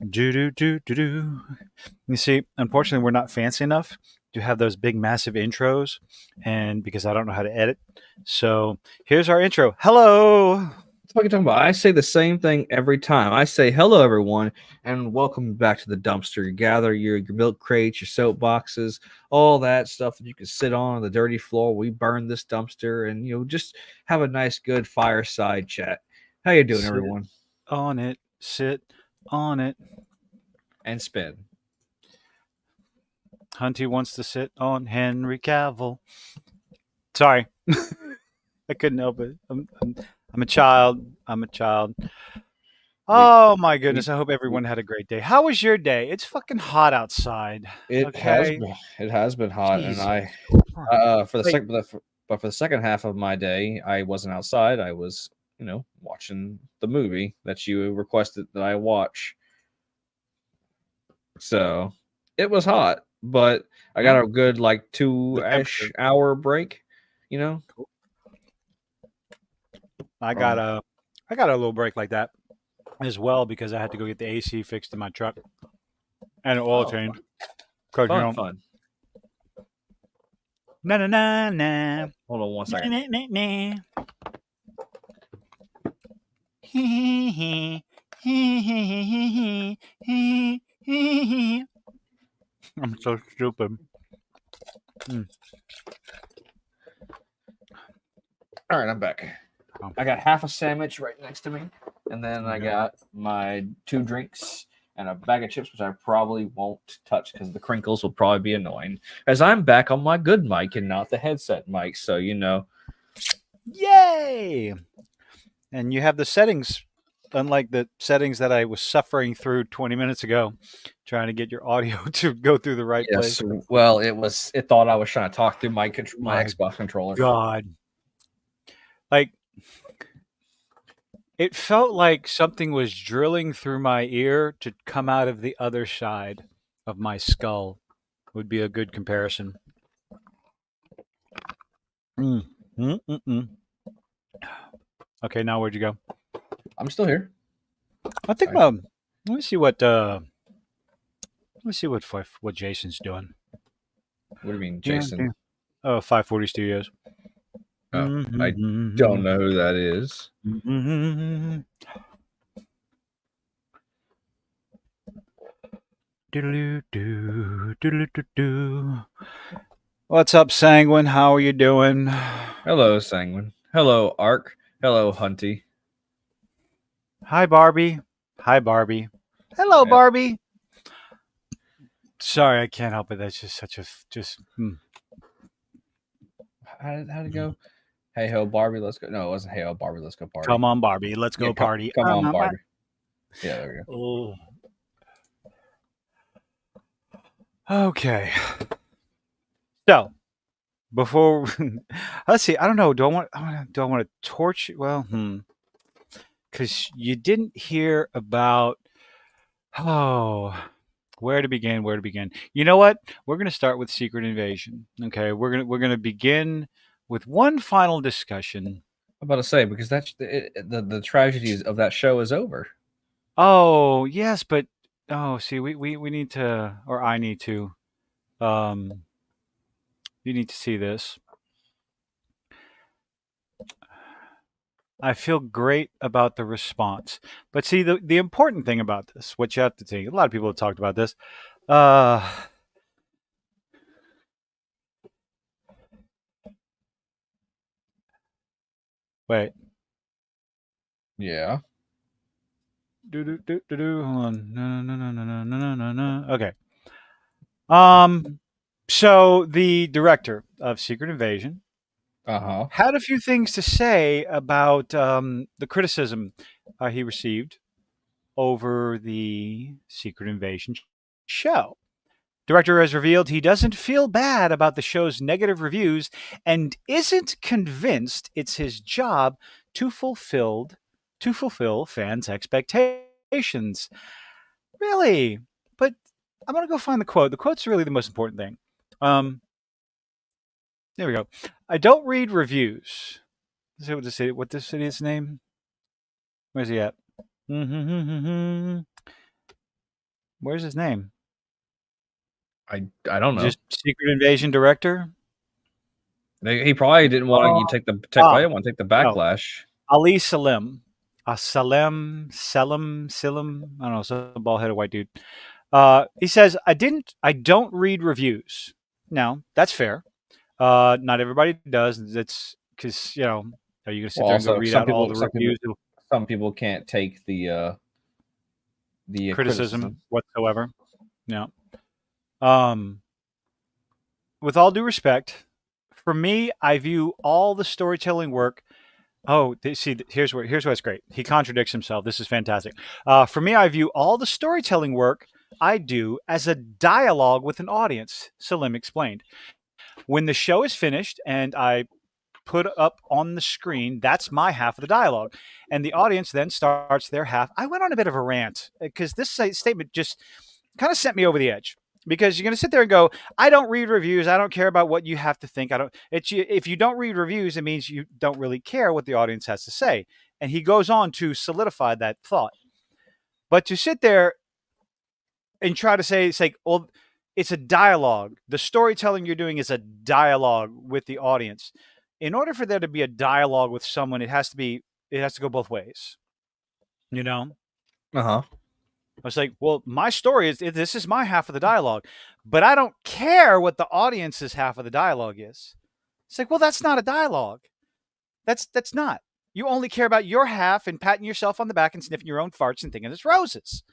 Do do do do do. You see, unfortunately, we're not fancy enough to have those big, massive intros, and because I don't know how to edit, so here's our intro. Hello. What are you talking about? I say the same thing every time. I say hello, everyone, and welcome back to the dumpster. You gather your milk crates, your soap boxes, all that stuff that you can sit on the dirty floor. We burn this dumpster, and just have a nice, good fireside chat. How you doing, Sit everyone? on it. Sit on it. And spin. Hunty wants to sit on Henry Cavill. Sorry, I couldn't help it. I'm a child. I'm a child. We, Oh my we, goodness! I hope we everyone had a great day. How was your day? It's fucking hot outside. it has Okay. been it has been hot, and Jesus I Christ. for the Like, second but for the second half of my day, I wasn't outside. I was watching the movie that you requested that I watch. So it was hot, but I huh? got a good like The two-ish temperature. hour break, you know, I got from a I got a little break like that as well because I had to go get the AC fixed in my truck and an oil oh change. Cause fun fun. na na na na Hold on one na second. na na na. I'm so stupid. Mm. All right, I'm back. Oh. I got half a sandwich right next to me, and then I Okay. got my two drinks and a bag of chips, which I probably won't touch because the crinkles will probably be annoying. As I'm back on my good mic and not the headset mic, so Yay! And you have the settings, unlike the settings that I was suffering through 20 minutes ago, trying to get your audio to go through the right place. yes. Well, it thought I was trying to talk through my My Xbox controller. God. Like, it felt like something was drilling through my ear to come out of the other side of my skull, would be a good comparison. Mm. Mm-mm-mm. Okay, now where'd you go? I'm still here. I think I, let me see what Jason's doing. what do you mean, Yeah, Jason? yeah. Oh, 540 Studios. Oh, I don't know who that is. What's up, Sanguine? How are you doing? Hello, Sanguine. Hello, Ark. Hello, Hunty. Hi, Barbie. Hi, Barbie. Hello, Yep. Barbie. Sorry, I can't help it. That's just such a just. How'd it go? Hey ho, Barbie, let's go. No, it wasn't hey ho, Barbie, let's go party. Come on, Barbie. Let's Yeah, go party. come on, Barbie. Yeah, there we go. Oh. Okay. So before, let's see. I don't know. Do I want to torch? Well, because you didn't hear about. Oh, where to begin? Where to begin? You know what? We're going to start with Secret Invasion. Okay, we're gonna begin with one final discussion. I'm about to say because the tragedies of that show is over. Oh yes, but see, we need to, or I need to. Um, you need to see this. I feel great about the response. But see, the important thing about this, what you have to take, a lot of people have talked about this. Uh, wait. Yeah. Hold on. No, no, no, no, no, no, no, no. Okay. Um, so the director of Secret Invasion Uh huh. had a few things to say about the criticism he received over the Secret Invasion show. Director has revealed he doesn't feel bad about the show's negative reviews and isn't convinced it's his job to fulfill fans' expectations. Really? But I'm gonna go find the quote. The quote's really the most important thing. Um, there we go. I don't read reviews. Let's see what this city's name. Where's he at? Where's his name? I don't know. Just Secret Invasion director? He probably didn't want to Uh, take the ah, probably didn't want to take the no. backlash. Ali Salim. Selim. I don't know, some bald headed white dude. He says, I don't read reviews. No, that's fair. Not everybody does. It's because, are you going to sit Well, there and go also read out all the reviews? some people can't take the Criticism criticism. whatsoever. No. Um, with all due respect, for me, I view all the storytelling work. Oh, see, here's what's great. He contradicts himself. This is fantastic. For me, I view all the storytelling work I do as a dialogue with an audience. Salim explained. When the show is finished and I put up on the screen, that's my half of the dialogue. And the audience then starts their half. I went on a bit of a rant because this statement just kind of sent me over the edge. Because you're going to sit there and go, I don't read reviews. I don't care about what you have to think. I don't. If you don't read reviews, it means you don't really care what the audience has to say. And he goes on to solidify that thought. But to sit there and try to say, it's like, well, it's a dialogue. The storytelling you're doing is a dialogue with the audience. In order for there to be a dialogue with someone, it has to go both ways. You know? Uh-huh. I was like, well, my story is this is my half of the dialogue, but I don't care what the audience's half of the dialogue is. It's like, well, that's not a dialogue. That's not. You only care about your half and patting yourself on the back and sniffing your own farts and thinking it's roses.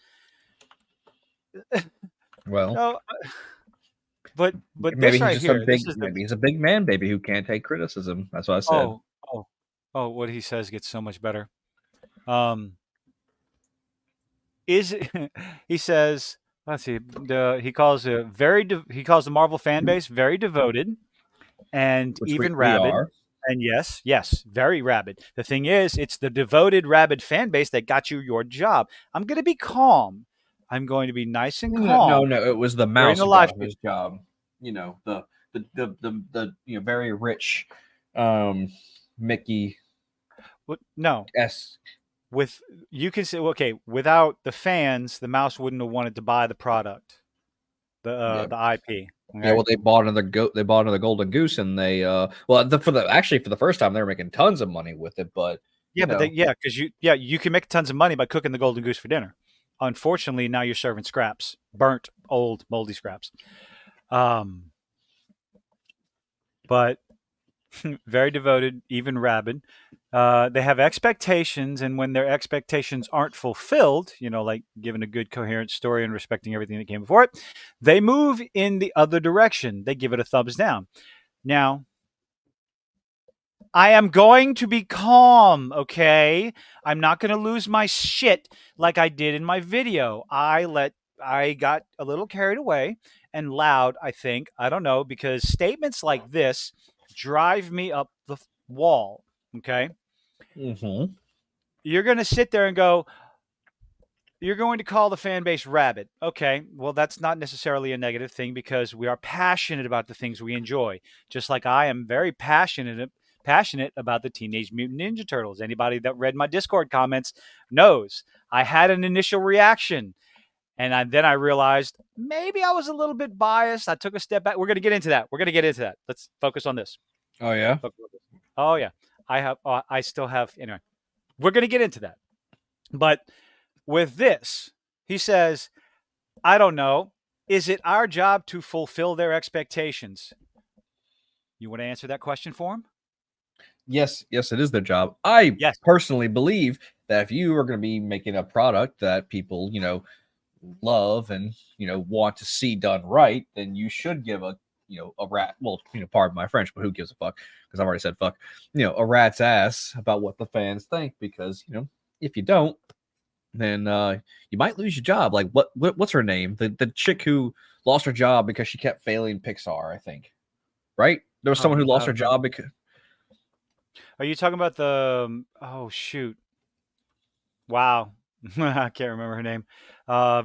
Well, No, but maybe this he's right just a here, this big is the maybe he's a big man baby who can't take criticism. That's what I said. oh oh oh what he says gets so much better. Um, is he says let's see he calls the Marvel fan base very devoted and Which even we rabid. are. And yes, very rabid. The thing is, it's the devoted, rabid fan base that got you your job. I'm going to be calm. I'm going to be nice and No, calm no, it was the during mouse the who live got stream. his job. You know, the very rich Mickey No, S. with you can say okay. Without the fans, the mouse wouldn't have wanted to buy the product, Yeah. the IP. Yeah, Okay. well, they bought another golden goose, and they for the first time they were making tons of money with it. But you Yeah, but know, because you can make tons of money by cooking the golden goose for dinner. Unfortunately, now you're serving scraps, burnt, old, moldy scraps. Um, but very devoted, even rabid. They have expectations, and when their expectations aren't fulfilled, like giving a good, coherent story and respecting everything that came before it, they move in the other direction. They give it a thumbs down. Now, I am going to be calm, okay? I'm not going to lose my shit like I did in my video. I got a little carried away and loud, I think. I don't know because statements like this drive me up the wall, okay? mm-hmm. You're going to sit there and go, you're going to call the fan base rabid. Okay, well, that's not necessarily a negative thing because we are passionate about the things we enjoy. Just like I am very passionate about the Teenage Mutant Ninja Turtles. Anybody that read my Discord comments knows I had an initial reaction. And then I realized maybe I was a little bit biased. I took a step back. We're going to get into that. Let's focus on this. Oh yeah. Oh yeah, I have. I still have. Anyway, we're going to get into that. But with this, he says, I don't know. Is it our job to fulfill their expectations? You want to answer that question for him? Yes, yes, it is their job. I Yes. personally believe that if you are going to be making a product that people, love and want to see done right, then you should give a rat. Well, pardon my French, but who gives a fuck? Because I've already said fuck. A rat's ass about what the fans think. Because if you don't, then you might lose your job. Like what's her name? The chick who lost her job because she kept failing Pixar. I think, right? There was someone who lost her job because. Are you talking about the? Oh shoot! Wow, I can't remember her name.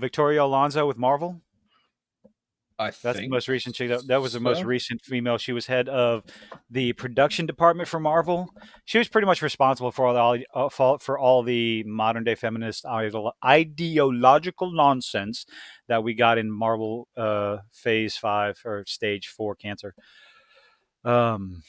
Victoria Alonso with Marvel. I That's the think most recent chick. That was the most so. recent female. She was head of the production department for Marvel. She was pretty much responsible for all the modern day feminist ideological nonsense that we got in Marvel Phase 5 or Stage 4 cancer. Um,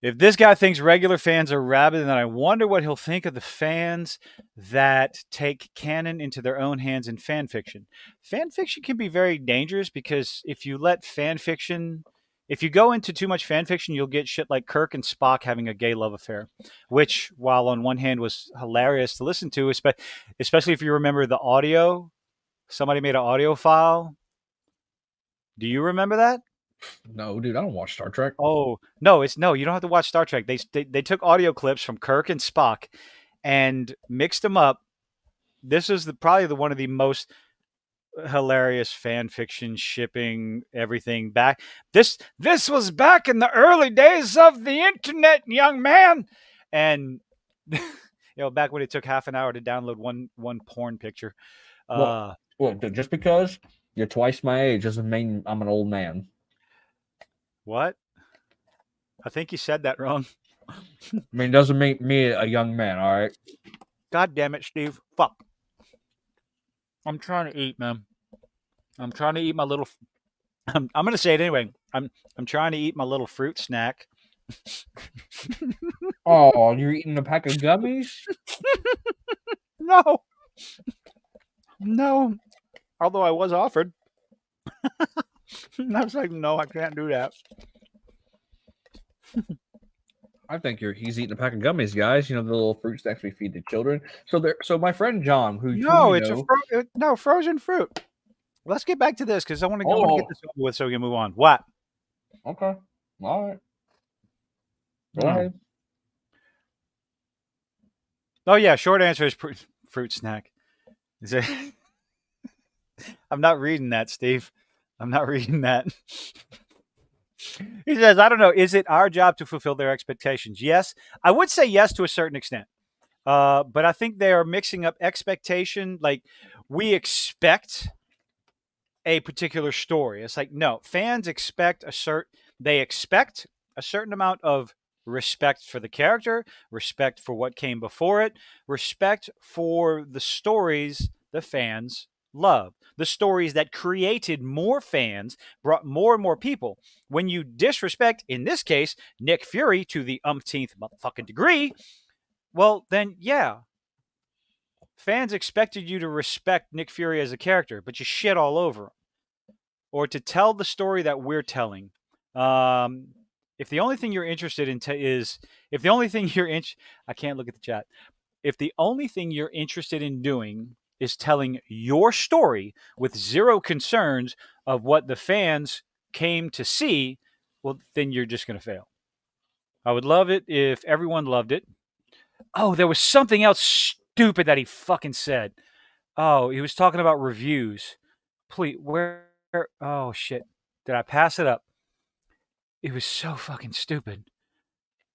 If this guy thinks regular fans are rabid, then I wonder what he'll think of the fans that take canon into their own hands in fan fiction. Fan fiction can be very dangerous because if you let fan fiction, if you go into too much fan fiction, you'll get shit like Kirk and Spock having a gay love affair, which, while on one hand was hilarious to listen to, especially if you remember the audio, somebody made an audio file. Do you remember that? No, dude, I don't watch Star Trek. Oh no, it's no. You don't have to watch Star Trek. They took audio clips from Kirk and Spock, and mixed them up. This is probably the one of the most hilarious fan fiction shipping everything back. This was back in the early days of the internet, young man, and back when it took half an hour to download one porn picture. Well, Uh, dude, just because you're twice my age doesn't mean I'm an old man. what? I think you said that wrong. I mean, it doesn't make me a young man. All right. God damn it, Steve. Fuck. I'm trying to eat, man. I'm trying to eat my little. I'm gonna say it anyway. I'm trying to eat my little fruit snack. Oh, you're eating a pack of gummies? No, no. Although I was offered, I was like, no, I can't do that. I think he's eating a pack of gummies, guys. You know the little fruit snacks we feed the children. So my friend John, who No, you it's know, no frozen fruit. Let's get back to this because I want to get oh, this over with so we can move on. What? okay, all right, go Hmm. ahead. Oh yeah, short answer is fruit snack. Is it? I'm not reading that, Steve. I'm not reading that. He says, I don't know. Is it our job to fulfill their expectations? Yes. I would say yes to a certain extent. But I think they are mixing up expectation. Like, we expect a particular story. It's like, no, fans expect they expect a certain amount of respect for the character, respect for what came before it, respect for the stories the fans love, the stories that created more fans, brought more and more people. When you disrespect, in this case, Nick Fury to the umpteenth motherfucking degree, well, then yeah, fans expected you to respect Nick Fury as a character, but you shit all over him, or to tell the story that we're telling. Um, if the only thing you're interested in is if the only thing I can't look at the chat. If the only thing you're interested in doing is telling your story with zero concerns of what the fans came to see, well, then you're just going to fail. I would love it if everyone loved it. Oh, there was something else stupid that he fucking said. Oh, he was talking about reviews. Please, where? Oh shit! Did I pass it up? It was so fucking stupid.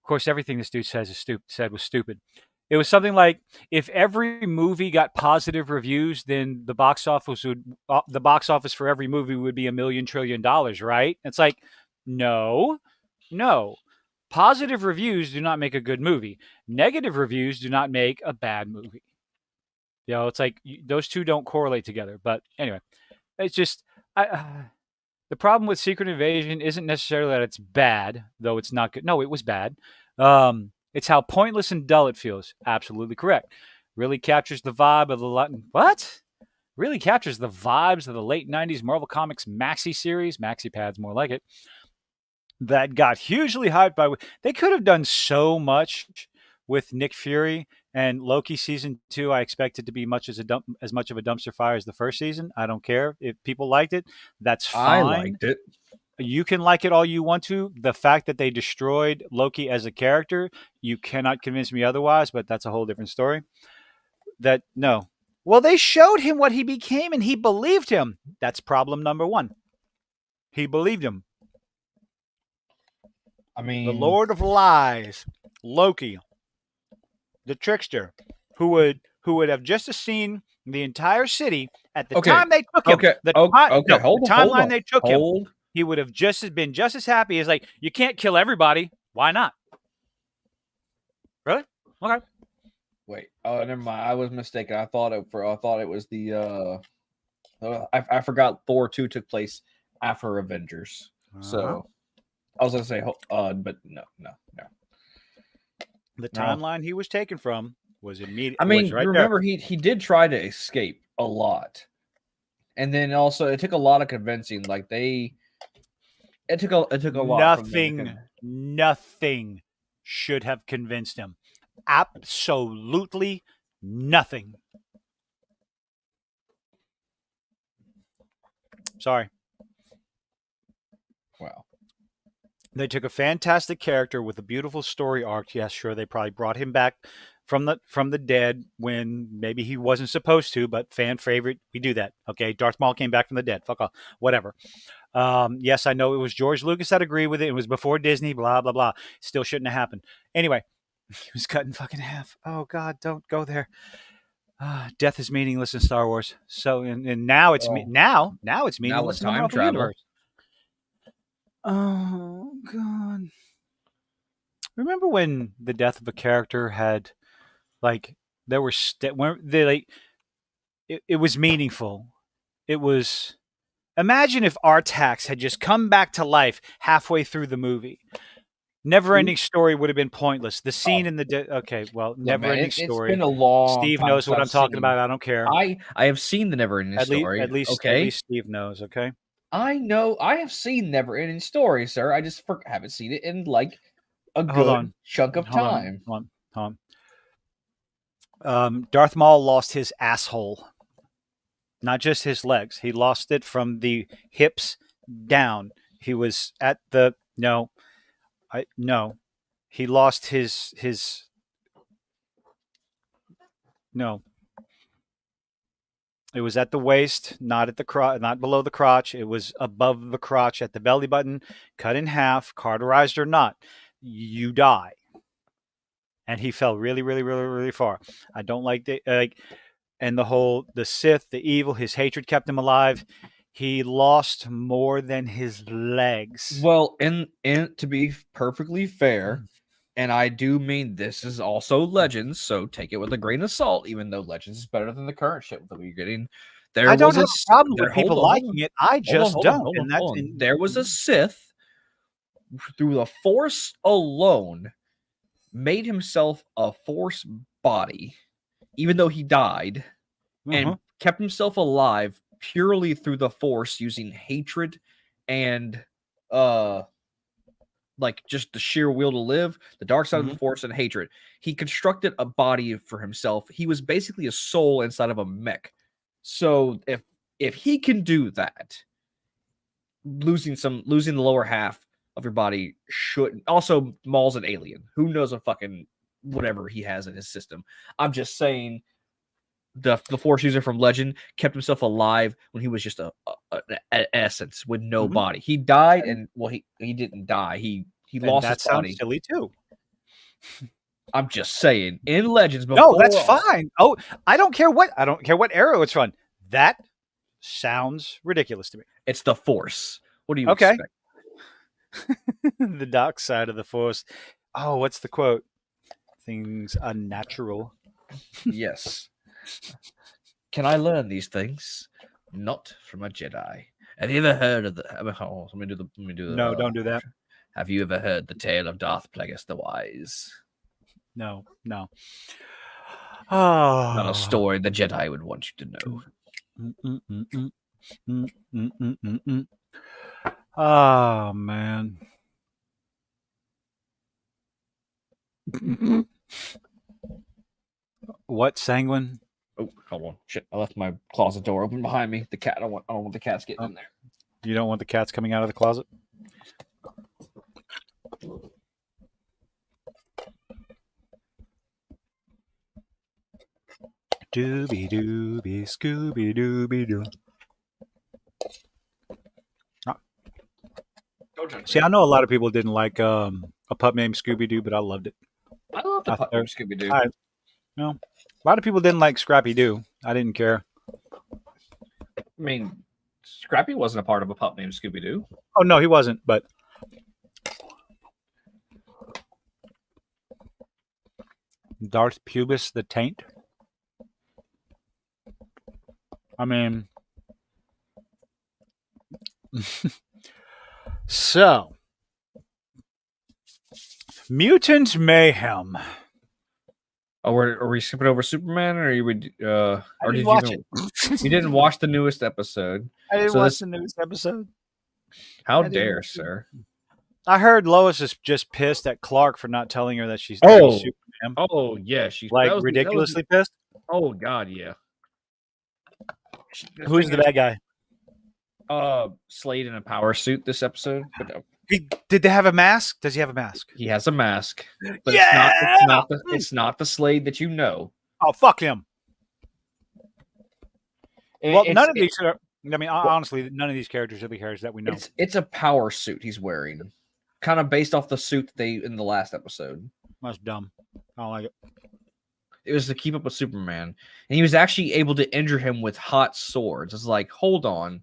Of course, everything this dude said was stupid. It was something like, if every movie got positive reviews, then the box office for every movie would be $1,000,000,000,000,000, right? It's like, no, no. Positive reviews do not make a good movie. Negative reviews do not make a bad movie. It's like those two don't correlate together. But anyway, it's just the problem with Secret Invasion isn't necessarily that it's bad, though it's not good. No, it was bad. It's how pointless and dull it feels. Absolutely correct. Really captures the vibe of the what? Really captures the vibes of the late '90s Marvel Comics maxi series, maxi pads, more like it. That got hugely hyped by. They could have done so much with Nick Fury and Loki season 2. I expect it to be as much of a dumpster fire as the first season. I don't care if people liked it. That's I fine. liked it. You can like it all you want to. The fact that they destroyed Loki as a character, you cannot convince me otherwise, but that's a whole different story. That no. Well, they showed him what he became and he believed him. That's problem number 1. He believed him. I The mean, Lord of Lies, Loki, the trickster, who would have just seen the entire city At the Okay. time they took him, Okay. the Hold on. Hold timeline on. they took him, Hold. he would have been just as happy as like, you can't kill everybody. Why not? Really? Okay. Wait. Oh, never mind. I was mistaken. I thought it was the. I forgot Thor 2 took place after Avengers. So I was gonna say, but no. The No. timeline he was taken from was immediate. I mean, was right you remember he did try to escape a lot, and then also it took a lot of convincing. Like it took a lot from them. Nothing should have convinced him. Absolutely nothing. Sorry. Wow. They took a fantastic character with a beautiful story arc. Yes, sure, they probably brought him back from the dead when maybe he wasn't supposed to, but fan favorite, we do that. Okay, Darth Maul came back from the dead. Fuck off. Whatever. Yes, I know it was George Lucas that agreed with it. It was before Disney, blah, blah, blah. Still shouldn't have happened. Anyway, he was cut in fucking half. Oh, God, don't go there. Death is meaningless in Star Wars. So, and now it's now it's meaningless in the Marvel Universe. Oh, God. Remember when the death of a character had, like, there were, when they, like, it was meaningful. It was, imagine if Artax had just come back to life halfway through the movie. Never-ending story would have been pointless. The scene in the okay, well, never-ending story. It's been a long Steve time knows since what I've I'm talking seen- about. I don't care. I have seen the Never-Ending Story. At least Steve knows. Okay. I know. I have seen Never-Ending Story, sir. I just haven't seen it in like a Hold good on. chunk of time. Hold on. Darth Maul lost his asshole, not just his legs. He lost it from the hips down. He was at the no. He lost his no. It was at the waist, not at the crotch, not below the crotch. It was above the crotch at the belly button, cut in half, cauterized or not. You die. And he fell really, really, really, really far. I don't like and the Sith, the evil, his hatred kept him alive. He lost more than his legs. Well, in to be perfectly fair, and I do mean this is also Legends, so take it with a grain of salt, even though Legends is better than the current shit that we're getting. I don't have a problem with people liking it. I just don't. There was a Sith through the Force alone made himself a Force body, even though he died, and kept himself alive purely through the Force using hatred and like just the sheer will to live, the dark side of the Force and hatred. He constructed a body for himself. He was basically a soul inside of a mech. So if he can do that, losing the lower half of your body should also Maul's an alien. Who knows a fucking whatever he has in his system. I'm just saying the Force user from Legend kept himself alive when he was just an essence with no body. He died, and well, he didn't die. He lost his body. That sounds silly too. I'm just saying, in Legends, no, that's fine. Oh, I don't care what arrow it's from. That sounds ridiculous to me. It's the Force. What do you expect? The dark side of the Force. Oh, what's the quote? Things unnatural. Yes. Can I learn these things? Not from a Jedi. Have you ever heard of the? Oh, let me do the. No, don't do that. Have you ever heard the tale of Darth Plagueis the Wise? No. Oh, not a story the Jedi would want you to know. Oh man. What, Sanguine? Oh, hold on. Shit, I left my closet door open behind me. The cat, I don't want the cats getting in there. You don't want the cats coming out of the closet? Dooby dooby scooby dooby doo. See, I know a lot of people didn't like a pup named Scooby Doo, but I loved it. I love the pup named Scooby Doo. No, a lot of people didn't like Scrappy Doo. I didn't care. I mean, Scrappy wasn't a part of a pup named Scooby Doo. Oh no, he wasn't. But Darth Pubis the Taint. I mean, so Mutant Mayhem. Oh, are we skipping over Superman, or you would? Or I did didn't you watch even? it. You didn't watch the newest episode. I didn't So watch this, the newest episode. how I didn't dare, watch it. sir? I heard Lois is just pissed at Clark for not telling her that that he's Oh, Superman. oh yeah, she's Like that was ridiculously pissed. oh god, yeah. Who's the bad guy? Slade in a power suit this episode, but Did they have a mask? Does he have a mask? he has a mask. But Yeah! it's not the Slade that you know. Oh, fuck him. Well, It's- none of these are. I mean, honestly, none of these characters are the characters that we know. It's a power suit he's wearing, kind of based off the suit they in the last episode. That's dumb. I don't like it. It was to keep up with Superman, and he was actually able to injure him with hot swords. It's like, hold on,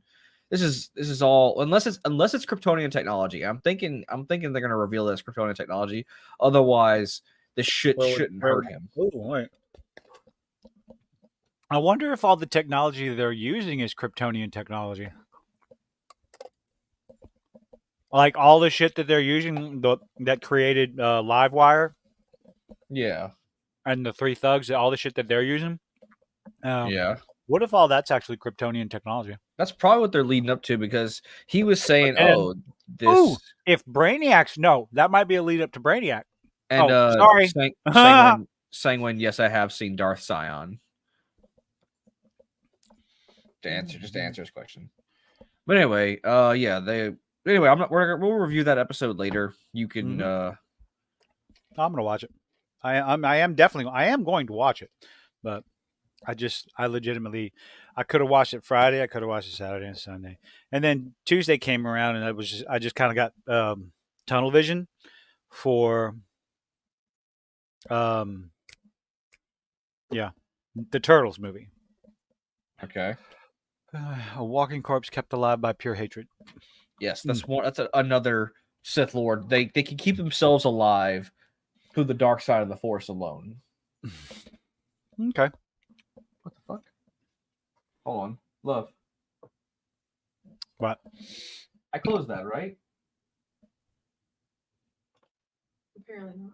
this is all unless it's Kryptonian technology. I'm thinking they're gonna reveal this Kryptonian technology. Otherwise, this shouldn't hurt him. Oh, wait. I wonder if all the technology they're using is Kryptonian technology. Like all the shit that they're using that created Livewire Yeah, and the Three Thugs, all the shit that they're using. yeah. What if all that's actually Kryptonian technology? That's probably what they're leading up to because he was saying, But then- "Oh, this." Ooh, if Brainiac's no, that might be a lead up to Brainiac. And sorry. Sanguine, yes, I have seen Darth Scion. Just to answer his question. But anyway, yeah, we'll review that episode later. You can I'm gonna watch it. I am going to watch it, but I legitimately, I could have watched it Friday, I could have watched it Saturday and Sunday, and then Tuesday came around, and I just kind of got tunnel vision for yeah, the Turtles movie. okay. A walking corpse kept alive by pure hatred. Yes, that's one. That's another Sith Lord. They can keep themselves alive through the dark side of the Force alone. Okay. What the fuck? Hold on, love. What? I closed that, right? Apparently not.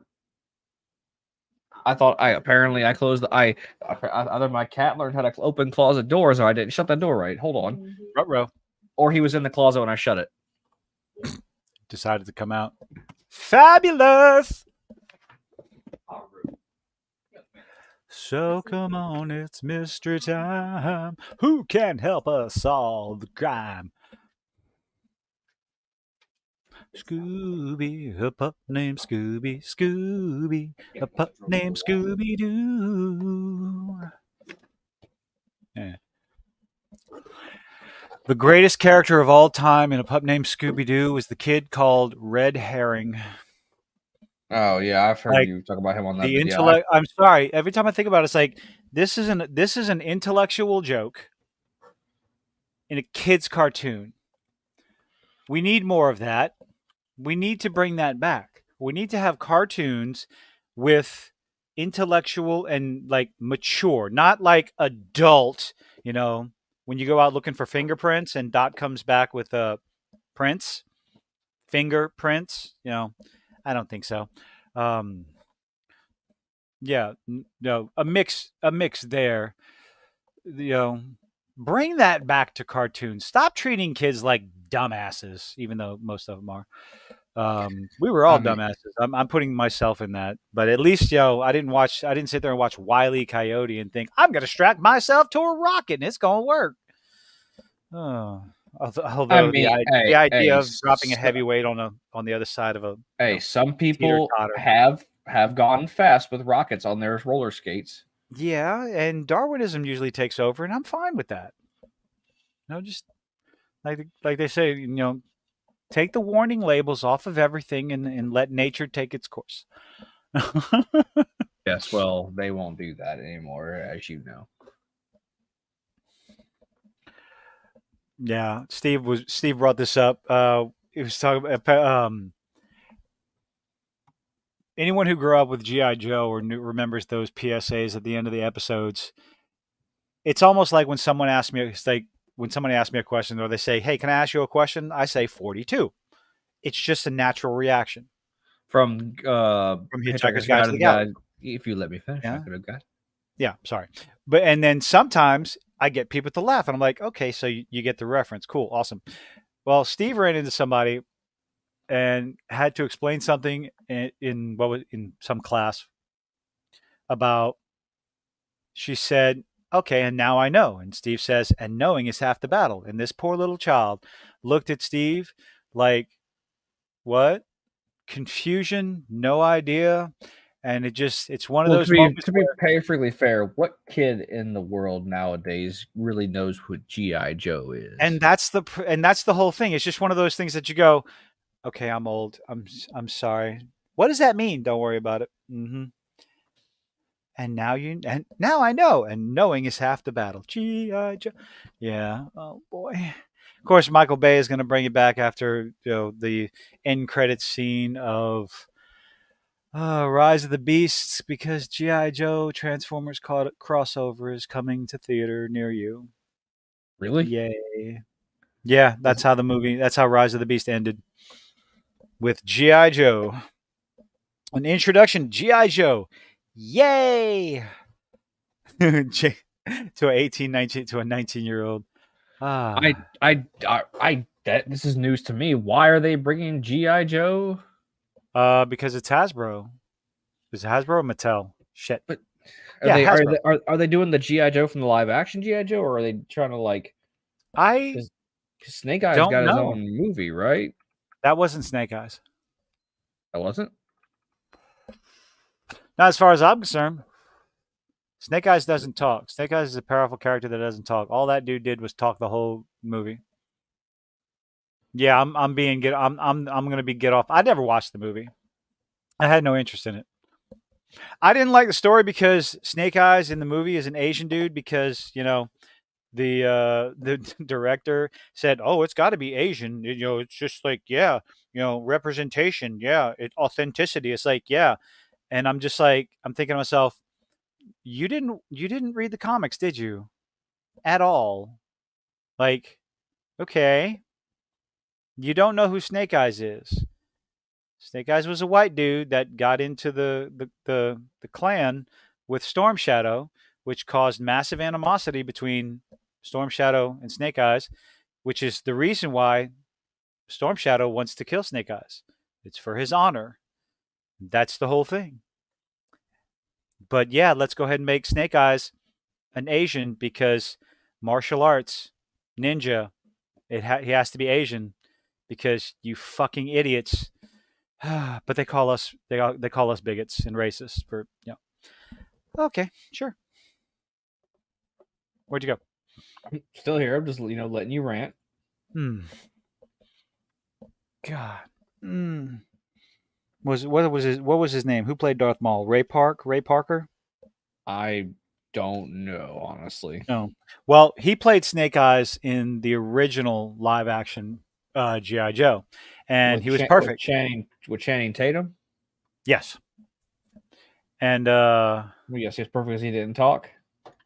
I thought I closed the either my cat learned how to open closet doors or I didn't shut that door right. Hold on. Mhm. Ruh-roh. Or he was in the closet when I shut it. Decided to come out. Fabulous. So come on, it's mystery time. Who can help us solve the crime? Scooby, a pup named Scooby, Scooby, a pup named Scooby Doo. Yeah. The greatest character of all time in a pup named Scooby Doo was the kid called Red Herring. Oh yeah, I've heard Like, you talk about him on that The video. intellect. I'm sorry. Every time I think about it, it's like this is an intellectual joke in a kid's cartoon. We need more of that. We need to bring that back. We need to have cartoons with intellectual and like mature, not like adult. You know, when you go out looking for fingerprints and Dot comes back with prints, fingerprints. You know, I don't think so. Yeah, no, a mix there. You know, bring that back to cartoons. Stop treating kids like dumbasses, even though most of them are. We were all dumbasses. I'm putting myself in that, but at least, I didn't sit there and watch Wile E. Coyote and think I'm going to strap myself to a rocket and it's going to work. Oh, although the idea of dropping a heavyweight on the other side of a some people teeter-totter. have gone fast with rockets on their roller skates. Yeah, and Darwinism usually takes over, and I'm fine with that. Just like they say, take the warning labels off of everything and let nature take its course. Yes, well, they won't do that anymore, as you know. Yeah, Steve brought this up. He was talking about anyone who grew up with GI Joe or remembers those PSAs at the end of the episodes. It's almost like when someone asks me, it's like when somebody asks me a question, or they say, "Hey, can I ask you a question?" I say 42. It's just a natural reaction From from Hitchhiker's Hitchhiker's Guide Guide to to the the Galaxy. Guide. If you let me finish, I Yeah, could have got. yeah. Sorry, but and then sometimes I get people to laugh, and I'm like, okay, so you get the reference. Cool, awesome. Well, Steve ran into somebody and had to explain something in what was in some class about. She said, "Okay, and now I know." And Steve says, "And knowing is half the battle." And this poor little child looked at Steve like, "What?" Confusion, no idea, and it's one of Well, those moments to be where, perfectly fair, what kid in the world nowadays really knows what GI Joe and is? that's the whole thing. It's just one of those things that you go, "Okay, I'm old. I'm sorry. What does that mean? Don't worry about it." And now I know, and knowing is half the battle. G.I. Joe. Yeah. Oh boy. Of course, Michael Bay is going to bring it back after the end credits scene of Rise of the Beasts, because G.I. Joe Transformers crossover is coming to theater near you. Really? Yay. Yeah, that's how Rise of the Beast ended, with G.I. Joe. An introduction, G.I. Joe. Yay! To a 18, 19, to a 19-year-old. Ah, That this is news to me. Why are they bringing GI Joe? because it's Hasbro. Is it Hasbro or Mattel? Shit. But Yeah, Hasbro. are they doing the GI Joe from the live action GI Joe, or are they trying to like? I Because Snake Eyes don't got his know. own movie, right? That wasn't Snake Eyes. That wasn't. Not as far as I'm concerned. Snake Eyes doesn't talk. Snake Eyes is a powerful character that doesn't talk. All that dude did was talk the whole movie. Yeah, I'm gonna be get off. I never watched the movie. I had no interest in it. I didn't like the story because Snake Eyes in the movie is an Asian dude, because the director said, "Oh, it's got to be Asian. It's just like, yeah, representation, yeah, authenticity." It's like, yeah, and I'm just like, I'm thinking to myself, you didn't read the comics, did you? At all? Like, okay, you don't know who Snake Eyes is. Snake Eyes was a white dude that got into the clan with Storm Shadow, which caused massive animosity between Storm Shadow and Snake Eyes, which is the reason why Storm Shadow wants to kill Snake Eyes. It's for his honor. That's the whole thing. But yeah, let's go ahead and make Snake Eyes an Asian, because martial arts, ninja, he has to be Asian, because you fucking idiots. But they call us bigots and racists for. Okay, sure. Where'd you go? Still here. I'm just letting you rant. Hmm. God. Hmm. What was his name? Who played Darth Maul? Ray Parker? I don't know, honestly. No. Well, he played Snake Eyes in the original live action GI Joe, and With he was perfect. Channing Tatum. Yes, and Well, yes, he's perfect because he didn't talk.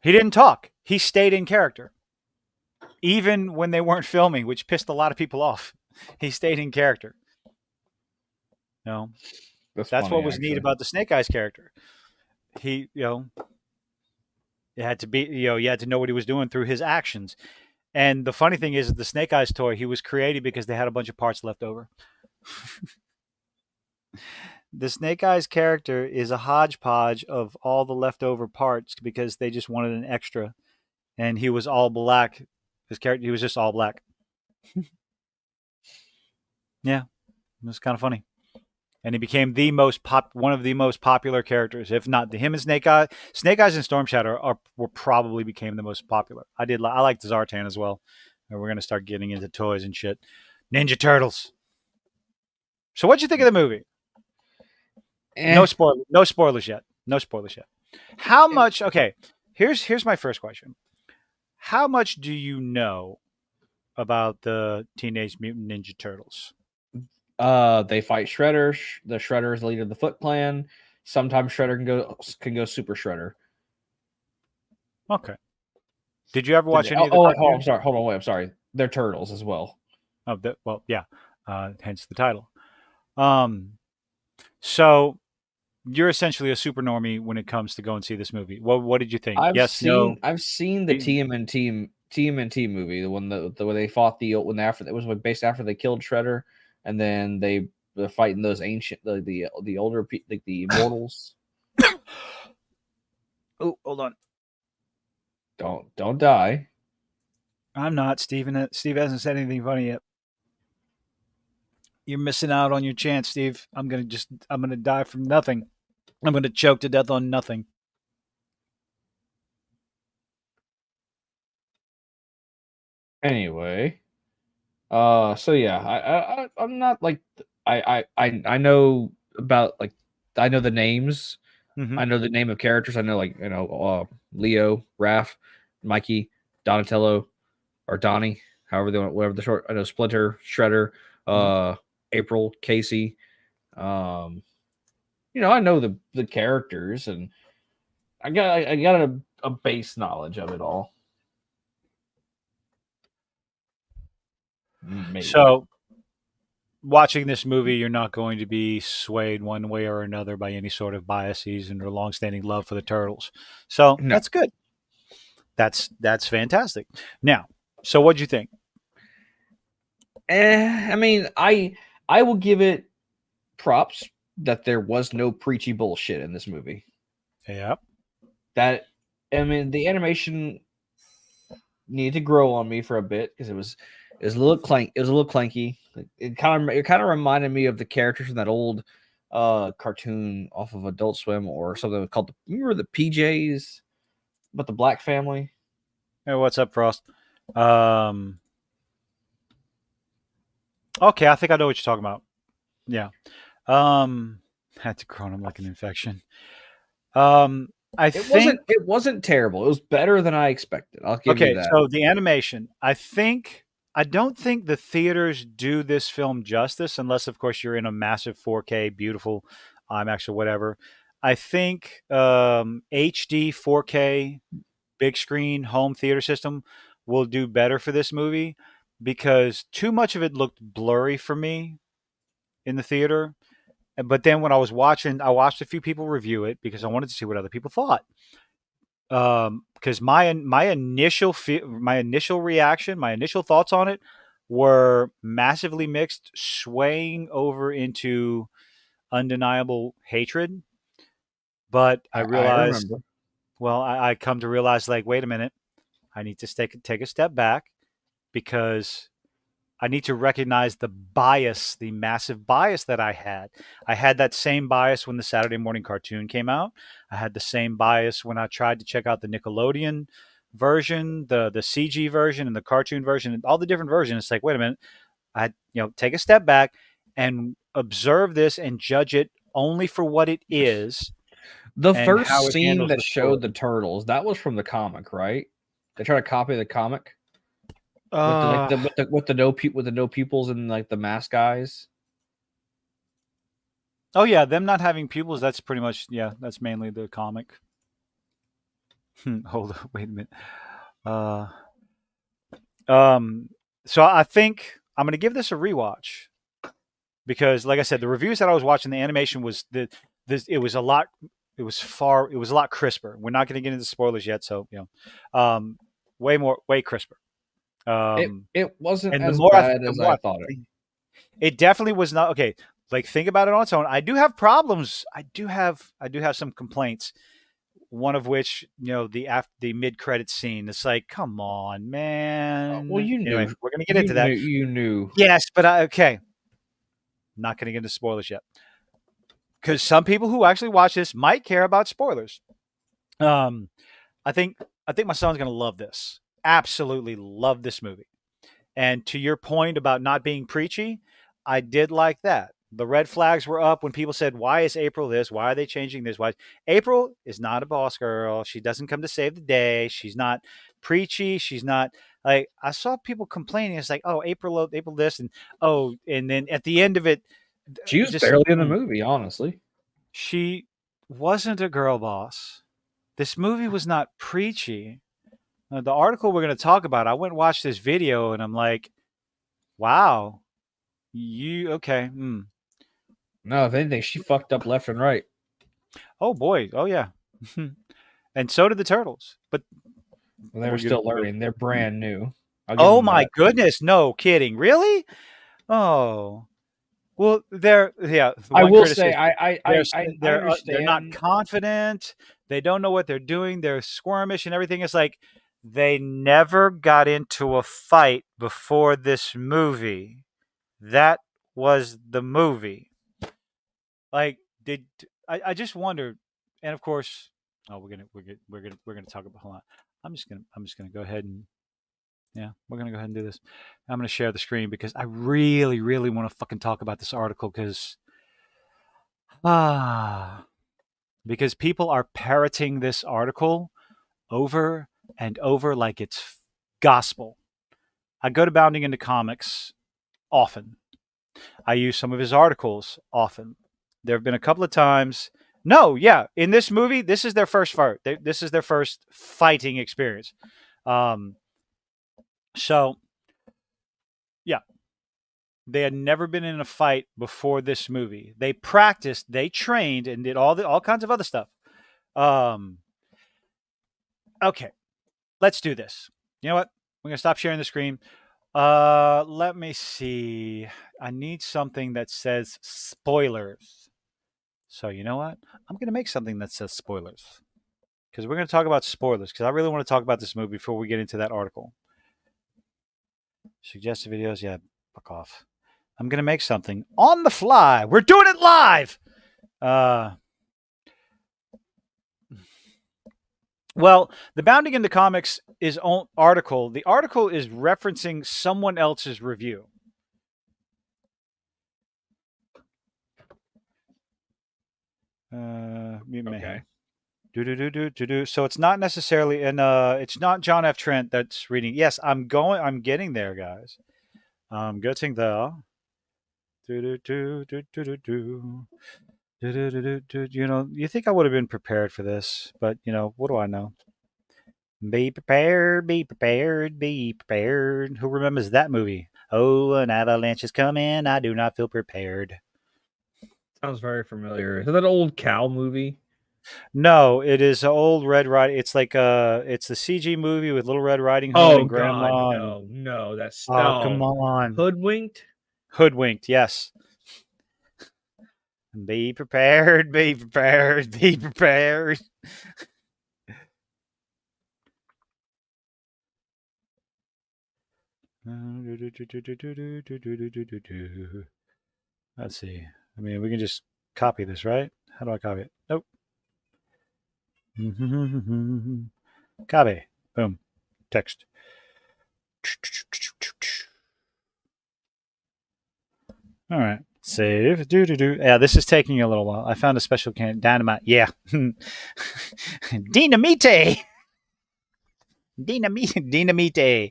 he didn't talk. He stayed in character, even when they weren't filming, which pissed a lot of people off. He stayed in character. No, That's that's what funny, was neat actually. about the Snake Eyes character. He, it had to be, you had to know what he was doing through his actions. And the funny thing is, the Snake Eyes toy, he was created because they had a bunch of parts left over. The Snake Eyes character is a hodgepodge of all the leftover parts because they just wanted an extra, and he was all black. His character, he was just all black. Yeah, it was kind of funny, and he became one of the most popular characters, if not him and Snake Eyes and Storm Shadow were probably became the most popular. I liked Zartan as well, and we're gonna start getting into toys and shit. Ninja Turtles. So what'd you think of the movie? Eh. No spoilers yet. No spoilers yet. How much? Okay, here's my first question. How much do you know about the Teenage Mutant Ninja Turtles? They fight Shredder. The Shredder is the leader of the Foot Clan. Sometimes Shredder can go Super Shredder. Okay. Did you ever watch any of the Oh, I'm cartoons? sorry. Hold on, wait. I'm sorry. They're turtles as well. Well, yeah. Hence the title. So you're essentially a super normie when it comes to go and see this movie. What did you think? Yes, no. I've seen the TMNT movie, the one that where they fought when after it was like based after they killed Shredder, and then they're fighting those ancient the older like the immortals. Oh, hold on. Don't die. I'm not, Steven. Steve hasn't said anything funny yet. You're missing out on your chance, Steve. I'm gonna die from nothing. I'm gonna choke to death on nothing. Anyway, so yeah, I'm not like I know about like I know the names. Mm-hmm. I know the name of characters. I know Leo, Raph, Mikey, Donatello, or Donnie, however they want, whatever the short. I know Splinter, Shredder, April, Casey. I know the characters, and I got a base knowledge of it all. Maybe. So, watching this movie, you're not going to be swayed one way or another by any sort of biases and or longstanding love for the turtles. So No. that's good. That's fantastic. Now, so what'd you think? I mean, I will give it props that there was no preachy bullshit in this movie. Yep. That I mean, the animation needed to grow on me for a bit because it was a little clanky. It kind of reminded me of the characters from that old cartoon off of Adult Swim or something called remember the PJs about the Black family? Hey, what's up, Frost? Okay, I think I know what you're talking about. Yeah. Had to crown him like an infection. I think It wasn't terrible. It was better than I expected. I'll give you okay, that. so the animation, I don't think the theaters do this film justice unless of course you're in a massive 4K beautiful IMAX or whatever. I think HD 4K big screen home theater system will do better for this movie because too much of it looked blurry for me in the theater. But then when I was watching, I watched a few people review it because I wanted to see what other people thought. Because my initial reaction, my initial thoughts on it were massively mixed, swaying over into undeniable hatred. But I I realized, remember. well, I come to realize, like, wait a minute, I need to take a step back because I need to recognize the bias, the massive bias that I had. I had that same bias when the Saturday morning cartoon came out. I had the same bias when I tried to check out the Nickelodeon version, the CG version, and the cartoon version, and all the different versions. It's like, wait a minute, I take a step back and observe this and judge it only for what it is The and first how it scene handles that the story. showed the turtles, that was from the comic, right? They try to copy the comic with the Uh, with the no pupils and like the mask eyes. oh yeah, them not having pupils. That's pretty much That's mainly the comic. Hold on, wait a minute. Uh, um, so I think I'm going to give this a rewatch because, like I said, the reviews that I was watching, the animation was it was a lot. It was a lot crisper. We're not going to get into spoilers yet, so way crisper. It wasn't And as bad the as more I I thought it. it definitely was not okay. Like think about it on its own. I do have problems. I do have some complaints. One of which, the mid credit scene. It's like, come on, Well, man. you Anyway, knew, we're gonna get into that. you knew. Yes, but okay. Not gonna get into spoilers yet. Because some people who actually watch this might care about spoilers. Um, I think my son's gonna love this. Absolutely love this movie. And to your point about not being preachy, I did like that. The red flags were up when people said, "Why is April this? Why are they changing this? Why?" April is not a boss girl. She doesn't come to save the day. She's not preachy. She's not like I saw people complaining. It's like, "Oh, April this," and and then at the end of it, She was just barely in the movie, honestly. she wasn't a girl boss. This movie was not preachy. The article we're going to talk about, I went and watched this video, and I'm like, "Wow, you okay?" No, if anything, she fucked up left and right. Oh boy. Oh yeah. And so did the turtles. But Well, they were still learning. They're brand new. oh my goodness, no kidding. Really? Oh. Well, they're I one will say, criticism. I They're not understand. confident. They don't know what they're doing. They're squirmish and everything. It's like they never got into a fight before this movie. That was the movie. Like, did I just wondered, and of course, oh, we're gonna talk about. Hold on, I'm just gonna go ahead and yeah, we're gonna go ahead and do this. I'm gonna share the screen because I really, really want to fucking talk about this article ah because people are parroting this article over and over like it's gospel. I go to Bounding into Comics often. I use some of his articles often. There have been a couple of times. No, yeah, in this movie, this is their first fight. This is their first fighting experience. Um, so, yeah, they had never been in a fight before this movie. They practiced, they trained, and did all kinds of other stuff. Okay, let's do this. You know what? We're gonna stop sharing the screen. Let me see. I need something that says spoilers. So you know what? I'm going to make something that says spoilers because we're going to talk about spoilers because I really want to talk about this movie before we get into that article. Suggested videos, yeah, fuck off. I'm going to make something on the fly. We're doing it live. Well, the Bounding into Comics is article. The article is referencing someone else's review. Okay. So it's not necessarily, and it's not John F. Trent that's reading. Yes, I'm getting there, guys. I'm getting there. You know, you think I would have been prepared for this, but you know, what do I know? Be prepared, be prepared, be prepared. Who remembers that movie? Oh, an avalanche is coming. I do not feel prepared. Sounds very familiar. Is that old cow movie? No, it is old Red Riding. It's like it's the CG movie with Little Red Riding Hood Oh and God, Grandma. no, that's Oh, come on. Hoodwinked. Hoodwinked, yes. Be prepared, be prepared, be prepared. Let's see. I mean, we can just copy this, right? How do I copy it? Nope. Copy. Boom. Text. All right. Save. Yeah, this is taking a little while. I found a special can dynamite. Yeah. Dinamite. Dinamite. Dinamite.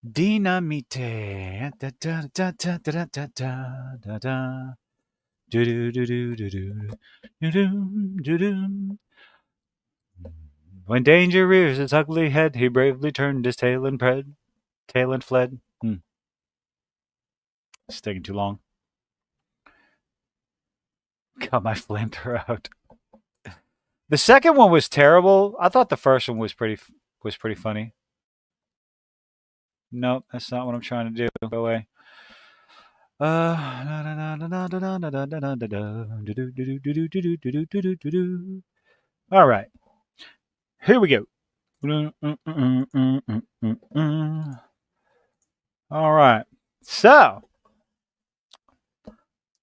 Dinamite. Da, da, da, da, da, da, da, da, da. Do do do do do do do do do. When danger rears its ugly head, he bravely turned his tail and fled. It's taking too long. Got my flamethrower out. The second one was terrible. I thought the first one was pretty funny. Nope, that's not what I'm trying to do. Go away. All right. Here we go. All right. So,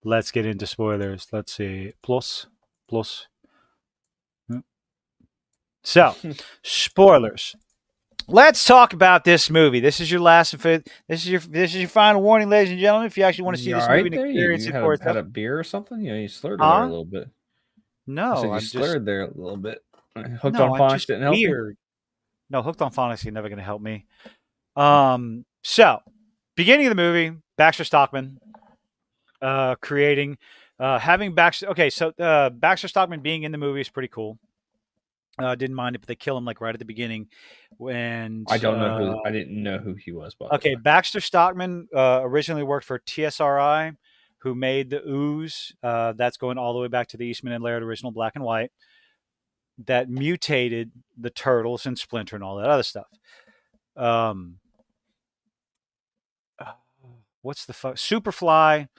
let's get into spoilers. Let's see. Plus. So, spoilers. let's talk about this movie. This is your last. This is your final warning, ladies and gentlemen. If you actually want to see You all this movie right and there? experience You it for had itself, a beer or something? You slurred there a huh? little bit. I No, said you I'm just slurred there a little bit. Hooked no, on I'm phonics just didn't help you. weird. No, Hooked on Phonics is never going to help me. So beginning of the movie, Baxter Stockman creating, having Baxter. Okay, so Baxter Stockman being in the movie is pretty cool. Didn't mind it, but they kill him like right at the beginning. When I don't know who. I didn't know who he was, by the okay, way. Baxter Stockman originally worked for TSRI, who made the Ooze. That's going all the way back to the Eastman and Laird original black and white. That mutated the Turtles and Splinter and all that other stuff. Um, what's the fuck? Superfly.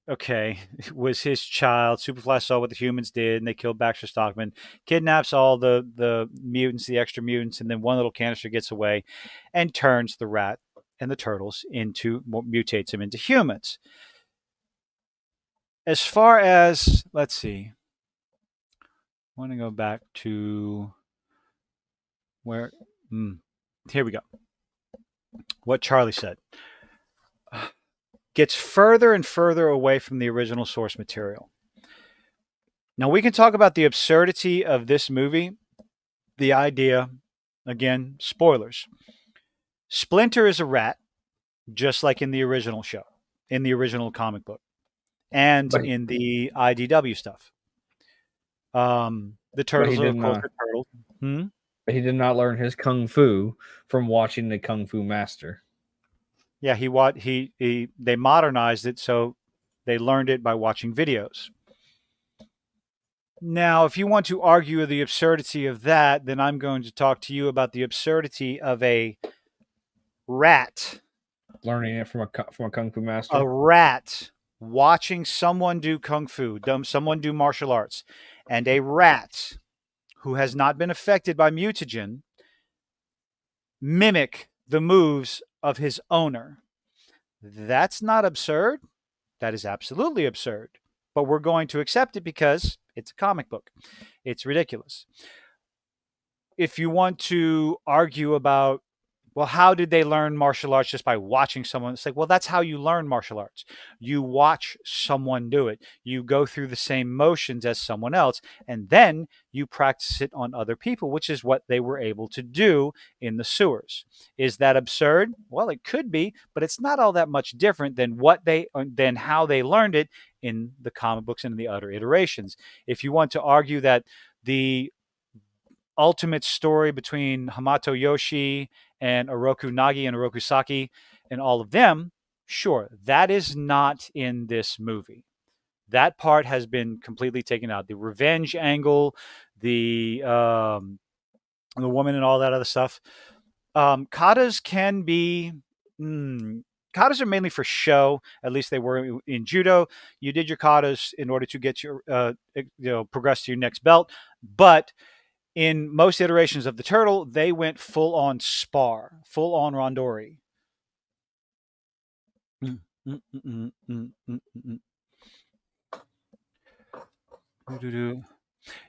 Okay, was his child. Superfly saw what the humans did, and they killed Baxter Stockman. Kidnaps all the mutants, the extra mutants, and then one little canister gets away, and turns the rat and the turtles into mutates them into humans. As far as let's see, I want to go back to where. Here we go. What Charlie said gets further and further away from the original source material. Now we can talk about the absurdity of this movie. The idea, again, spoilers. Splinter is a rat, just like in the original show, in the original comic book, and But in the IDW stuff. The but he turtles are, did of course, not. are turtles. Hmm? He did not learn his kung fu from watching the Kung Fu Master. Yeah, they modernized it, so they learned it by watching videos. Now, if you want to argue the absurdity of that, then I'm going to talk to you about the absurdity of a rat. Learning it from a Kung Fu A Master. rat watching someone do kung fu, someone do martial arts, and a rat who has not been affected by mutagen mimic the moves of his owner. That's not absurd. That is absolutely absurd. But we're going to accept it because it's a comic book. It's ridiculous. If you want to argue about, well, how did they learn martial arts just by watching someone? It's like, well, that's how you learn martial arts. You watch someone do it. You go through the same motions as someone else, and then you practice it on other people, which is what they were able to do in the sewers. Is that absurd? Well, it could be, but it's not all that much different than how they learned it in the comic books and in the other iterations. If you want to argue that the ultimate story between Hamato Yoshi and Oroku Nagi and Oroku Saki and all of them, sure, that is not in this movie. That part has been completely taken out. The revenge angle, the woman and all that other stuff. Katas can be. Katas are mainly for show. At least they were in judo. You did your katas in order to get your, progress to your next belt. But in most iterations of the turtle, they went full on spar, full on rondori. Mm, mm, mm, mm, mm, mm, mm.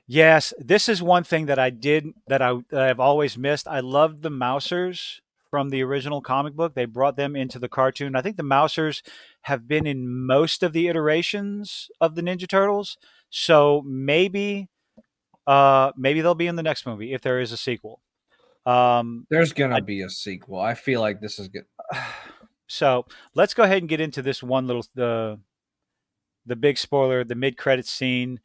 Yes, this is one thing that I did that I've always missed. I loved the Mousers from the original comic book. They brought them into the cartoon. I think the Mousers have been in most of the iterations of the Ninja Turtles. So maybe they'll be in the next movie if there is a sequel. There's gonna I be a sequel. I feel like this is good. So let's go ahead and get into this one little the big spoiler, the mid credit scene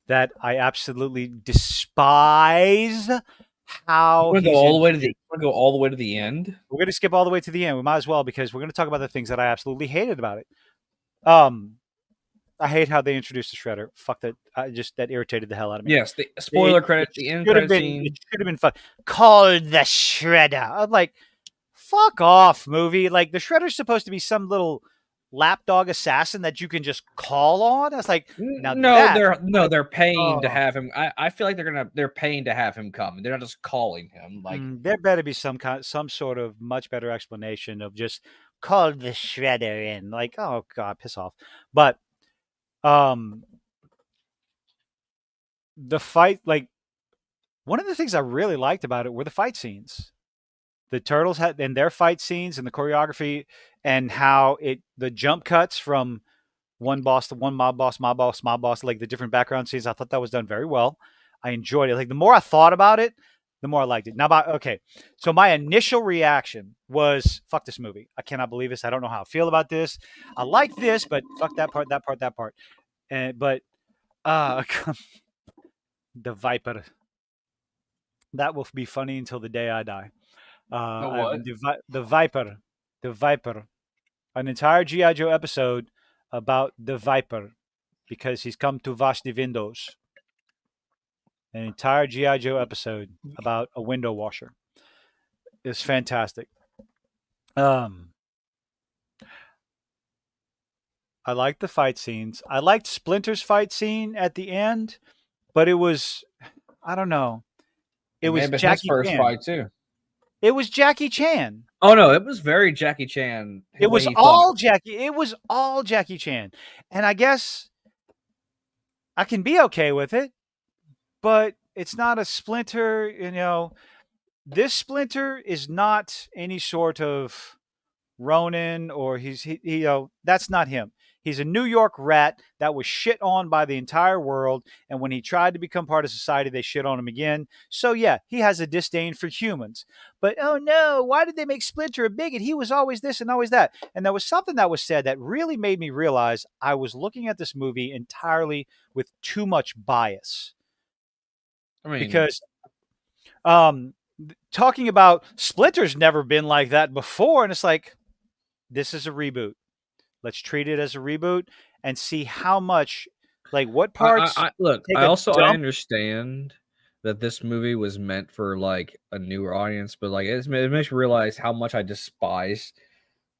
that I absolutely despise. How I'm gonna go he's all the way to introduced. the end. We're going to skip all the way to the end. We might as well because we're going to talk about the things that I absolutely hated about it. Um, I hate how they introduced the Shredder. Fuck that! That irritated the hell out of me. Yes, the spoiler credit, the end credit It scene. should have been fun. Called the Shredder. I'm like, fuck off, movie. Like the Shredder's supposed to be some little lapdog assassin that you can just call on. I was like, now No, that they're paying to oh, have him. I feel like they're paying to have him come. They're not just calling him. Like there better be some sort of much better explanation of just call the Shredder in. Like, oh god, piss off. But um the fight, like one of the things I really liked about it were the fight scenes. the Turtles had in their fight scenes and the choreography and how the jump cuts from one boss to one mob boss, mob boss, mob boss, like the different background scenes. I thought that was done very well. I enjoyed it. Like the more I thought about it, the more I liked it. Now, okay, so my initial reaction was, "Fuck this movie! I cannot believe this. I don't know how I feel about this. I like this, but fuck that part, that part, that part." And but uh, the Viper, that will be funny until the day I die. The what? The Viper, the Viper, an entire GI Joe episode about the Viper because he's come to wash the windows. An entire GI Joe episode about a window washer. It's fantastic. I liked the fight scenes. I liked Splinter's fight scene at the end, but it was, I don't know. It may was have been his Jackie first Chan. fight too. It was Jackie Chan. Oh no, it was very Jackie Chan. It was all Jackie. It was all Jackie Chan, and I guess I can be okay with it, but it's not a Splinter. This Splinter is not any sort of Ronin, or that's not him. He's a New York rat that was shit on by the entire world, and when he tried to become part of society, they shit on him again. So yeah, he has a disdain for humans. But oh no, why did they make Splinter a bigot? He was always this and always that. And there was something that was said that really made me realize I was looking at this movie entirely with too much bias. I mean, Because talking about Splinter's never been like that before, and it's like, this is a reboot. Let's treat it as a reboot and see how much, like, what parts. I understand that this movie was meant for like a newer audience, but like it makes me realize how much I despise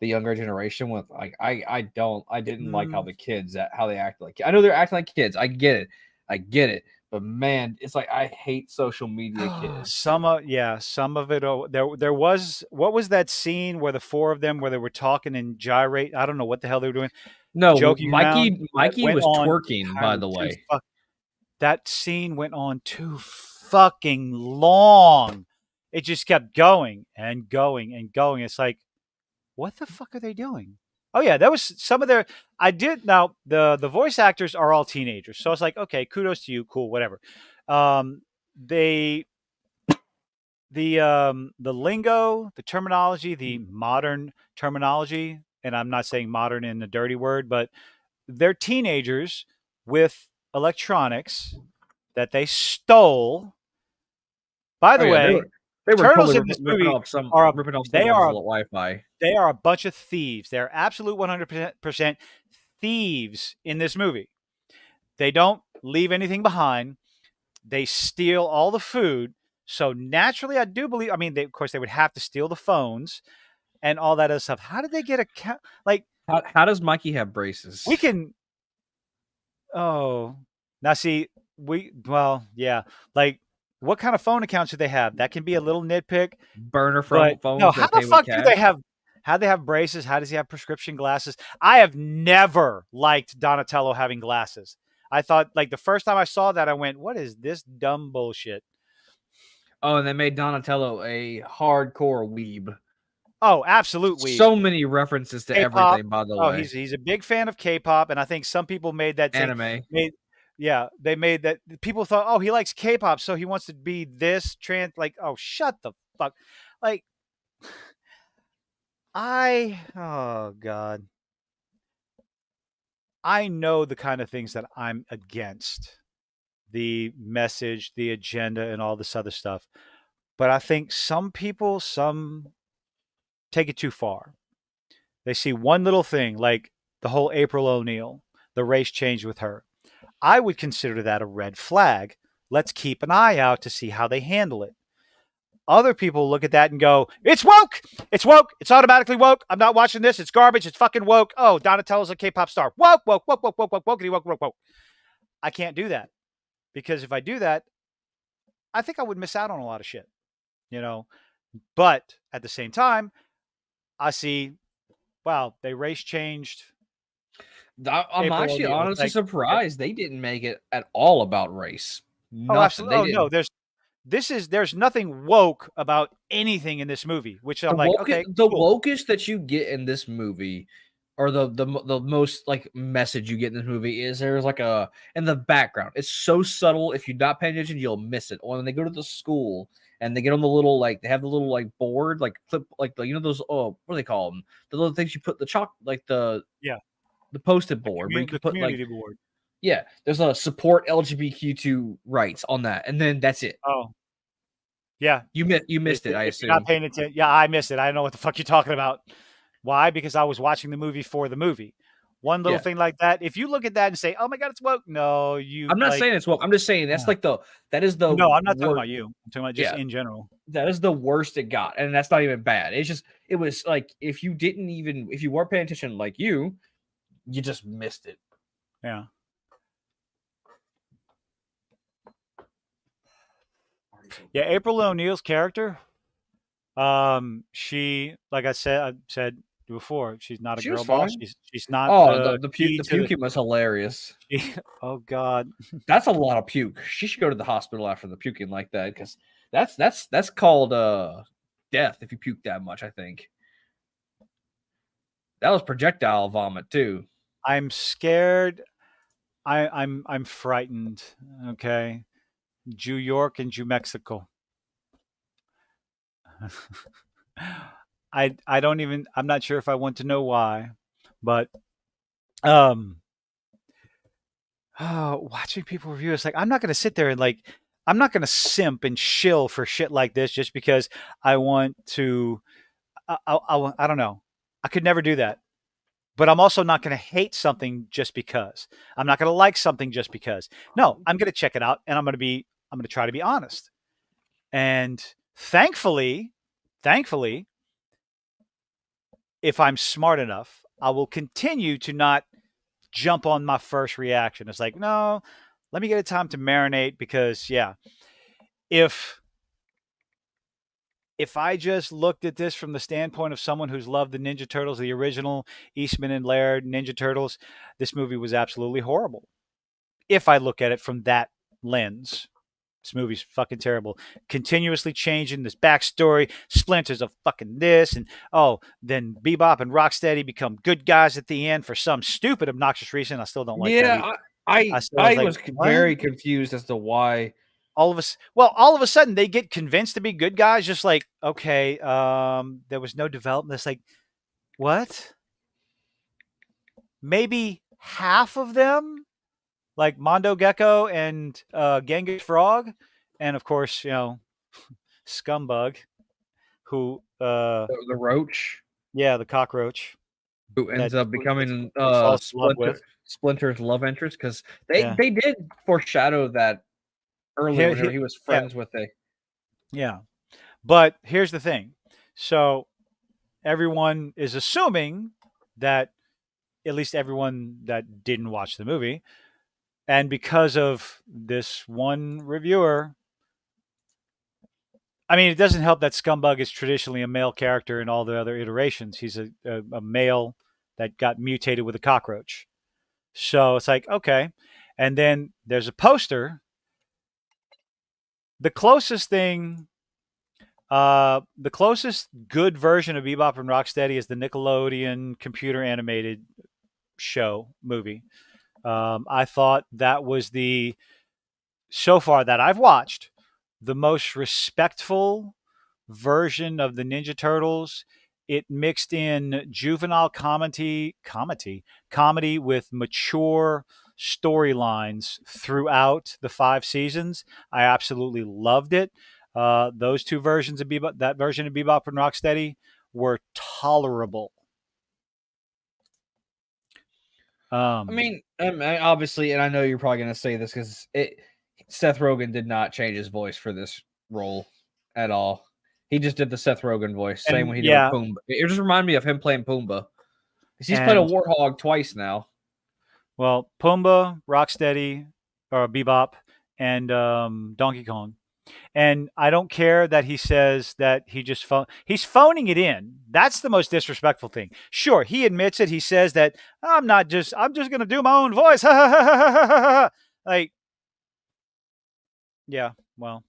the younger generation. With like, I didn't like how the kids how they act like. I know they're acting like kids. I get it. But man, it's like I hate social media kids. Some of it. There was, what was that scene where the four of them, where they were talking and gyrate? I don't know what the hell they were doing. No, joking Mikey around, was twerking, by the way. That scene went on too fucking long. It just kept going and going and going. It's like, what the fuck are they doing? Oh yeah, that was some of their. Now the voice actors are all teenagers, so it's like, okay, kudos to you, cool, whatever. The lingo, the terminology, the modern terminology, and I'm not saying modern in a dirty word, but they're teenagers with electronics that they stole. By the way, they were Turtles in this movie ripping off Wi-Fi. They are a bunch of thieves. They're absolute 100% thieves in this movie. They don't leave anything behind. They steal all the food. So naturally, I do believe. I mean, of course, they would have to steal the phones and all that other stuff. How did they get a like? How does Mikey have braces? We can. Oh, now see, yeah. Like, what kind of phone accounts do they have? That can be a little nitpick. Burner phones. No, how the fuck do they have? How do they have braces? How does he have prescription glasses? I have never liked Donatello having glasses. I thought, like, the first time I saw that, I went, "What is this dumb bullshit?" Oh, and they made Donatello a hardcore weeb. Oh, absolute weeb. So many references to K-pop. everything, by the way. He's a big fan of K-pop, and I think some people made that anime. They made that. People thought, oh, he likes K-pop, so he wants to be this trans. Like, oh, shut the fuck. Like, oh God. I know the kind of things that I'm against. The message, the agenda, and all this other stuff. But I think some people, take it too far. They see one little thing, like the whole April O'Neil, the race change with her. I would consider that a red flag. Let's keep an eye out to see how they handle it. Other people look at that and go, it's woke. It's woke. It's automatically woke. I'm not watching this. It's garbage. It's fucking woke. Oh, Donatello's a K-pop star. Woke, woke, woke, woke, woke, woke, woke, woke, woke, woke. I can't do that. Because if I do that, I think I would miss out on a lot of shit. But at the same time, I see, wow, they race changed. I'm actually honestly surprised they didn't make it at all about race. Oh, absolutely. No, there's nothing woke about anything in this movie, which I'm like, okay, the cool. wokest that you get in this movie, or the most like message you get in this movie, is there's like a in the background. It's so subtle. If you're not paying attention, you'll miss it. Or when they go to the school and they get on the little they have the little board clip those what do they call them, the little things you put the chalk Yeah, the post-it board where you can the put community board. yeah, there's a support LGBTQ rights on that, and then that's it. Oh, yeah. You missed it, I If you're not assume. paying attention, yeah, I missed it. I don't know what the fuck you're talking about. Why? Because I was watching the movie for the movie. One little Yeah. thing like that. If you look at that and say, "Oh my god, it's woke," no, I'm not saying it's woke. I'm just saying that's that is the no, I'm not talking worst. about you. I'm talking about just in general. That is the worst it got, and that's not even bad. It was like if you weren't paying attention like you just missed it. Yeah. Yeah, April O'Neil's character, she, like I said before, she's not a She was girl boss. fine. She's not Oh, the key to puking was hilarious. oh god. That's a lot of puke. She should go to the hospital after the puking like that, because that's called death if you puke that much, I think. That was projectile vomit too. I'm scared. I'm frightened. Okay. Jew York and Jew Mexico. I don't even, I'm not sure if I want to know why, but watching people review, it's like I'm not going to sit there and I'm not going to simp and shill for shit like this just because I want to. I don't know. I could never do that. But I'm also not going to hate something just because. I'm not going to like something just because. No, I'm going to check it out, and I'm going to try to be honest. And thankfully, if I'm smart enough, I will continue to not jump on my first reaction. It's like, no, let me get a time to marinate, because yeah, if I just looked at this from the standpoint of someone who's loved the Ninja Turtles, the original Eastman and Laird Ninja Turtles, this movie was absolutely horrible. If I look at it from that lens, this movie's fucking terrible. Continuously changing this backstory. Splinter's a fucking this, and then Bebop and Rocksteady become good guys at the end for some stupid, obnoxious reason. I still don't like that either. I was very confused as to why. All of a sudden they get convinced to be good guys. Just like, okay, there was no development. It's like, what? Maybe half of them, like Mondo Gecko and Genghis Frog, and of course, Scumbug, who The roach, the cockroach, who ends up becoming falls in love with. Splinter's love interest, because they did foreshadow that earlier whenever he was friends with a. Yeah, but here's the thing. So everyone is assuming that, at least everyone that didn't watch the movie, and because of this one reviewer, I mean, it doesn't help that Scumbug is traditionally a male character in all the other iterations. He's a male that got mutated with a cockroach. So it's like, okay. And then there's a poster. The closest good version of Bebop and Rocksteady is the Nickelodeon computer animated show movie. I thought that was so far that I've watched, the most respectful version of the Ninja Turtles. It mixed in juvenile comedy with mature storylines throughout the 5 seasons. I absolutely loved it. Those two versions of Bebop, that version of Bebop and Rocksteady, were tolerable. I mean, obviously, and I know you're probably going to say this because Seth Rogen did not change his voice for this role at all. He just did the Seth Rogen voice, same way he did with Pumbaa. It just reminded me of him playing Pumbaa. He's played a warthog twice now. Well, Pumbaa, Rocksteady, or Bebop, and Donkey Kong. And I don't care that he says that he's phoning it in. That's the most disrespectful thing. Sure, he admits it. He says that I'm just going to do my own voice. Like, yeah, well,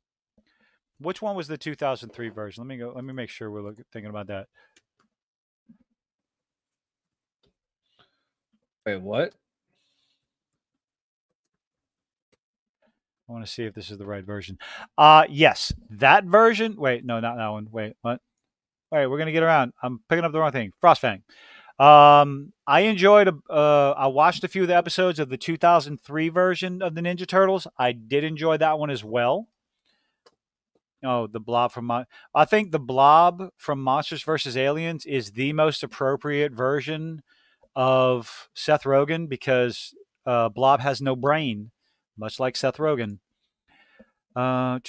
Which one was the 2003 version? Let me make sure we're thinking about that. Wait, what? I want to see if this is the right version. Yes, that version. Wait, no, not that one. Wait, what? Wait, we're gonna get around. I'm picking up the wrong thing. Frostfang. I enjoyed. I watched a few of the episodes of the 2003 version of the Ninja Turtles. I did enjoy that one as well. Oh, the Blob from I think the Blob from Monsters vs. Aliens is the most appropriate version of Seth Rogen because Blob has no brain, much like Seth Rogen. Uh,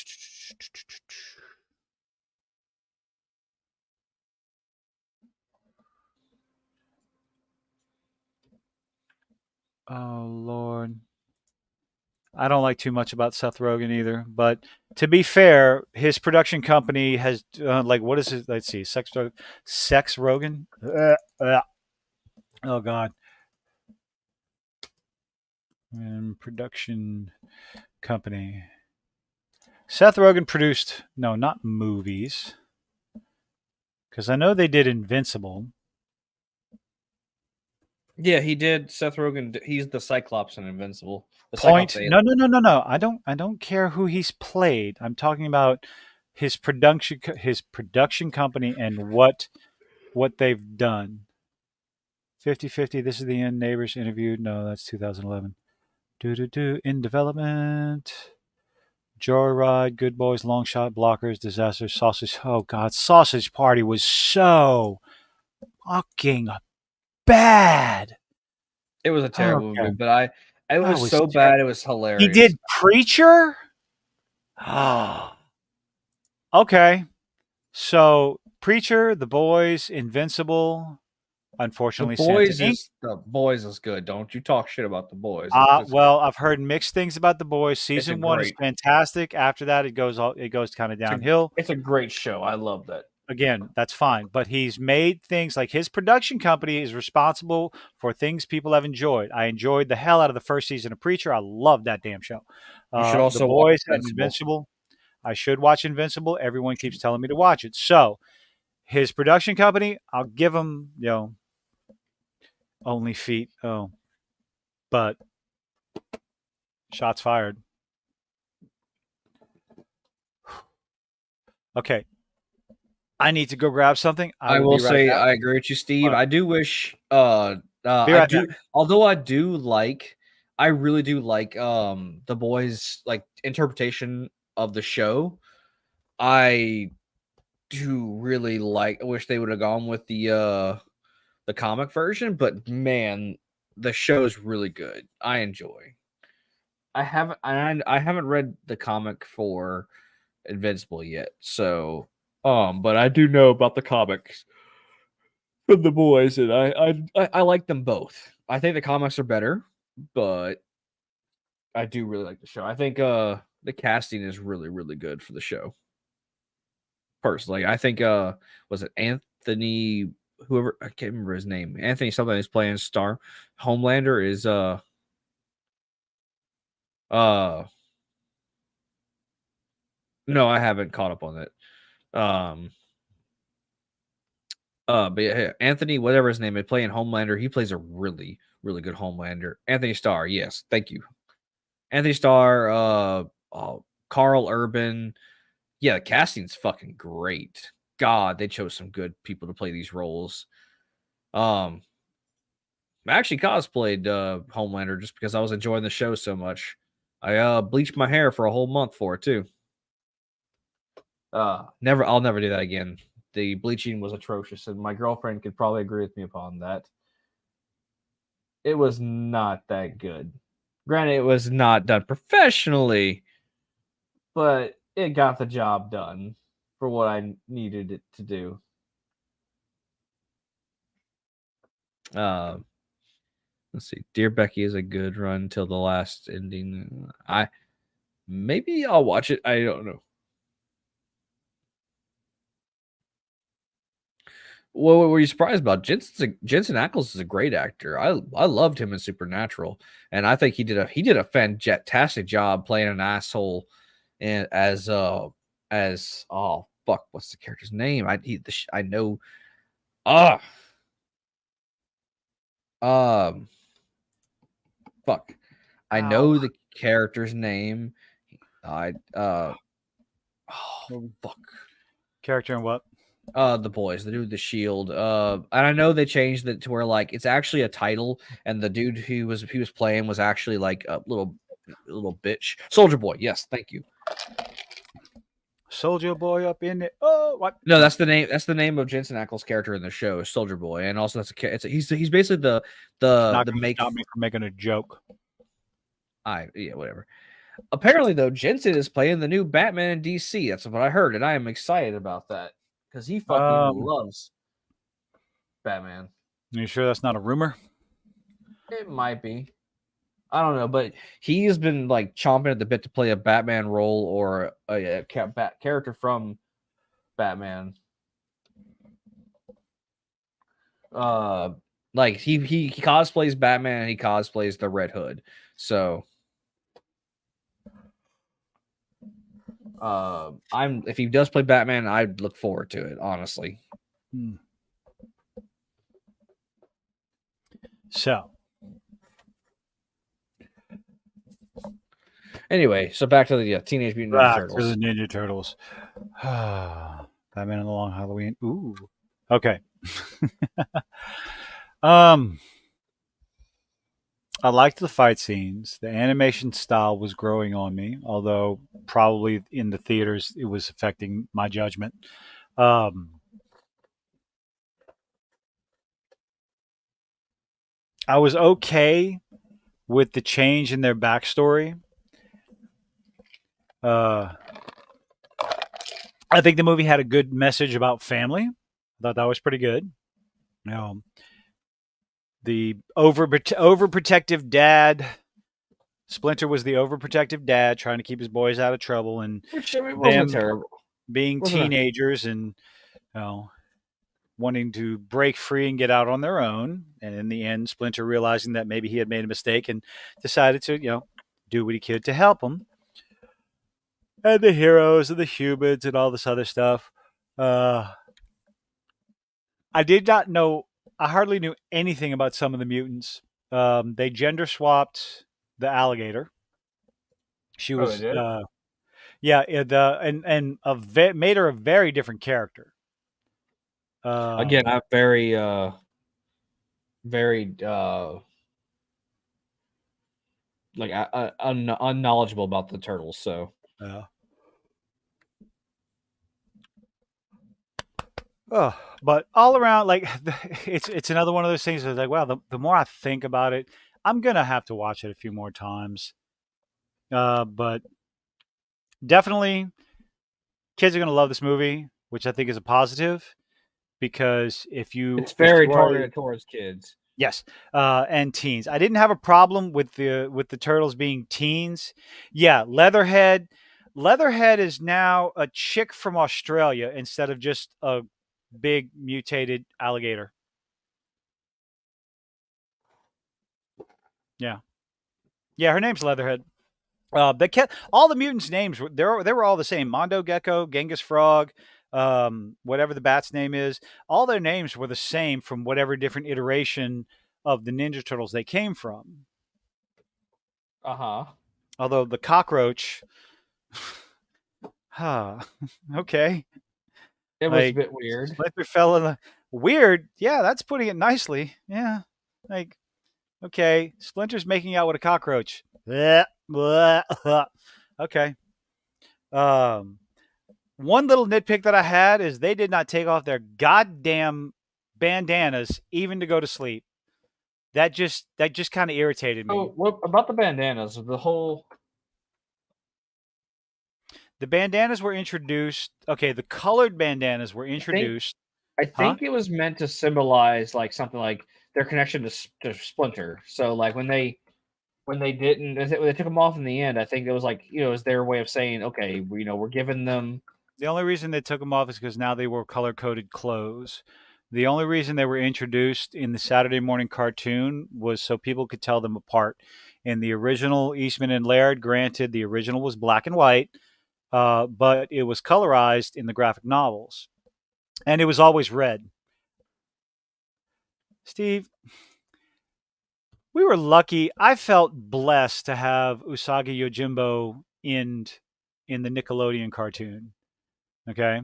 oh Lord, I don't like too much about Seth Rogen either. But to be fair, his production company has like what is it? Let's see, Sex Rogen. Oh God, production company. Seth Rogen produced not movies, because I know they did Invincible. Yeah, he did. Seth Rogen. He's the Cyclops in Invincible. The Point. Cyclops No. I don't care who he's played. I'm talking about his production company and what they've done. 50-50. This is the end. Neighbors interviewed. No, that's 2011. In development. Joyride, Good Boys, Long Shot, Blockers, Disaster, Sausage. Oh God, Sausage Party was so fucking bad. It was a terrible Okay. movie, but it That was was so bad. It was hilarious. He did Preacher. Okay, so Preacher, The Boys, Invincible. Unfortunately, The Boys is good. Don't you talk shit about The Boys. Well, I've heard mixed things about The Boys. Season 1 is great. fantastic. After that, it goes kind of downhill. It's a great show. I love that. Again, that's fine. But he's made things like his production company is responsible for things people have enjoyed. I enjoyed the hell out of the first season of Preacher. I love that damn show. You should also The Boys watch and Invincible. I should watch Invincible. Everyone keeps telling me to watch it. So his production company, I'll give him, only feet. Oh, but shots fired. Okay. I need to go grab something. I will say I agree with you, Steve. I do wish although I really do like the Boys like interpretation of the show. I do really I wish they would have gone with the comic version, but man, the show is really good. I enjoy. I haven't read the comic for Invincible yet, so but I do know about the comics from the Boys, and I like them both. I think the comics are better, but I do really like the show. I think the casting is really, really good for the show. Personally, I think was it Anthony whoever I can't remember his name. Anthony something is playing Star. Homelander is no, I haven't caught up on it. But yeah, Anthony, whatever his name is, playing Homelander. He plays a really, really good Homelander. Anthony Starr, yes, thank you. Anthony Starr, Carl Urban. Yeah, the casting's fucking great. God, they chose some good people to play these roles. I actually cosplayed Homelander just because I was enjoying the show so much. I bleached my hair for a whole month for it too. I'll never do that again. The bleaching was atrocious, and my girlfriend could probably agree with me upon that. It was not that good. Granted, it was not done professionally, but it got the job done for what I needed it to do. Let's see. Dear Becky is a good run till the last ending. Maybe I'll watch it. I don't know. What were you surprised about? Jensen Ackles is a great actor. I loved him in Supernatural, and I think he did a fantastic job playing an asshole, and as as oh fuck, what's the character's name? I know. Ah, fuck. I Ow. know the character's name. Oh fuck. Character and what? The boys, the dude with the shield. And I know they changed it to where like it's actually a title, and the dude who was playing was actually like a little bitch. Soldier Boy. Yes, thank you. Soldier Boy up in it. Oh, what? No, that's the name. That's the name of Jensen Ackles' character in the show, Soldier Boy, and also he's basically the Not going to make. stop me from making a joke. Yeah, whatever. Apparently, though, Jensen is playing the new Batman in DC. That's what I heard, and I am excited about that because he fucking loves Batman. Are you sure that's not a rumor? It might be. I don't know, but he's been like chomping at the bit to play a Batman role or a character from Batman. Like he cosplays Batman and he cosplays the Red Hood. So if he does play Batman, I'd look forward to it, honestly. So anyway, so back to the Teenage Mutant Ninja Turtles. Back to the Ninja Turtles. Batman and the Long Halloween. Ooh. Okay. I liked the fight scenes. The animation style was growing on me, although probably in the theaters it was affecting my judgment. I was okay with the change in their backstory. I think the movie had a good message about family. I thought that was pretty good. The overprotective dad. Splinter was the overprotective dad trying to keep his boys out of trouble, and which wasn't terrible. Being teenagers and wanting to break free and get out on their own. And in the end, Splinter realizing that maybe he had made a mistake and decided to do what he could to help him. And the heroes and the humans and all this other stuff. I did not know. I hardly knew anything about some of the mutants. They gender swapped the alligator. She was, made her a very different character. Again, I'm very unknowledgeable about the turtles. So, but all around, like it's another one of those things that's like, wow, the more I think about it, I'm gonna have to watch it a few more times. But definitely, kids are gonna love this movie, which I think is a positive, because it's very targeted towards kids. Yes, and teens. I didn't have a problem with the turtles being teens. Yeah, Leatherhead. Leatherhead is now a chick from Australia instead of just a big mutated alligator. Yeah, her name's Leatherhead. All the mutants' names they were all the same. Mondo Gecko, Genghis Frog, whatever the bat's name is. All their names were the same from whatever different iteration of the Ninja Turtles they came from. Although the cockroach, okay, it was a bit weird. Splinter fell in weird. Yeah, that's putting it nicely. Yeah, like okay, Splinter's making out with a cockroach. Okay. One little nitpick that I had is they did not take off their goddamn bandanas even to go to sleep. That just kind of irritated me. Oh, what about the bandanas? The bandanas were introduced. Okay, the colored bandanas were introduced. I think it was meant to symbolize like something like their connection to Splinter. So like when they didn't, when they took them off in the end, I think it was like, it was their way of saying, okay, we're giving them. The only reason they took them off is because now they wore color-coded clothes. The only reason they were introduced in the Saturday morning cartoon was so people could tell them apart. In the original Eastman and Laird, granted, the original was black and white. but it was colorized in the graphic novels, and it was always red. Steve, we were lucky. I felt blessed to have Usagi Yojimbo in the Nickelodeon cartoon. Okay,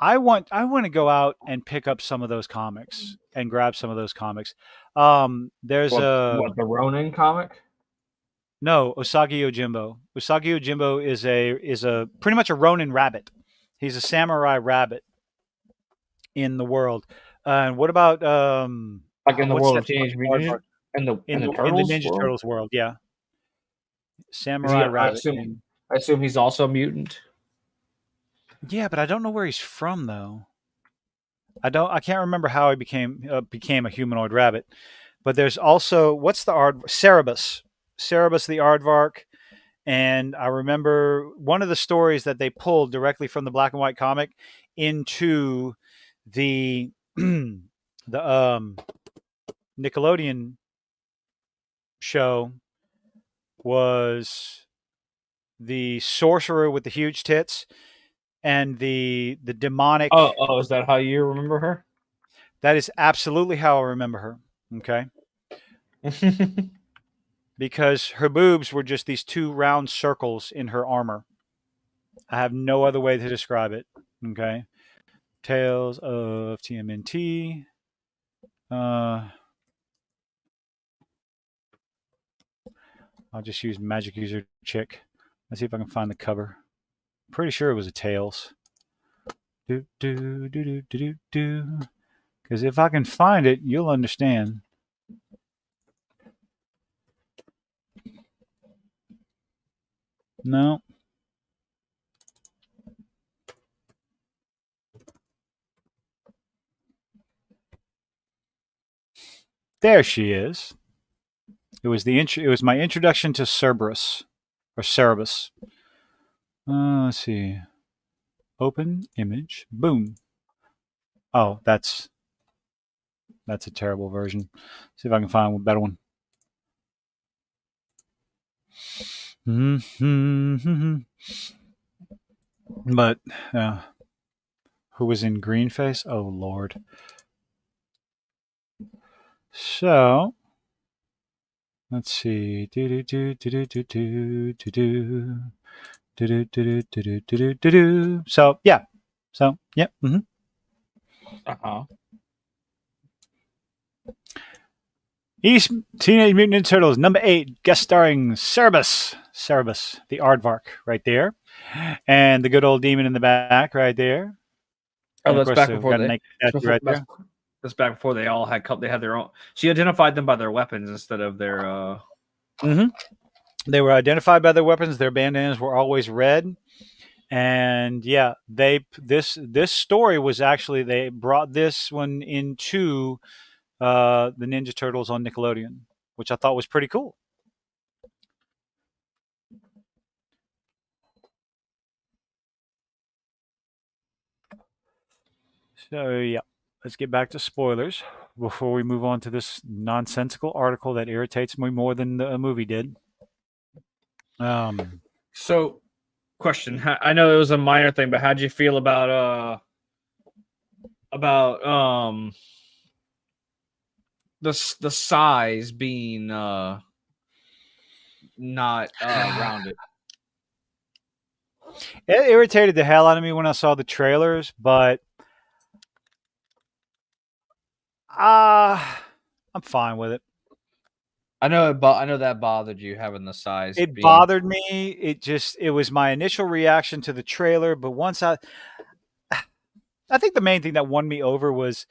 I want to go out and pick up some of those comics and grab some of those comics. There's What the Ronin comic? no Usagi Yojimbo. Usagi Yojimbo is a pretty much a Ronin rabbit. He's a samurai rabbit in the world. And what about Like in the what's world that of Teenage aardvark? Mutant Ninja in and the the Turtles Ninja world? Turtles world? Yeah, Is he? samurai rabbit. I assume he's also a mutant. Yeah, but I don't know where he's from though. I can't remember how he became a humanoid rabbit. But there's also what's the Cerebus. Cerebus the aardvark. And I remember one of the stories that they pulled directly from the black and white comic into the the Nickelodeon show was the sorcerer with the huge tits and the demonic. Oh, is that how you remember her? That is absolutely how I remember her. Okay. Because her boobs were just these two round circles in her armor. I have no other way to describe it. Okay. Tales of TMNT. I'll just use Magic User Chick. Let's see if I can find the cover. I'm pretty sure it was a Tails. Do do do do do do do. Because if I can find it, you'll understand. No. There she is. It was my introduction to Cerberus or Cerebus. Let's see. Open image. Boom. Oh, that's a terrible version. See if I can find a better one. But who was in green face? Oh Lord. So let's see. Do do do do do do do do. Do, do, do, do, do, do, do, do. So yeah. So yep. Yeah, Uh-huh. East Teenage Mutant Ninja Turtles #8, guest starring Cerebus, the aardvark, right there, and the good old demon in the back, right there. Oh, And of that's course, back we've before got a they. naked statue right there. That's back before they all had. They had their own. She identified them by their weapons instead of their. Mm-hmm. They were identified by their weapons. Their bandanas were always red. And yeah, this story was actually they brought this one into the Ninja Turtles on Nickelodeon, which I thought was pretty cool. So yeah, let's get back to spoilers before we move on to this nonsensical article that irritates me more than the movie did. So, question: I know it was a minor thing, but how'd you feel about the size being not rounded? It irritated the hell out of me when I saw the trailers, but I'm fine with it. I know that bothered you having the size. It bothered me. It was my initial reaction to the trailer, but once I think the main thing that won me over was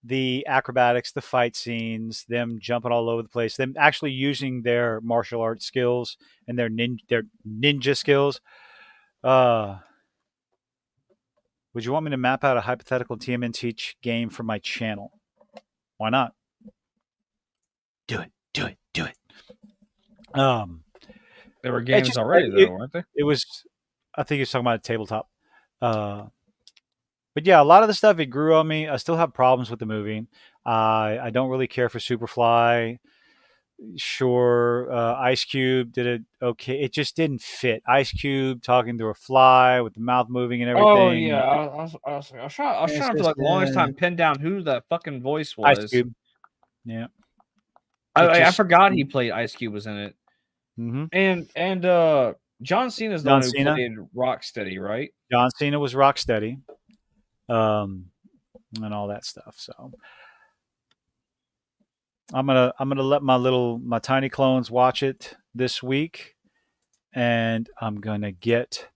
the acrobatics, the fight scenes, them jumping all over the place, them actually using their martial arts skills and their ninja skills. Would you want me to map out a hypothetical TMNT game for my channel? Why not? Do it. There were games already, though, weren't they? It was. I think he was talking about a tabletop. But yeah, a lot of the stuff it grew on me. I still have problems with the movie. I don't really care for Superfly. Sure, Ice Cube did it okay. It just didn't fit. Ice Cube talking to a fly with the mouth moving and Oh everything. yeah, I was It's trying for just like the longest time pin down who that fucking voice Ice was. Cube. Yeah, it I just. forgot he played Ice Cube was in it, Mm-hmm. and John Cena's the John one who Cena. played Rocksteady, right? John Cena was Rocksteady, um, and all that stuff. So I'm gonna let my tiny clones watch it this week, and I'm gonna get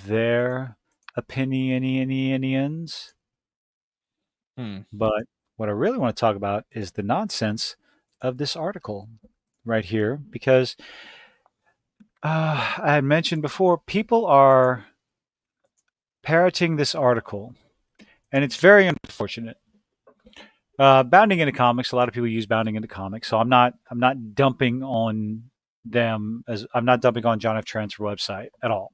their opinions. Hmm. But what I really want to talk about is the nonsense of this article right here, because I had mentioned before, people are parroting this article, and it's very unfortunate. Bounding into comics, a lot of people use bounding into comics, so I'm not dumping on them as I'm not dumping on John F. Trent's website at all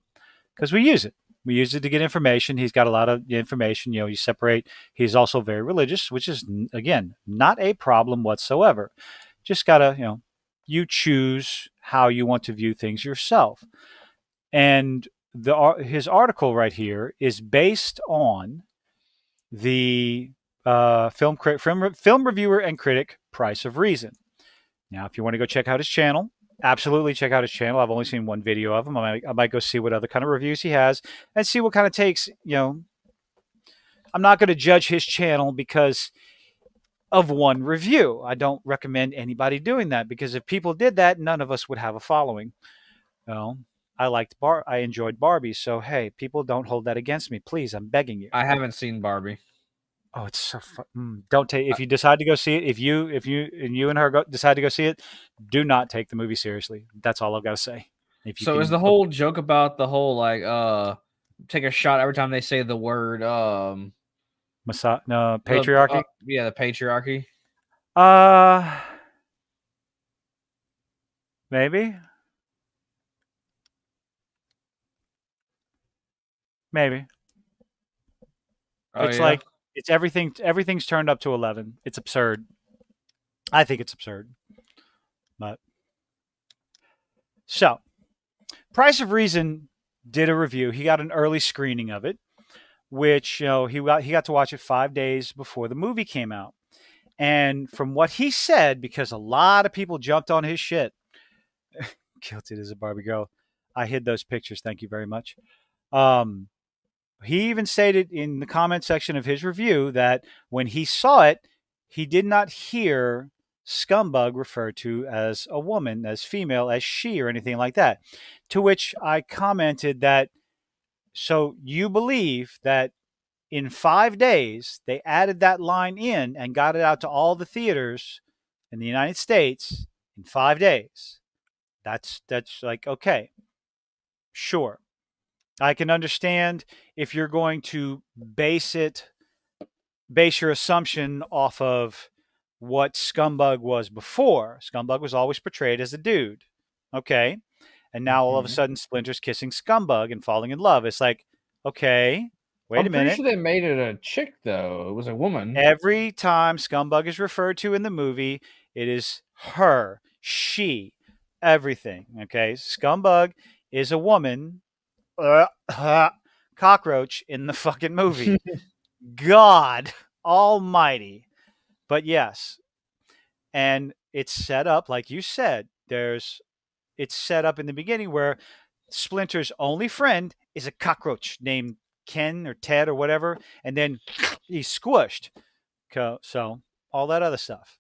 because we use it. We use it to get information. He's got a lot of information. You separate. He's also very religious, which is again not a problem whatsoever. Just gotta you choose how you want to view things yourself. And his article right here is based on the film reviewer and critic Price of Reason. Now, if you want to go check out his channel, absolutely check out his channel. I've only seen one video of him. I might go see what other kind of reviews he has and see what kind of takes. I'm not going to judge his channel because of one review. I don't recommend anybody doing that because if people did that, none of us would have a following. Well, I enjoyed Barbie, so hey, people don't hold that against me, please. I'm begging you. I haven't seen Barbie. Oh, it's so fun. Don't take if you decide to go see it. If you and her decide to go see it, do not take the movie seriously. That's all I've got to say. If you So is can, the whole joke about the whole like take a shot every time they say the word no patriarchy. the patriarchy? Uh, maybe, maybe. Oh It's yeah. like it's everything. Everything's turned up to 11. It's absurd. I think it's absurd. But so, Price of Reason did a review. He got an early screening of it, which he got to watch it 5 days before the movie came out. And from what he said, because a lot of people jumped on his shit, guilty as a Barbie girl. I hid those pictures. Thank you very much. Um, he even stated in the comment section of his review that when he saw it, he did not hear Scumbug referred to as a woman, as female, as she, or anything like that. To which I commented that, so you believe that in 5 days they added that line in and got it out to all the theaters in the United States in 5 days. That's like okay, sure. I can understand if you're going to base your assumption off of what Scumbug was before. Scumbug was always portrayed as a dude. Okay. And now all of a Mhm. sudden Splinter's kissing Scumbug and falling in love. It's like, okay, wait I'm a pretty minute. sure they made it a chick though. It was a woman. Every time Scumbug is referred to in the movie, it is her, she, everything. Okay. Scumbug is a woman, cockroach in the fucking movie. God almighty. But yes, and it's set up like you said. It's set up in the beginning where Splinter's only friend is a cockroach named Ken or Ted or whatever, and then he's squished. So all that other stuff.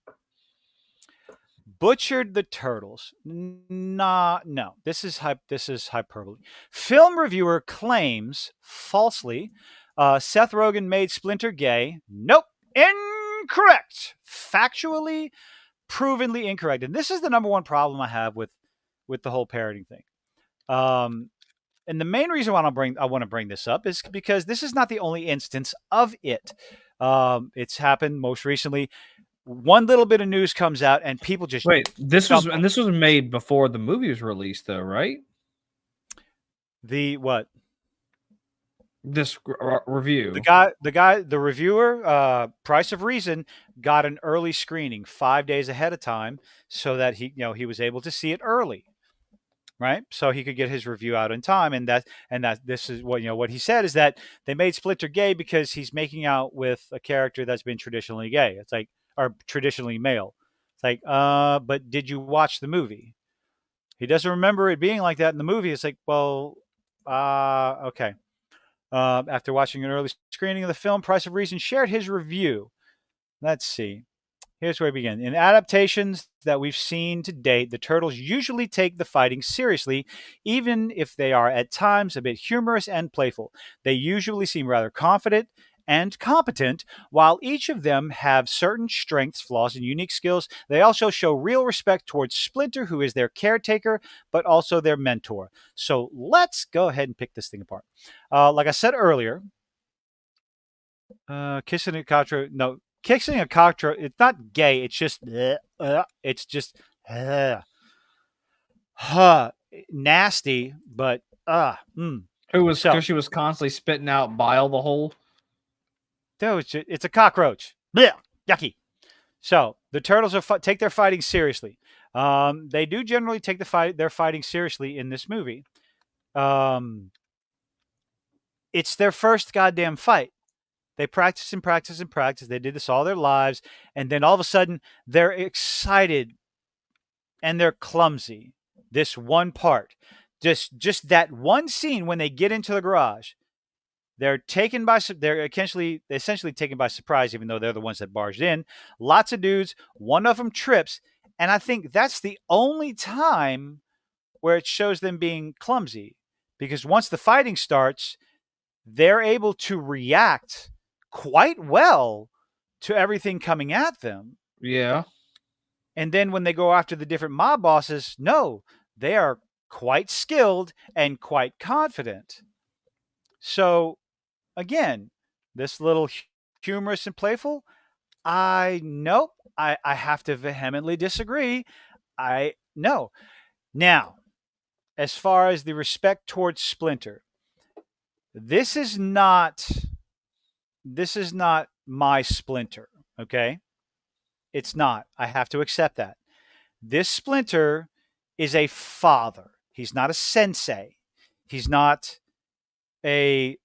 Butchered the turtles. Nah, no. This is hyperbole. Film reviewer claims falsely Seth Rogen made Splinter gay. Nope. Incorrect. Factually, provenly incorrect. And this is the number one problem I have with the whole parroting thing. And the main reason why I want to bring this up is because this is not the only instance of it. It's happened most recently. One little bit of news comes out and people just Wait, this jump on was made before the movie was released though, right? the what? This review. The reviewer, Price of Reason, got an early screening 5 days ahead of time, so that he was able to see it early, right? So he could get his review out in time, and that this is what he said is that they made Splinter gay because he's making out with a character that's been traditionally gay. It's like, or traditionally male. It's like, but did you watch the movie? He doesn't remember it being like that in the movie. It's like, well, okay. After watching an early screening of the film, Price of Reason shared his review. Let's see. Here's where we begin. In adaptations that we've seen to date, the turtles usually take the fighting seriously, even if they are at times a bit humorous and playful. They usually seem rather confident and competent. While each of them have certain strengths, flaws, and unique skills, they also show real respect towards Splinter, who is their caretaker, but also their mentor. So let's go ahead and pick this thing apart. Like I said earlier, kissing a contra, no, kissing a contra, it's not gay. It's just, it's just, nasty, but, Who was So, because she was constantly spitting out bile the whole. dude, it's a cockroach. Blech, yucky. So the turtles take their fighting seriously. They do generally take their fighting seriously in this movie. It's their first goddamn fight. They practice and practice and practice. They did this all their lives, and then all of a sudden they're excited and they're clumsy. This one part, just that one scene when they get into the garage, they're essentially taken by surprise, even though they're the ones that barged in. Lots of dudes. One of them trips, and I think that's the only time where it shows them being clumsy, because once the fighting starts, they're able to react quite well to everything coming at them. Yeah. And then when they go after the different mob bosses, no, they are quite skilled and quite confident. So, again, this little humorous and playful, I have to vehemently disagree. I no. Now, as far as the respect towards Splinter, this is not my Splinter, okay? It's not. I have to accept that. This Splinter is a father. He's not a sensei. He's not he's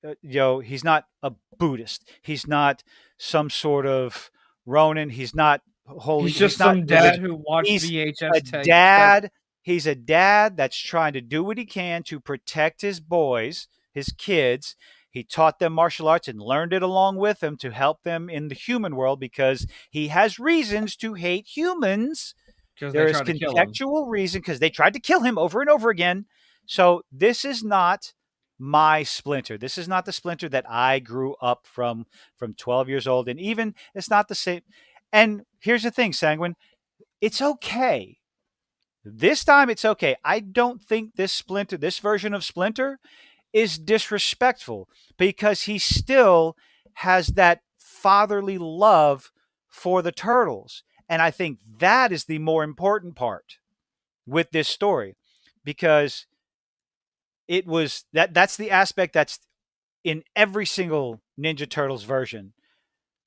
not a Buddhist. He's not some sort of Ronin. He's not holy. He's just He's not some dad religious. who watched He's VHS a tape. dad. He's a dad that's trying to do what he can to protect his boys, his kids. He taught them martial arts and learned it along with them to help them in the human world, because he has reasons to hate humans. Because There they is tried to kill him. contextual reason, because they tried to kill him over and over again. So this is not my Splinter. This is not the Splinter that I grew up from 12 years old. And even it's not the same. And here's the thing, Sanguine, it's okay. This time it's okay. I don't think this version of Splinter is disrespectful, because he still has that fatherly love for the turtles. And I think that is the more important part with this story, because that's the aspect that's in every single Ninja Turtles version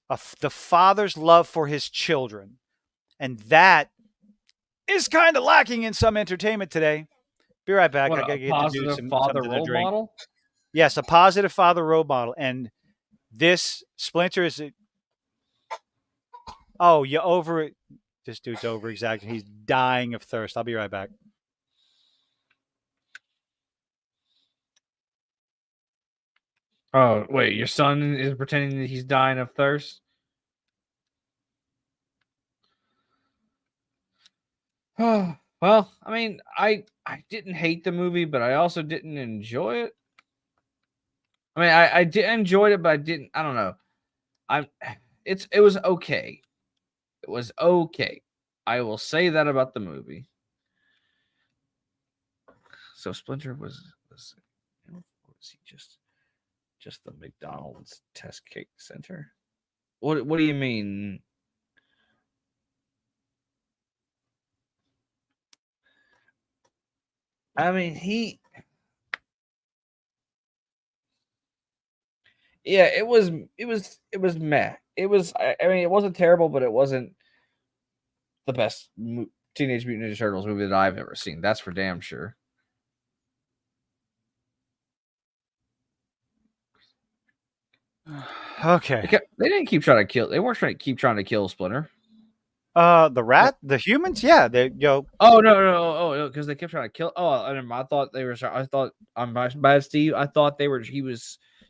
of the father's love for his children. And that is kind of lacking in some entertainment today. Be right back. What, I a gotta get to do positive father something to role drink. model? Yes, a positive father role model. And this Splinter is you over it. This dude's over exaggerating. He's dying of thirst. I'll be right back. Oh, wait, your son is pretending that he's dying of thirst? Oh, well, I mean, I didn't hate the movie, but I also didn't enjoy it. I mean, I did enjoy it, but I don't know. It was okay. It was okay. I will say that about the movie. So Splinter was or was he just the McDonald's test cake center? What do you mean? I mean, Yeah, it was meh. It was. I mean, it wasn't terrible, but it wasn't the best Teenage Mutant Ninja Turtles movie that I've ever seen. That's for damn sure. Okay. They didn't keep trying to kill. They weren't trying to keep trying to kill Splinter. The rat, the humans, yeah, they Oh no, because they kept trying to kill. Oh, I thought they were. I thought I'm bad, Steve. I thought they were.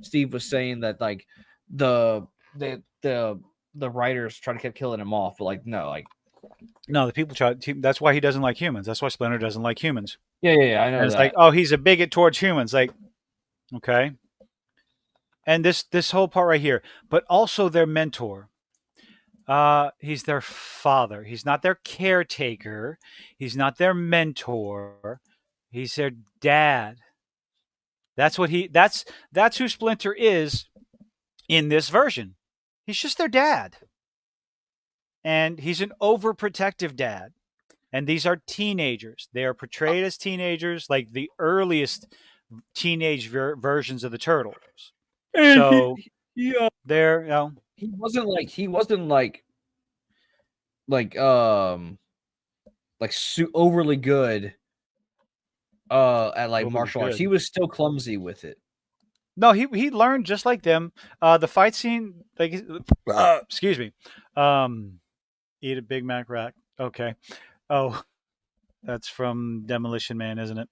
Steve was saying that like the the the the writers trying to keep killing him off, but like no, like no, the people try. That's why he doesn't like humans. That's why Splinter doesn't like humans. yeah, I And know it's like, that. oh, he's a bigot towards humans. Like, okay. And this whole part right here, but also their mentor. He's their father. He's not their caretaker. He's not their mentor. He's their dad. That's what he. That's who Splinter is in this version. He's just their dad, and he's an overprotective dad. And these are teenagers. They are portrayed as teenagers, like the earliest teenage versions of the turtles. And So he, they're, you know, like overly good at like overly martial arts. He good. was still clumsy with it. No, he learned just like them. The fight scene, like, excuse me, eat a Big Mac rack. Okay. Oh, that's from Demolition Man, isn't it?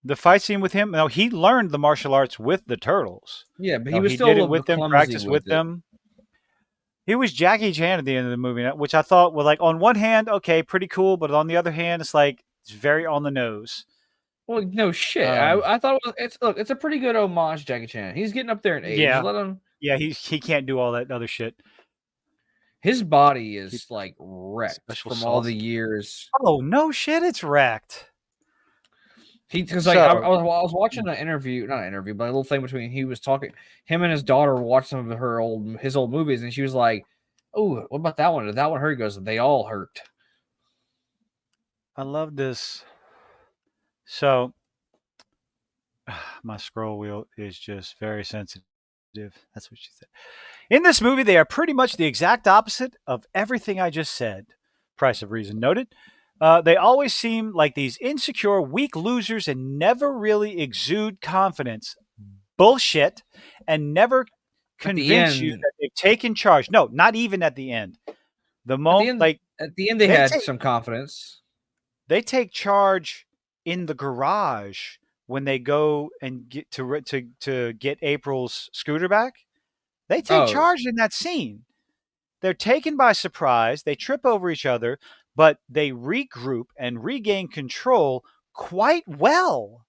The fight scene with him. No, he learned the martial arts with the turtles. Yeah, but he No, was he still a did it little with bit them, clumsy practiced with with it. them. He was Jackie Chan at the end of the movie, which I thought was like, on one hand, okay, pretty cool, but on the other hand, it's like it's very on the nose. Well, no shit. Um, I thought it's a pretty good homage, Jackie Chan. He's getting up there in age. yeah, Let him. yeah, he can't do all that other shit. His body Keep is like wrecked special from all the sauce. years. Oh no, shit, it's wrecked. Because like I So was watching an interview, not an interview, but a little thing between he was talking. Him and his daughter watched some of his old movies, and she was like, "Oh, what about that one? Did that one hurt?" He goes, "They all hurt." I love this. So my scroll wheel is just very sensitive. That's what she said. In this movie, they are pretty much the exact opposite of everything I just said. Price of Reason noted. They always seem like these insecure, weak losers and never really exude confidence. Bullshit. And never At the convince you end, that they've taken charge. No, not even at the end. The moment, like, at the end, they they had take some confidence. they take charge in the garage when they go and get to get April's scooter back. They take Oh, charge in that scene. They're taken by surprise. They trip over each other, but they regroup and regain control quite well.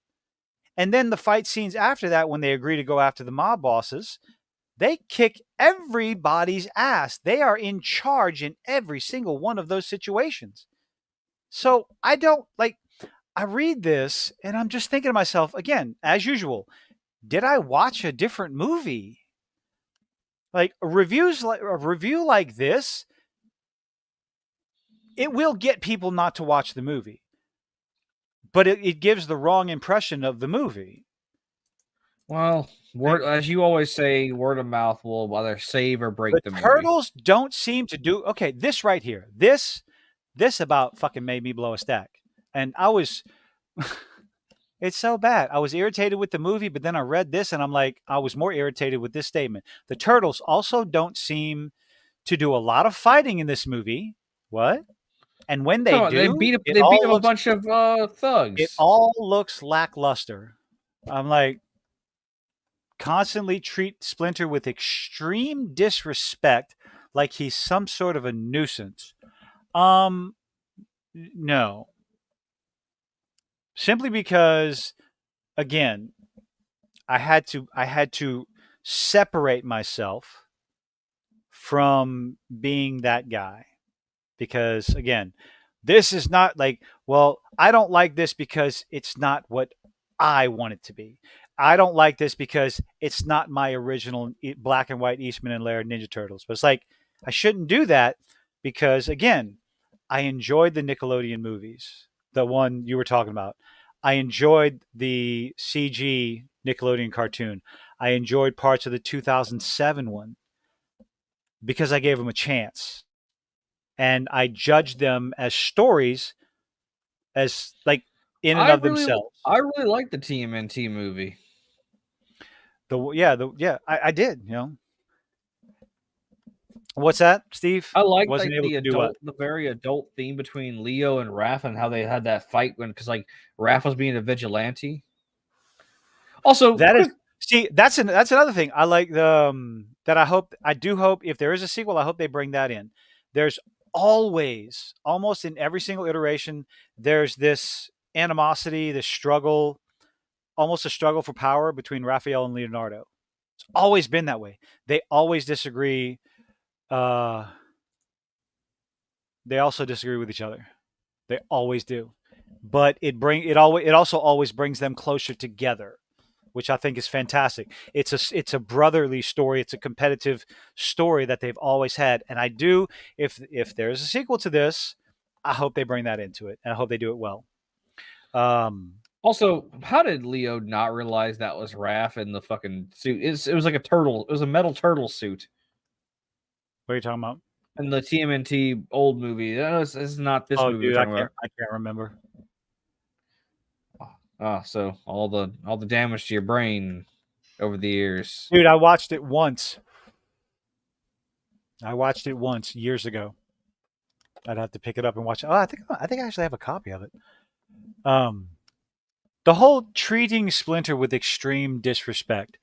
And then the fight scenes after that, when they agree to go after the mob bosses, they kick everybody's ass. They are in charge in every single one of those situations. So I don't like, I read this and I'm just thinking to myself, again, as usual, did I watch a different movie? Like a review like this, it will get people not to watch the movie, but it gives the wrong impression of the movie. well, Like, word as you always say, word of mouth will either save or the break the movie. turtles don't seem to do okay. This right here, this about fucking made me blow a stack, and I was. It's so bad. I was irritated with the movie, but then I read this and I'm like, I was more irritated with this statement. The turtles also don't seem to do a lot of fighting in this movie. What? And when they So do, they beat up a bunch of it thugs. all looks lackluster. I'm like, constantly treat Splinter with extreme disrespect, like he's some sort of a nuisance. Um, no. Simply because, again, I had to separate myself from being that guy, because again, this is not like, well, I don't like this because it's not what I want it to be. I don't like this because it's not my original black and white Eastman and Laird Ninja Turtles. But it's like, I shouldn't do that because, again, I enjoyed the Nickelodeon movies, the one you were talking about. I enjoyed the CG Nickelodeon cartoon. I enjoyed parts of the 2007 one because I gave them a chance, and I judged them as stories, as like in and I of really, themselves. I really like the TMNT movie. I did. What's that, Steve? I like Wasn't able to do what? the very adult theme between Leo and Raph and how they had that fight because like Raph was being a vigilante. Also, That is quick, see, that's another thing. I like that I do hope if there is a sequel, I hope they bring that in. There's always, almost in every single iteration, there's this animosity, this struggle, almost a struggle for power between Raphael and Leonardo. It's always been that way. They always disagree. Uh, they also disagree with each other. They always do. But it also always brings them closer together, which I think is fantastic. It's a brotherly story. It's a competitive story that they've always had, and I do. If there's a sequel to this, I hope they bring that into it, and I hope they do it well. Um, also, how did Leo not realize that was Raph in the fucking suit? It was like a turtle. It was a metal turtle suit what are you talking about? in the TMNT old movie. It's not this Oh, movie we're dude, talking about. I can't remember. So all the damage to your brain over the years. Dude, I watched it once. I watched it once years ago. I'd have to pick it up and watch it. Oh, I think I actually have a copy of it. Um, the whole treating Splinter with extreme disrespect.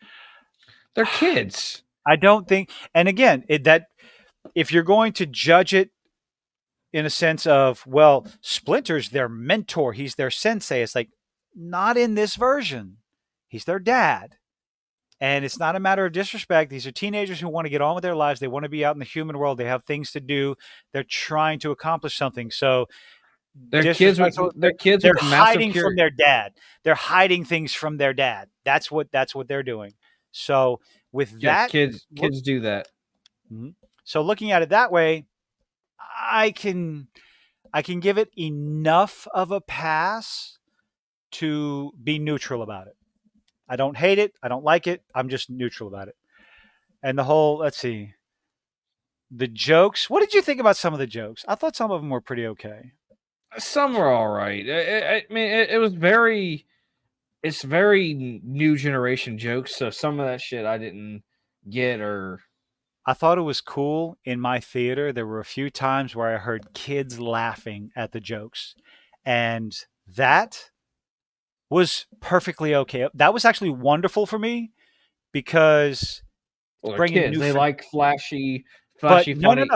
They're kids. I don't think, and again, that if you're going to judge it in a sense of, well, Splinter's their mentor, he's their sensei, it's like, not in this version. He's their dad. And it's not a matter of disrespect. These are teenagers who want to get on with their lives. They want to be out in the human world. They have things to do. They're trying to accomplish something. So disrespectful. They're kids They're with massive hiding from their dad. They're hiding things from their dad. That's what they're doing. So with Yeah, that, kids do that. Mhm. So looking at it that way, I can give it enough of a pass to be neutral about it. I don't hate it. I don't like it. I'm just neutral about it. And the whole, let's see, the jokes. What did you think about some of the jokes? I thought some of them were pretty okay. Some are all right. I mean, it was very. It's very new generation jokes. So some of that shit I didn't get or. I thought it was cool in my theater. There were a few times where I heard kids laughing at the jokes, and that was perfectly okay. That was actually wonderful for me because Well, they're bringing kids. new. They like flashy, But funny.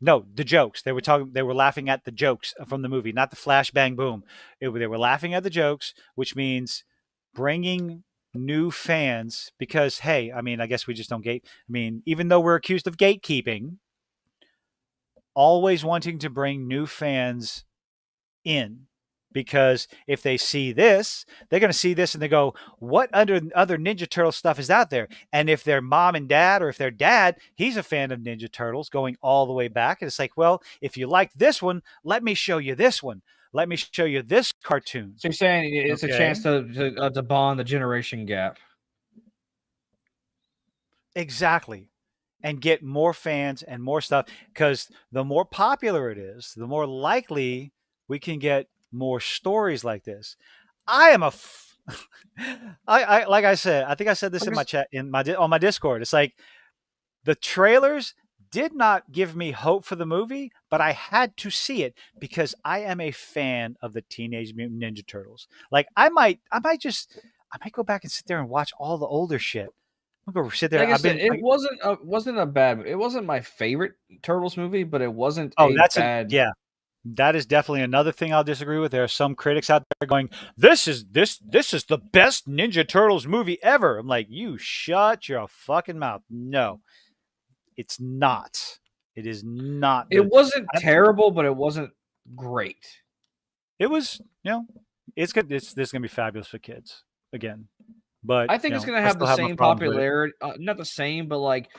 no. The jokes they were talking. They were laughing at the jokes from the movie, not the flash bang boom. They were laughing at the jokes, which means bringing new fans. Because hey, I mean, I guess we just don't gate. I mean, even though we're accused of gatekeeping, always wanting to bring new fans in, because if they see this, they're going to see this and they go, what other Ninja Turtle stuff is out there? And if their mom and dad, or if their dad, he's a fan of Ninja Turtles going all the way back, and it's like, well, if you like this one, let me show you this one. Let me show you this cartoon. So you're saying it's a Okay. chance to bond the generation gap. Exactly. And get more fans and more stuff, because the more popular it is, the more likely we can get more stories like this. I am a I like I said, I think I said this in my chat on my Discord. It's like the trailers did not give me hope for the movie, but I had to see it because I am a fan of the Teenage Mutant Ninja Turtles. Like I might go back and sit there and watch all the older shit. I'm gonna sit there. Like I said, it wasn't a bad. It wasn't my favorite Turtles movie, but it wasn't Oh, a bad. yeah. That is definitely another thing I'll disagree with. There are some critics out there going, this is the best Ninja Turtles movie ever." I'm like, you shut your fucking mouth. No, it's not. It is not. It wasn't terrible, but it wasn't great. It was, it's good. This is gonna be fabulous for kids again. But I think it's going to have the same popularity. Not the same, but like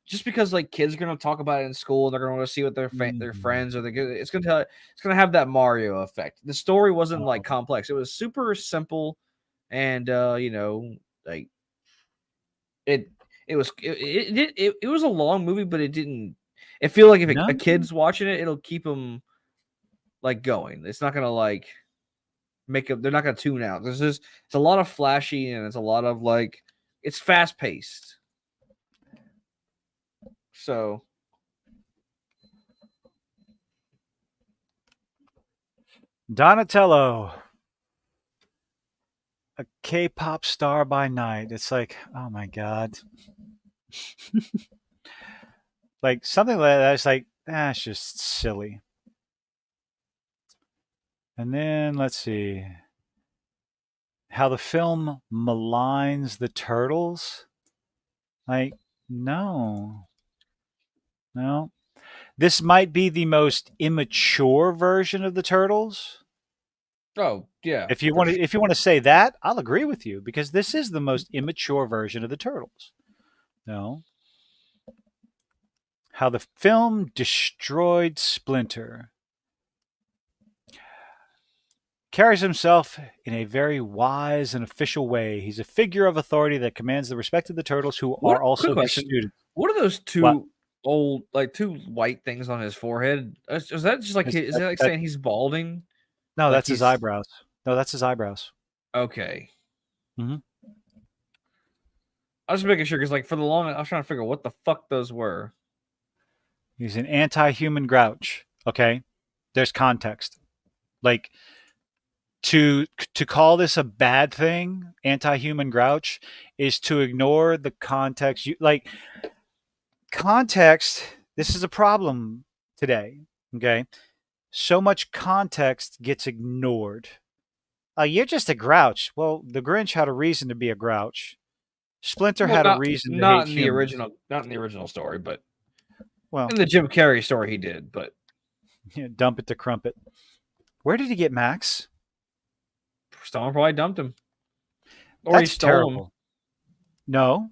just because like kids are going to talk about it in school, they're going to see what their friends or it's going to have that Mario effect. The story wasn't like complex. It was super simple and like it it was a long movie, but it didn't. I feel like if a No, kid's watching it, it'll keep them like going. It's not gonna like make up. They're not gonna tune out. It's a lot of flashy and it's a lot of like it's fast paced. So Donatello, a K-pop star by night. It's like, oh my god, like something like that. It's like, it's just silly. And then let's see how the film maligns the turtles. Like, no, no. This might be the most immature version of the turtles. oh yeah, If you want to say that, I'll agree with you because this is the most immature version of the turtles. No. How the film destroyed Splinter. Carries himself in a very wise and official way. He's a figure of authority that commands the respect of the turtles who What are quick also his question? students. What are those What? two old like two white things on his forehead? Is that just like Is is that like saying he's balding? no, Like that's his he's eyebrows. No, that's his eyebrows. okay. Hmm. I was just making sure because like for the long I was trying to figure out what the fuck those were. He's an anti-human grouch. Okay, there's context. Like to call this a bad thing, anti-human grouch, is to ignore the context. You like context. This is a problem today. Okay, so much context gets ignored. You're just a grouch. Well, the Grinch had a reason to be a grouch. Splinter Well, had a reason to hate humans. not in the original story, but Well, in the Jim Carrey story he did. But dump it to crumpet. Where did he get Max? someone probably dumped him, or he That's stole him. terrible. No,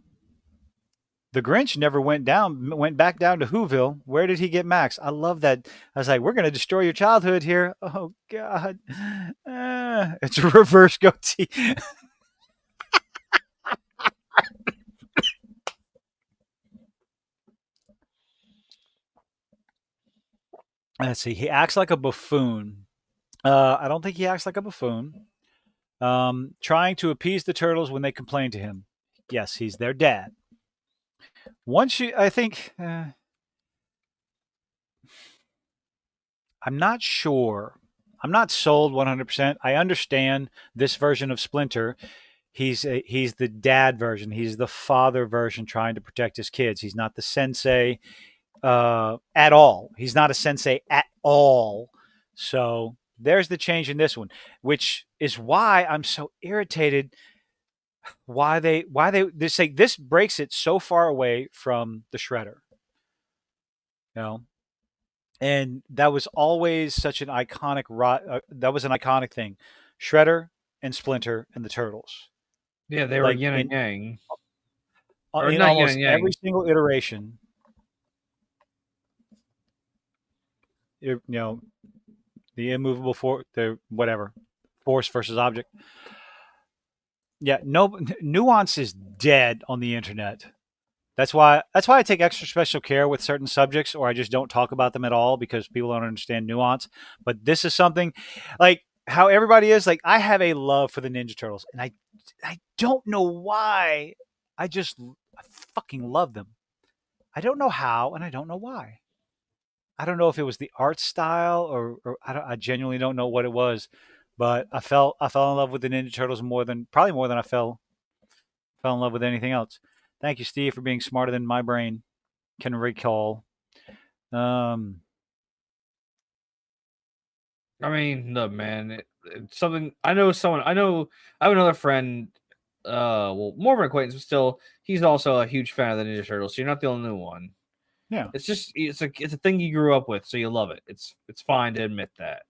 the Grinch never went back down to Whoville. Where did he get Max? I love that. I was like, we're going to destroy your childhood here. Oh, God. It's a reverse goatee. Let's see. He acts like a buffoon. I don't think he acts like a buffoon. Trying to appease the turtles when they complain to him. Yes, he's their dad. Once you, I think, I'm not sure. I'm not sold 100%. I understand this version of Splinter. He's the dad version. He's the father version trying to protect his kids. He's not the sensei at all. He's not a sensei at all. So there's the change in this one, which is why I'm so irritated. They say this breaks it so far away from the Shredder. You know, and that was always such an iconic. That was an iconic thing. Shredder and Splinter and the Turtles. Yeah, they were Like yin and yang, or in not yin almost and every yang. single iteration, the immovable the whatever force versus object. Yeah, no nuance is dead on the internet. That's why I take extra special care with certain subjects, or I just don't talk about them at all because people don't understand nuance. But this is something like how everybody is. Like I have a love for the Ninja Turtles, and I don't know why. I fucking love them. I don't know how, and I don't know why. I don't know if it was the art style or I genuinely don't know what it was, but I fell in love with the Ninja Turtles probably more than I fell in love with anything else. Thank you, Steve, for being smarter than my brain can recall. Um, I mean, look, man, it's something I know. I have another friend. Well, more of an acquaintance, but still, he's also a huge fan of the Ninja Turtles. So you're not the only one. yeah. It's just it's a thing you grew up with, so you love it. It's fine to admit that.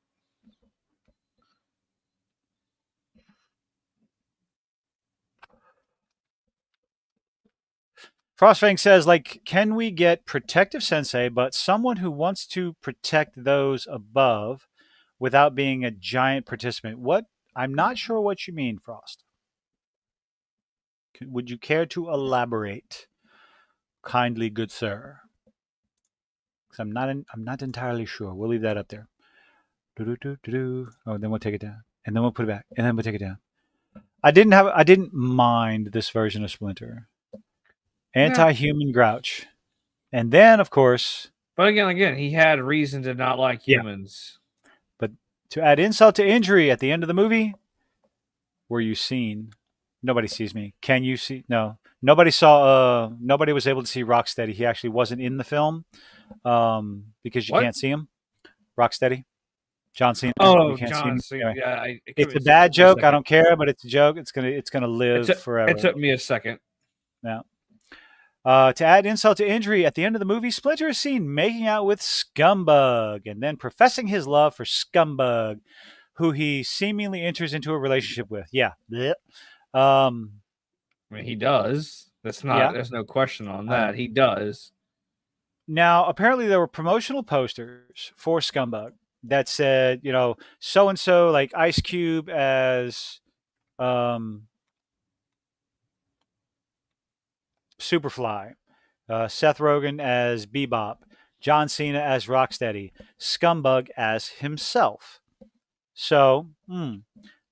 Frostfang says, like, can we get protective sensei, but someone who wants to protect those above without being a giant participant? What I'm not sure what you mean, Frost. Would you care to elaborate, kindly good sir? Because I'm not entirely sure. We'll leave that up there. Oh, then we'll take it down, and then we'll put it back, and then we'll take it down. I didn't mind this version of Splinter. Anti-human grouch, and then of course, But again, he had reason to not like Yeah. humans. but to add insult to injury, at the end of the movie, were you seen? Nobody sees me. Can you see? No, nobody saw. Nobody was able to see Rocksteady. He actually wasn't in the film because you What? can't see him. Rocksteady, John Cena. Oh, You can't see John him. Cena. Anyway, Yeah, it's a bad joke. I don't care, but it's a joke. It's gonna It live took, forever. it took me a second. Now, to add insult to injury, at the end of the movie, Splinter is seen making out with Scumbug and then professing his love for Scumbug, who he seemingly enters into a relationship with. Yeah. Blech. I mean, he does. That's not. Yeah. There's no question on I know. that. He does. Now, apparently, there were promotional posters for Scumbug that said, so and so, like Ice Cube as Superfly, Seth Rogen as Bebop, John Cena as Rocksteady, Scumbug as himself. So,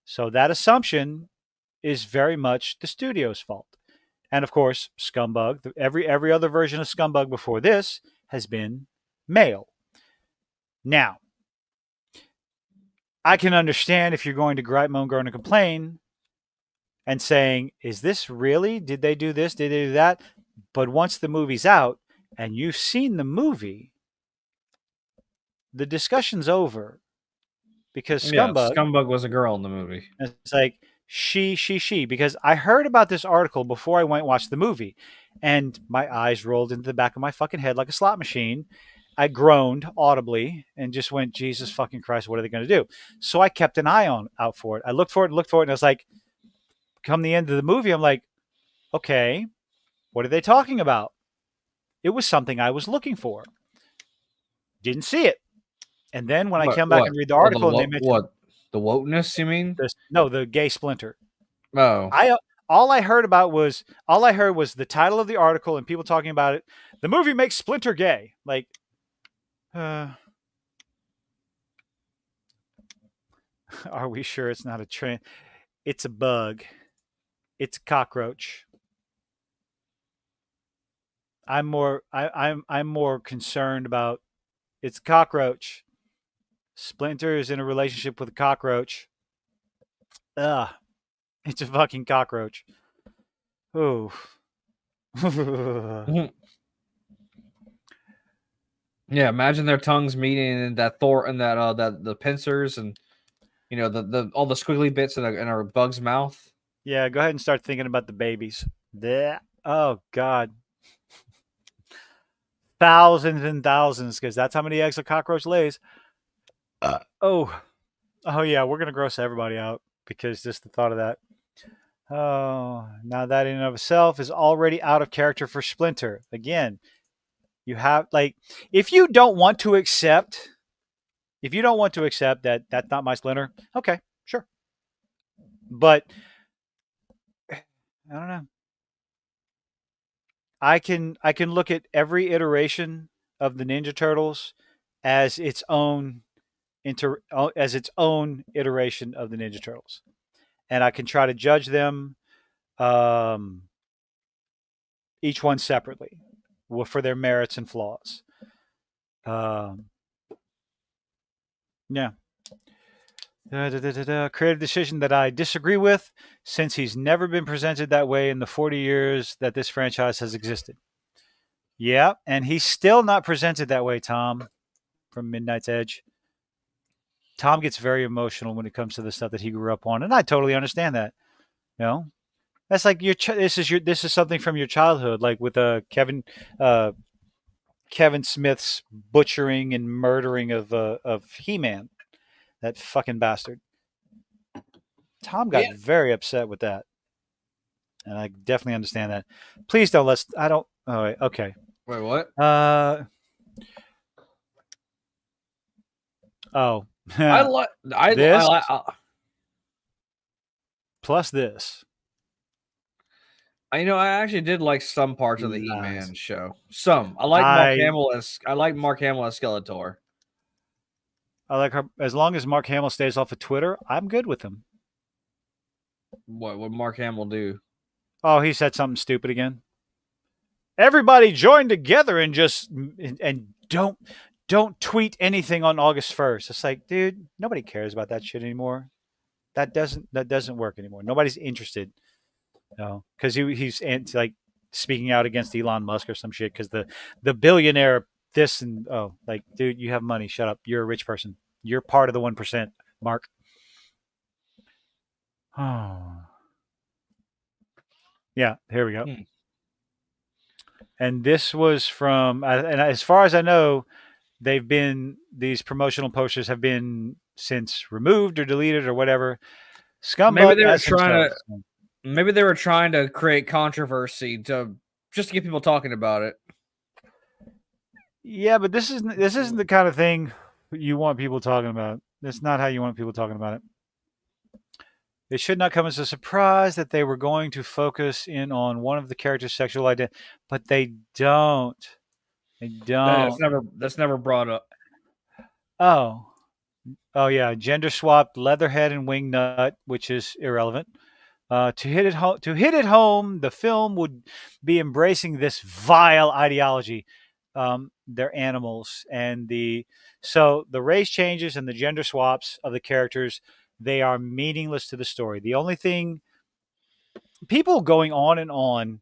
so that assumption is very much the studio's fault. And of course, Scumbug, every other version of Scumbug before this has been male. Now, I can understand if you're going to gripe, moan, groan, and complain and saying, is this really? Did they do this? Did they do that? But once the movie's out and you've seen the movie, the discussion's over because Yeah, Scumbug, Scumbug was a girl in the movie. it's like she, because I heard about this article before I went and watched the movie and my eyes rolled into the back of my fucking head like a slot machine. I groaned audibly and just went, Jesus fucking Christ, what are they going to do? So I kept an eye out for it. I looked for it, and I was like, come the end of the movie, I'm like, okay, what are they talking about? It was something I was looking for. Didn't see it. And then when I came back and read the article and they mentioned the wokeness, you mean? the gay Splinter. Oh. All I heard was the title of the article and people talking about it. The movie makes Splinter gay. Like, are we sure it's not a trend? It's a bug. It's a cockroach. I'm more concerned about it's a cockroach. Splinter is in a relationship with a cockroach. Ugh. It's a fucking cockroach. Oh. Yeah, imagine their tongues meeting and that the pincers and the all the squiggly bits in a bug's mouth. Yeah, go ahead and start thinking about the babies. Blech. Oh God. Thousands and thousands, because that's how many eggs a cockroach lays. Oh yeah, we're gonna gross everybody out because just the thought of that. Oh, now that in and of itself is already out of character for Splinter. Again, you have if you don't want to accept that that's not my Splinter, okay, sure. But I don't know. I can look at every iteration of the Ninja Turtles as its own iteration of the Ninja Turtles, and I can try to judge them, each one separately, for their merits and flaws. Yeah. Creative decision that I disagree with, since he's never been presented that way in the 40 years that this franchise has existed. Yeah, and he's still not presented that way, Tom, from Midnight's Edge. Tom gets very emotional when it comes to the stuff that he grew up on, and I totally understand that. That's like this is something from your childhood, like with Kevin Smith's butchering and murdering of He-Man, that fucking bastard. Tom got very upset with that, and I definitely understand that. Please don't let's. I don't. Oh, wait, okay. Wait, what? Oh. I plus this. I actually did like some parts of the Lies. He-Man show. Some. I like Mark Hamill as Skeletor. I like her as long as Mark Hamill stays off of Twitter. I'm good with him. What would Mark Hamill do? Oh, he said something stupid again. Everybody join together and just and don't tweet anything on August 1st. It's like, dude, nobody cares about that shit anymore. That doesn't work anymore. Nobody's interested. No, because he's like speaking out against Elon Musk or some shit. Because the billionaire this and like, dude, you have money. Shut up. You're a rich person. You're part of the 1%, Mark. Oh, yeah. Here we go. And this was from, and as far as I know, these promotional posters have been since removed or deleted or whatever. Maybe Scumbag they were as trying himself. Maybe they were trying to create controversy just to get people talking about it. Yeah, but this isn't the kind of thing you want people talking about. That's not how you want people talking about it. It should not come as a surprise that they were going to focus in on one of the characters' sexual identity, but they don't. They don't. That's never brought up. Oh yeah, gender swapped leatherhead and wingnut, which is irrelevant. To hit it home, the film would be embracing this vile ideology. They're animals, and the race changes and the gender swaps of the characters, they are meaningless to the story. The only thing, people going on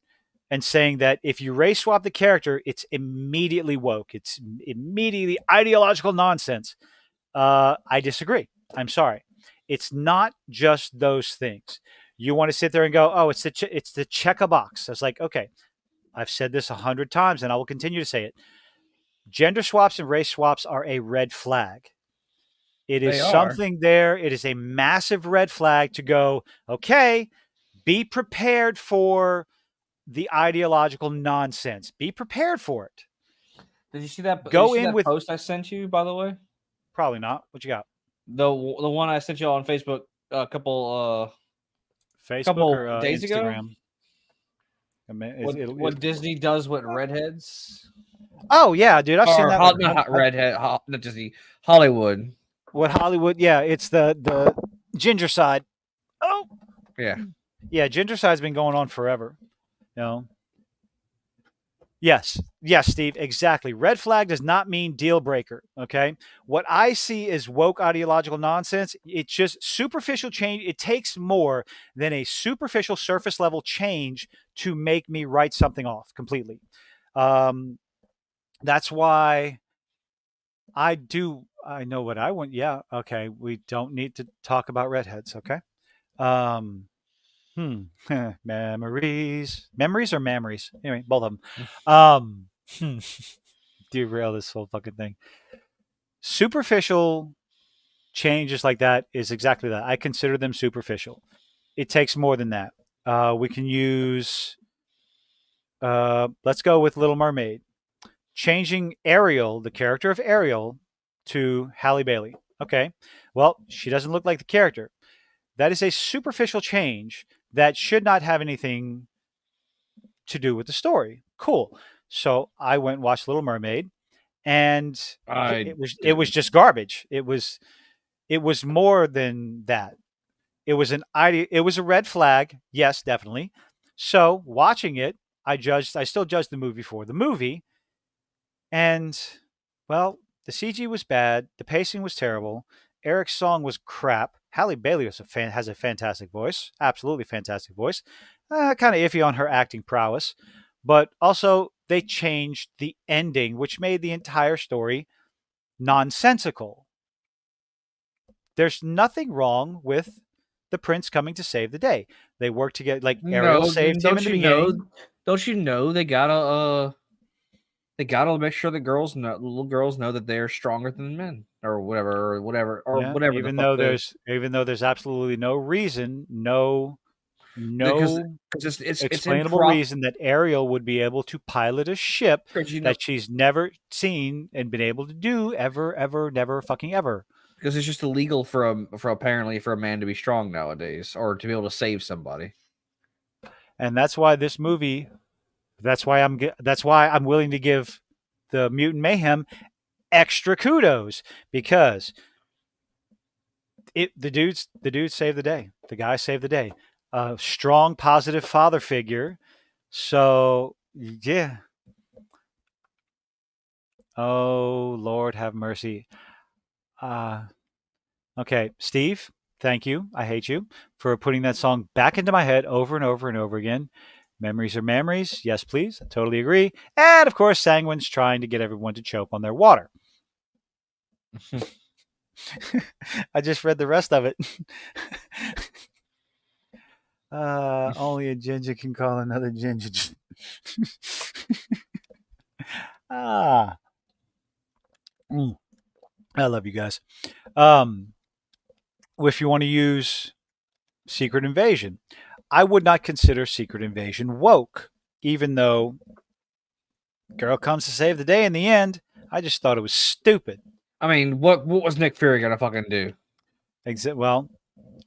and saying that if you race swap the character, it's immediately woke. It's immediately ideological nonsense. I disagree. I'm sorry. It's not just those things. You want to sit there and go, oh, it's the check a box. It's like, okay, I've said this 100 times and I will continue to say it. Gender swaps and race swaps are a red flag. It is something there. It is a massive red flag to go, okay, be prepared for the ideological nonsense. Be prepared for it. Did you see that? Go in with post I sent you, by the way? Probably not. What you got? The one I sent you on Facebook a couple Facebook or days Instagram? Ago. What Disney does with redheads? Oh yeah, dude, I've seen that. Not redhead, not Disney, Hollywood. What Hollywood? Yeah, it's the ginger side. Oh, yeah. Ginger side's been going on forever. Yes, Steve, exactly. Red flag does not mean deal breaker. Okay, what I see is woke ideological nonsense. It's just superficial change. It takes more than a superficial surface level change to make me write something off completely. That's why I know what I want. Yeah, okay. We don't need to talk about redheads. Okay. Memories or memories? Anyway, both of them. Derail this whole fucking thing. Superficial changes like that is exactly that. I consider them superficial. It takes more than that. We can use. Let's go with Little Mermaid. Changing Ariel, the character of Ariel, to Halle Bailey. Okay. Well, she doesn't look like the character. That is a superficial change that should not have anything to do with the story. Cool. So I went and watched Little Mermaid, and it was just garbage. It was more than that. It was a red flag. Yes, definitely. So watching it, I still judged the movie for the movie. And well, the CG was bad. The pacing was terrible. Eric's song was crap. Halle Bailey has a fantastic voice, absolutely fantastic voice. Kind of iffy on her acting prowess, but also they changed the ending, which made the entire story nonsensical. There's nothing wrong with the prince coming to save the day. They work together. Like Ariel saved him in the beginning. Don't you know they gotta make sure the little girls know that they're stronger than men or whatever. Even though there's absolutely no reason, no it's explainable reason that Ariel would be able to pilot a ship that she's never seen and been able to do ever, never fucking ever. Because it's just illegal for a man to be strong nowadays or to be able to save somebody. and that's why this movie. That's why I'm willing to give the Mutant Mayhem extra kudos because the dude saved the day. The guy saved the day. A strong, positive father figure. So yeah. Oh Lord, have mercy. Uh, okay, Steve. Thank you. I hate you for putting that song back into my head over and over and over again. Memories are memories. Yes, please. I totally agree. And of course, Sanguine's trying to get everyone to choke on their water. I just read the rest of it. Only a ginger can call another ginger. ah, I love you guys. If you want to use Secret Invasion, I would not consider Secret Invasion woke, even though girl comes to save the day in the end. I just thought it was stupid. I mean, what was Nick Fury gonna fucking do? Well,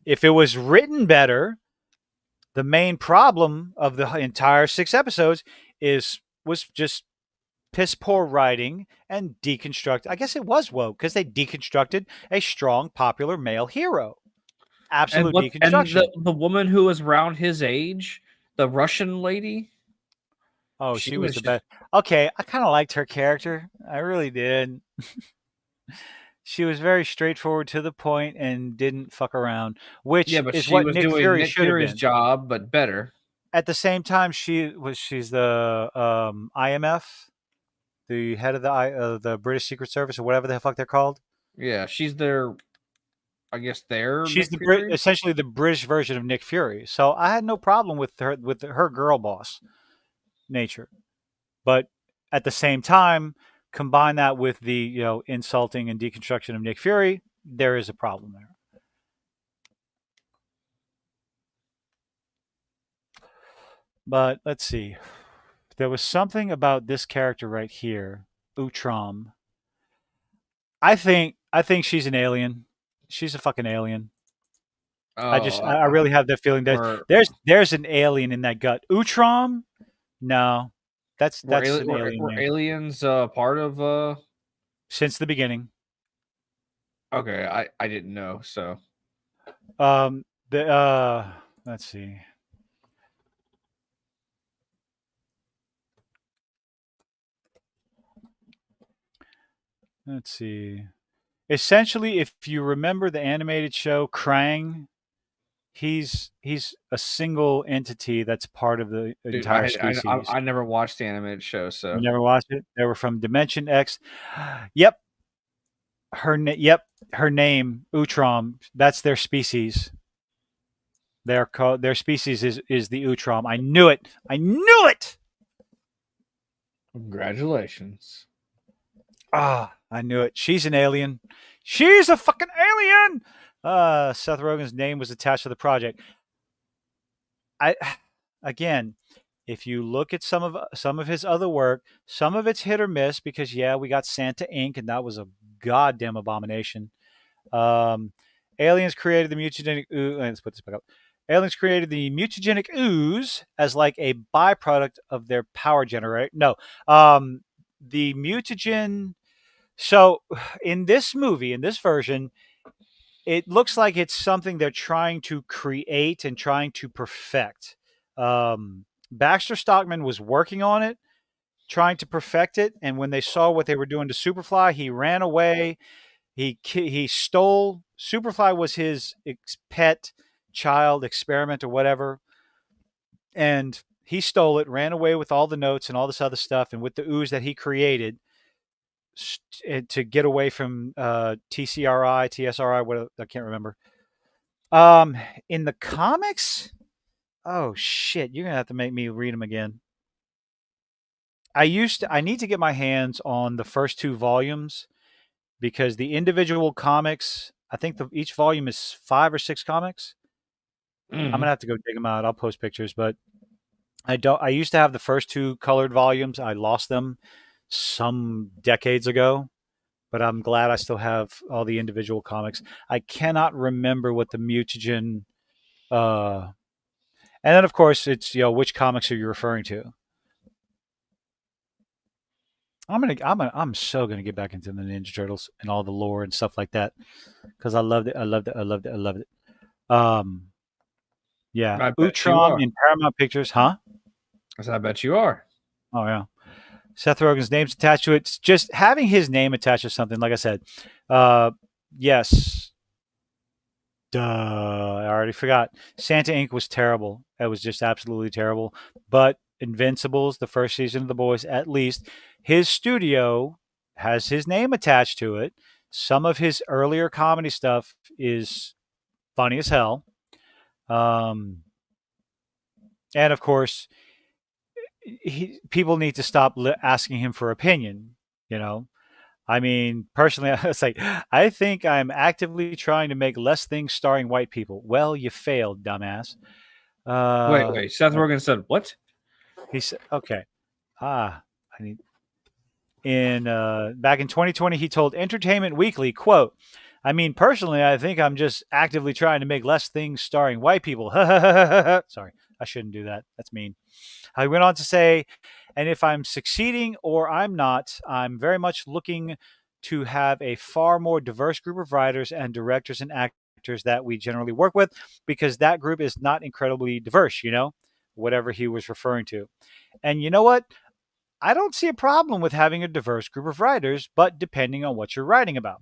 if it was written better, the main problem of the entire 6 episodes was just piss poor writing and deconstruct. I guess it was woke because they deconstructed a strong, popular male hero. Absolute deconstruction. And the woman who was around his age, the Russian lady. Oh, she was the best. Okay, I kind of liked her character. I really did. She was very straightforward to the point and didn't fuck around, which is what Nick Fury should have been. Job, but better. At the same time, she's the IMF, the head of the British Secret Service or whatever the fuck they're called. Yeah, she's their. I guess she's essentially the British version of Nick Fury. So I had no problem with her girl boss nature, but at the same time, combine that with the insulting and deconstruction of Nick Fury, there is a problem there. But let's see. There was something about this character right here, Utrom. I think she's an alien. She's a fucking alien. Oh, I really have that feeling that there's an alien in that gut. Utrom? No. That's an alien. Were aliens part of since the beginning? Okay, I didn't know, so let's see. Let's see. Essentially, if you remember the animated show Krang, he's a single entity that's part of the entire species. I never watched the animated show, so you never watched it. They were from Dimension X. Yep. Her name Utrom. That's their species. Their species is the Utrom. I knew it. Congratulations. I knew it. She's an alien. She's a fucking alien. Seth Rogen's name was attached to the project. Again, if you look at some of his other work, some of it's hit or miss because we got Santa Inc. and that was a goddamn abomination. Aliens created the mutagenic ooze. Let's put this back up. Aliens created the mutagenic ooze as like a byproduct of their power generator. No, the mutagen. So in this movie, in this version, it looks like it's something they're trying to create and trying to perfect. Baxter Stockman was working on it, trying to perfect it, and when they saw what they were doing to Superfly, he ran away. He stole. Superfly was his pet child experiment or whatever, and he stole it, ran away with all the notes and all this other stuff, and with the ooze that he created to get away from TSRI, what I can't remember. In the comics, oh shit, you're gonna have to make me read them again. I need to get my hands on the first 2 volumes because the individual comics, I think each volume is 5 or 6 comics. I'm gonna have to go dig them out. I'll post pictures, but I used to have the first 2 colored volumes. I lost them some decades ago, but I'm glad I still have all the individual comics. I cannot remember what the mutagen And then, of course, it's which comics are you referring to? I'm so gonna get back into the Ninja Turtles and all the lore and stuff like that because I loved it. I loved it. I loved it. I loved it. Um, yeah, I bet you Utrom are. in Paramount Pictures, huh? I said, I bet you are. Oh yeah. Seth Rogen's name's attached to it. It's just having his name attached to something, like I said. Uh, yes. Duh. I already forgot. Santa Inc. was terrible. It was just absolutely terrible. But Invincibles, the first season of The Boys, at least, his studio has his name attached to it. Some of his earlier comedy stuff is funny as hell. Um, and of course, people need to stop asking him for opinion. You know, I mean, personally, it's like I think I'm actively trying to make less things starring white people. Well, you failed, dumbass. Uh, Wait. Seth Rogen said what? he said, "Okay, I need." In back in 2020, he told Entertainment Weekly, "quote I mean, personally, I think I'm just actively trying to make less things starring white people." Sorry, I shouldn't do that. That's mean. I went on to say, and if I'm succeeding or I'm not, I'm very much looking to have a far more diverse group of writers and directors and actors that we generally work with, because that group is not incredibly diverse, whatever he was referring to. And you know what? I don't see a problem with having a diverse group of writers, but depending on what you're writing about.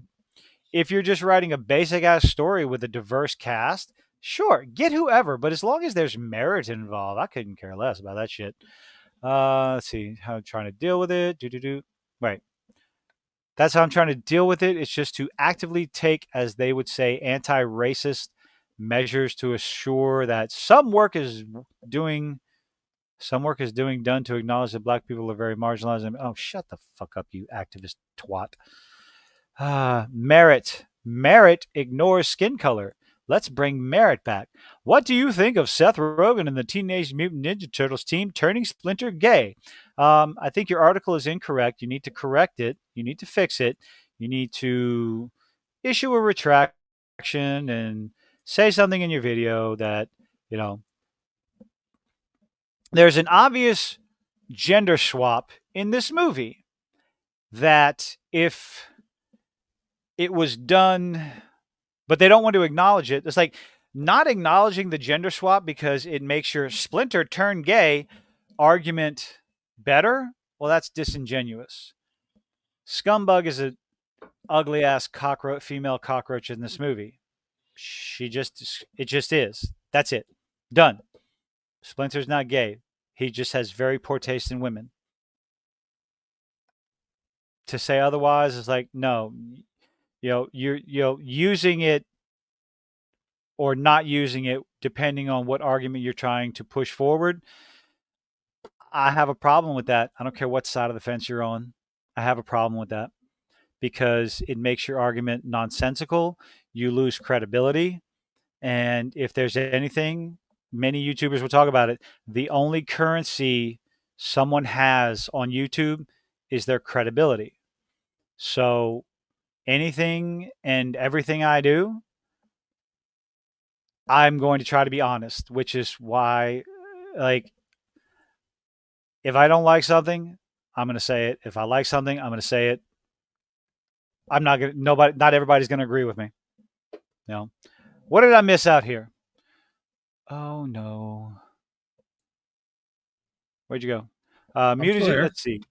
If you're just writing a basic ass story with a diverse cast, sure, get whoever, but as long as there's merit involved, I couldn't care less about that shit. Let's see how I'm trying to deal with it. Right. That's how I'm trying to deal with it. It's just to actively take, as they would say, anti-racist measures to assure that doing some work is done to acknowledge that black people are very marginalized. Oh, shut the fuck up, you activist twat. Merit. Merit ignores skin color. Let's bring merit back. What do you think of Seth Rogen and the Teenage Mutant Ninja Turtles team turning Splinter gay? I think your article is incorrect. You need to correct it. You need to fix it. You need to issue a retraction and say something in your video that, you know, there's an obvious gender swap in this movie that if it was done, but they don't want to acknowledge it. It's like not acknowledging the gender swap because it makes your Splinter turn gay argument better. Well, that's disingenuous. Scumbug is a ugly ass cockroach, female cockroach in this movie. It just is. That's it. Done. Splinter's not gay. He just has very poor taste in women. To say otherwise is like, no, you're using it or not using it depending on what argument you're trying to push forward. I have a problem with that. I don't care what side of the fence you're on. I have a problem with that because it makes your argument nonsensical. You lose credibility. And if there's anything, many YouTubers will talk about it. The only currency someone has on YouTube is their credibility. So anything and everything I do, I'm going to try to be honest, which is why, like, if I don't like something, I'm going to say it. If I like something, I'm going to say it. I'm not going to, not everybody's going to agree with me. What did I miss out here? Oh, no. Where'd you go? Mutagen, let's see.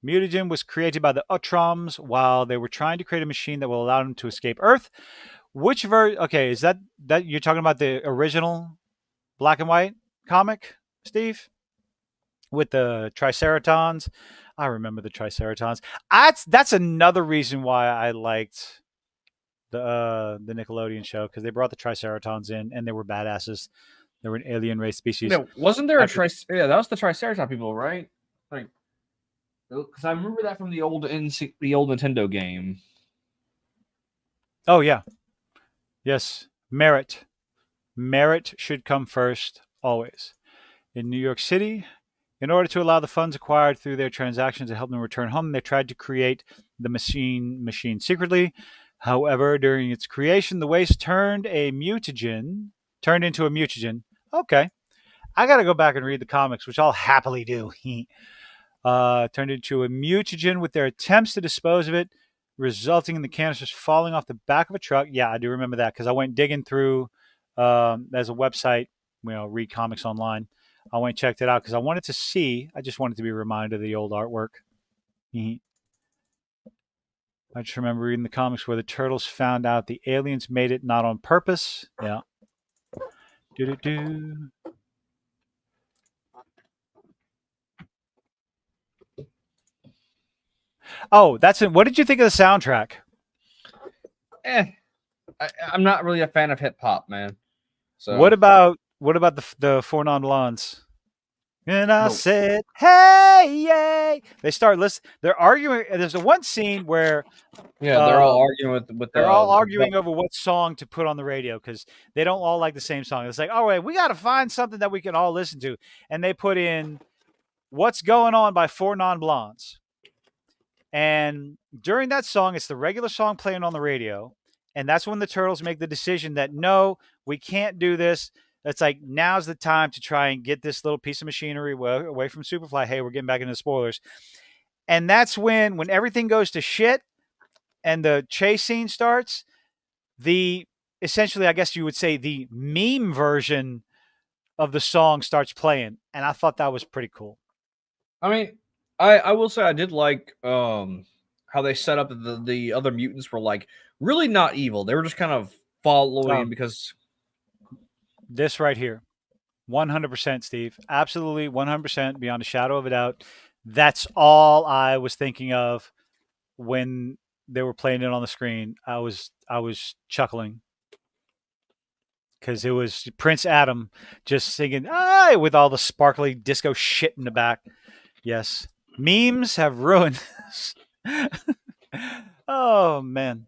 Mutagen was created by the Utroms while they were trying to create a machine that will allow them to escape Earth. Which version? Okay, is that you're talking about the original black and white comic, Steve? With the Triceratons. I remember the Triceratons. That's another reason why I liked the Nickelodeon show, because they brought the Triceratons in and they were badasses. They were an alien race species. Yeah, wasn't there Yeah, that was the Triceratops people, right? Like, because I remember that from the old Nintendo game. Oh yeah, yes. Merit should come first always. In New York City, in order to allow the funds acquired through their transactions to help them return home, they tried to create the machine secretly. However, during its creation, the waste turned into a mutagen. Okay. I got to go back and read the comics, which I'll happily do. Turned into a mutagen with their attempts to dispose of it, resulting in the canisters falling off the back of a truck. Yeah, I do remember that because I went digging through. There's a website, read comics online. I went and checked it out because I wanted to see. I just wanted to be reminded of the old artwork. I just remember reading the comics where the turtles found out the aliens made it not on purpose. Yeah. Do. Oh, that's it. What did you think of the soundtrack? I'm not really a fan of hip hop, man. So what about the Four Non Blondes? And I No. said, "Hey, yay!" They start listening. They're arguing. There's a one scene where they're all arguing with they're all arguing over what song to put on the radio because they don't all like the same song. It's like, oh wait, we got to find something that we can all listen to, and they put in "What's Going On" by Four Non Blondes. And during that song, it's the regular song playing on the radio, and that's when the Turtles make the decision that no, we can't do this. It's like now's the time to try and get this little piece of machinery away from Superfly. Hey, we're getting back into the spoilers. And that's when everything goes to shit and the chase scene starts, essentially, I guess you would say the meme version of the song starts playing. And I thought that was pretty cool. I mean, I will say I did like how they set up the other mutants were like really not evil. They were just kind of following because this right here. 100%, Steve. Absolutely 100% beyond a shadow of a doubt. That's all I was thinking of when they were playing it on the screen. I was chuckling because it was Prince Adam just singing with all the sparkly disco shit in the back. Yes. Memes have ruined this. Oh, man.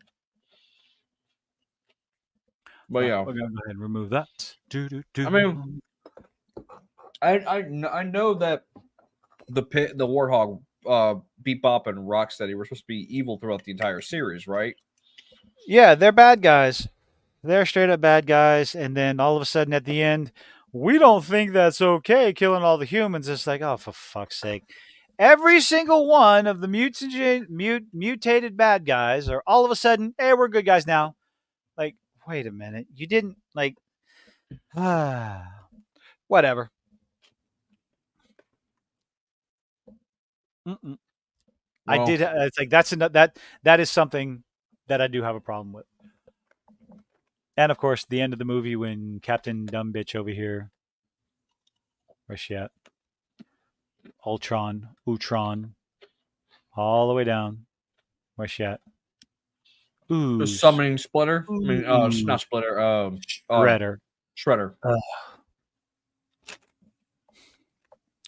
But yeah, we're going to go ahead and remove that. I mean, I know that the Warthog, Bebop, and Rocksteady were supposed to be evil throughout the entire series, right? Yeah, they're bad guys. They're straight up bad guys. And then all of a sudden at the end, we don't think that's okay, killing all the humans. It's like, oh, for fuck's sake. Every single one of the mutated bad guys are all of a sudden, hey, we're good guys now. Like, wait a minute. You didn't, like, whatever. Well, I did. It's like that is something that I do have a problem with. And of course, the end of the movie when Captain Dumb Bitch over here, where's she at? Ultron, all the way down. Where's she at? Ooh, summoning Splitter. I mean, not Splitter. Shredder. Shredder.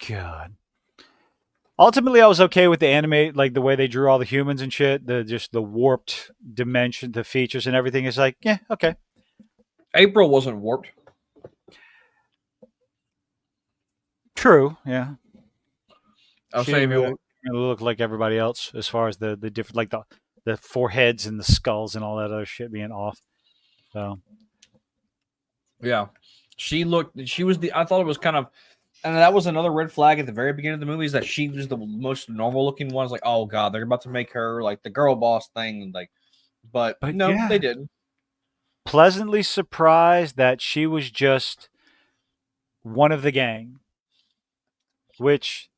God. Ultimately, I was okay with the anime, like the way they drew all the humans and shit. Just the warped dimension, the features and everything. Is like, yeah, okay. April wasn't warped. True. Yeah. I'll she say didn't really look like everybody else as far as the different, like the foreheads and the skulls and all that other shit being off. So. Yeah, she was I thought it was kind of, and that was another red flag at the very beginning of the movie is that she was the most normal looking one. Like, oh god, they're about to make her like the girl boss thing, like, but no, yeah. They didn't. Pleasantly surprised that she was just one of the gang, which,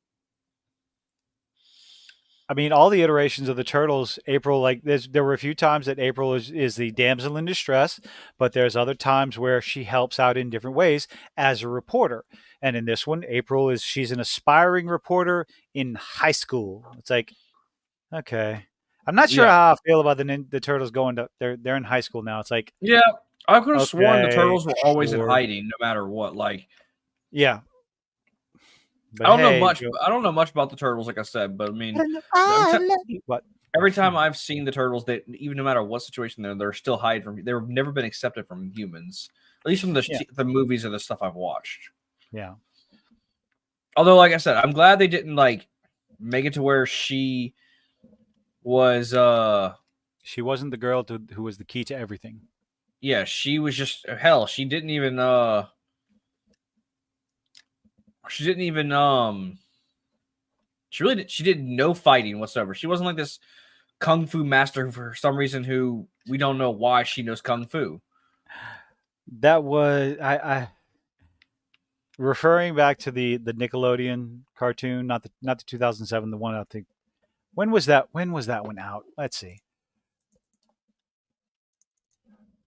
I mean, all the iterations of the Turtles, April, like there were a few times that April is the damsel in distress, but there's other times where she helps out in different ways as a reporter. And in this one, April she's an aspiring reporter in high school. It's like, okay. I'm not sure how I feel about the Turtles going to, they're in high school now. It's like, yeah, I could have sworn the Turtles were always in hiding no matter what. Like, yeah. But I don't know much about the Turtles, like I said, but I mean, every time I've seen the Turtles, that even no matter what situation they're still hiding from. They've never been accepted from humans, at least from the movies or the stuff I've watched. Yeah. Although, like I said, I'm glad they didn't like make it to where she was. She wasn't the girl who was the key to everything. Yeah, she was just hell. She didn't even She didn't even she did no fighting whatsoever. She wasn't like this kung fu master for some reason who we don't know why she knows kung fu. That was I referring back to the Nickelodeon cartoon, not the 2007, the one I think. When was that? When was that one out? Let's see.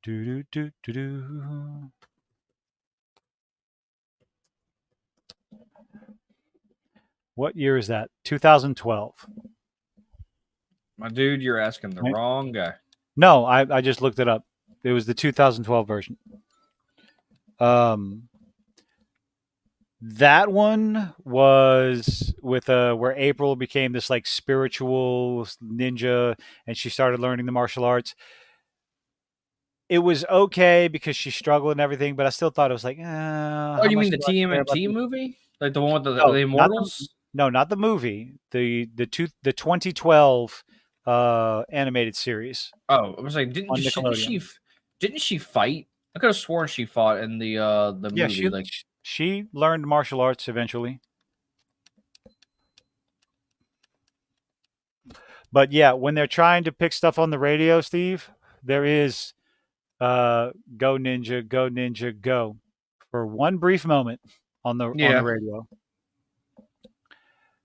Do do do do do. What year is that? 2012. My dude, you're asking the Right? wrong guy. No, I just looked it up. It was the 2012 version. That one was with where April became this like spiritual ninja, and she started learning the martial arts. It was okay because she struggled and everything, but I still thought it was like, Oh, how you much mean the do I care about TMNT this? movie? Like the one with the No, not the immortals? no, not the movie. The 2012 animated series Oh, I was like, on Nickelodeon. didn't she fight? I could have sworn she fought in the Yeah, movie. Like, she learned martial arts eventually. But yeah, when they're trying to pick stuff on the radio, Steve, there is go ninja, go ninja, go for one brief moment on the yeah, radio.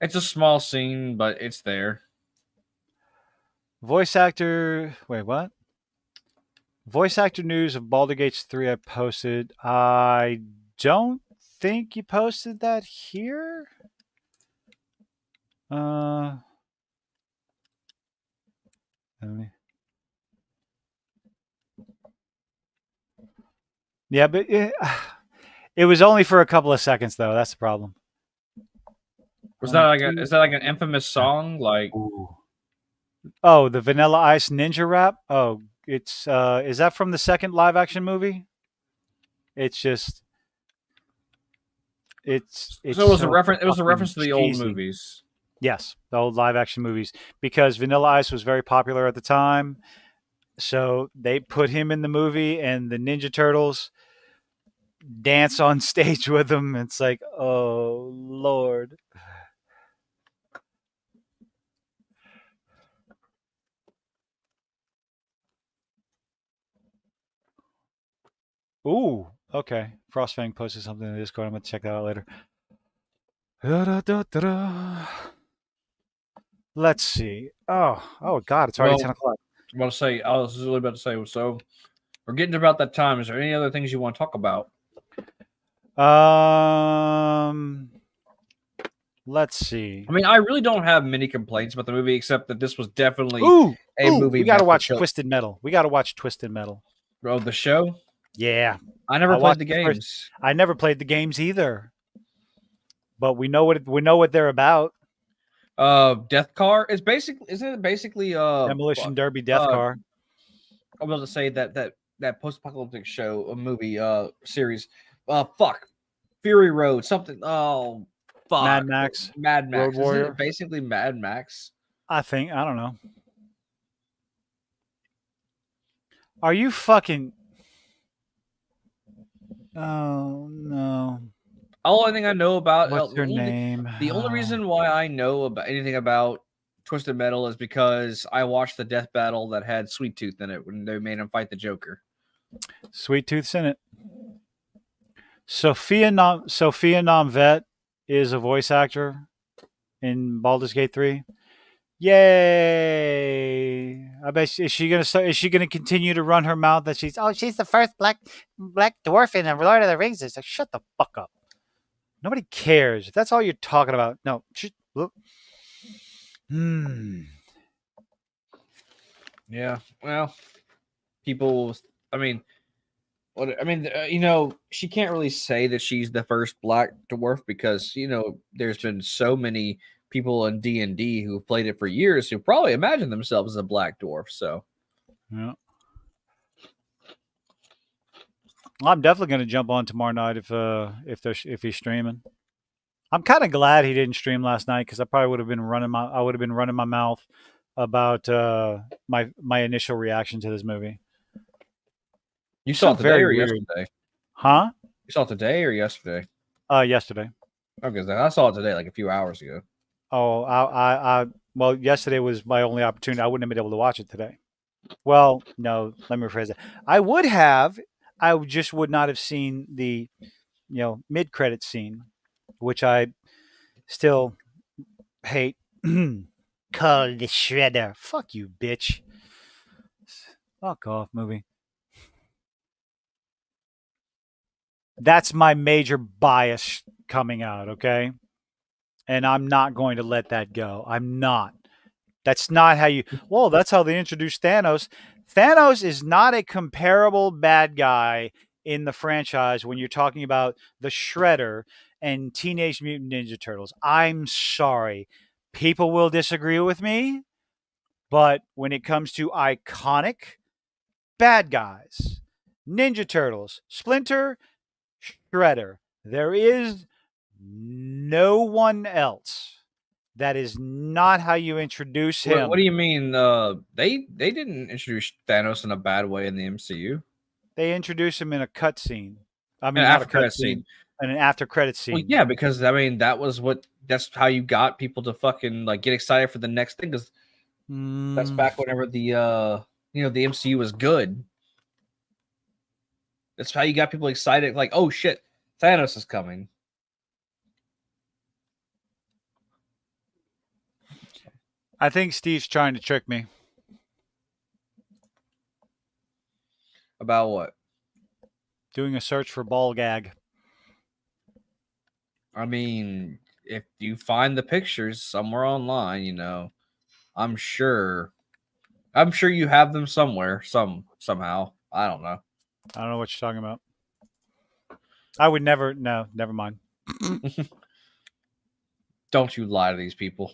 it's a small scene, but it's there. Voice actor, wait, what? Voice actor news of Baldur's Gate 3 I posted. I don't think you posted that here. Let me- Yeah, but it was only for a couple of seconds though. That's the problem. Was that like is that like an infamous song? Like, Ooh. Oh, the Vanilla Ice Ninja Rap. Oh, it's is that from the second live action movie? It's just it's so it was a so reference. It was a fucking reference to the old cheesy. movies. Yes, the old live action movies because Vanilla Ice was very popular at the time. So they put him in the movie and the Ninja Turtles dance on stage with him. It's like, "Oh, Lord." Ooh, okay. Frostfang posted something in the Discord. I'm going to check that out later. Da-da-da-da-da. Let's see. Oh God, it's already Well, 10 o'clock. I was really about to say. So we're getting to about that time. Is there any other things you want to talk about? Let's see. I mean, I really don't have many complaints about the movie, except that this was definitely Ooh, a movie we got to meant for watch children. Twisted Metal. We got to watch Twisted Metal. Oh, the show? Yeah. I never played watched the the first. games. I never played the games either. But we know what they're about. Death Car. Isn't it basically Demolition Derby Death Car. I was about to say that post-apocalyptic show, a movie series. Fury Road, something. Oh, fuck. Mad Max. Mad Max. Road Warrior. Isn't it basically Mad Max? I don't know. Are you fucking Oh no. Only thing I know about What's her name? The only reason why I know about anything about Twisted Metal is because I watched the death battle that had Sweet Tooth in it when they made him fight the Joker. Sweet Tooth's in it. Sophia Nomvet is a voice actor in Baldur's Gate 3. Yay! I bet is she gonna continue to run her mouth that she's the first black dwarf in Lord of the Rings? It's like, shut the fuck up. Nobody cares. If that's all you're talking about. No. Yeah. Well, people. I mean, she can't really say that she's the first black dwarf because there's been so many people in D&D who've played it for years who probably imagine themselves as a black dwarf. So, yeah. I'm definitely going to jump on tomorrow night if he's streaming. I'm kind of glad he didn't stream last night because I probably would have been running my mouth about my initial reaction to this movie. You saw it today or yesterday? Huh? You saw it today or yesterday? Yesterday. Okay, I saw it today, like a few hours ago. Oh, well, yesterday was my only opportunity. I wouldn't have been able to watch it today. Well, no, let me rephrase that. I would have. I just would not have seen the, mid-credit scene, which I still hate. Call the shredder. Fuck you, bitch. Fuck off, movie. That's my major bias coming out, okay? And I'm not going to let that go. I'm not. That's not how you. Well, that's how they introduced Thanos. Thanos is not a comparable bad guy in the franchise when you're talking about the Shredder and Teenage Mutant Ninja Turtles. I'm sorry. People will disagree with me, but when it comes to iconic bad guys, Ninja Turtles, Splinter, Shredder, there is no one else. That is not how you introduce him. What do you mean? They didn't introduce Thanos in a bad way in the MCU. They introduce him in a cutscene. I mean, An not a after credit scene. in an after credit scene. Well, yeah, because I mean that's how you got people to fucking like get excited for the next thing. Because that's back whenever the the MCU was good. That's how you got people excited. Like, oh shit, Thanos is coming. I think Steve's trying to trick me. About what? Doing a search for ball gag. I mean, if you find the pictures somewhere online, I'm sure you have them somewhere, somehow. I don't know. I don't know what you're talking about. I would never. No, never mind. Don't you lie to these people.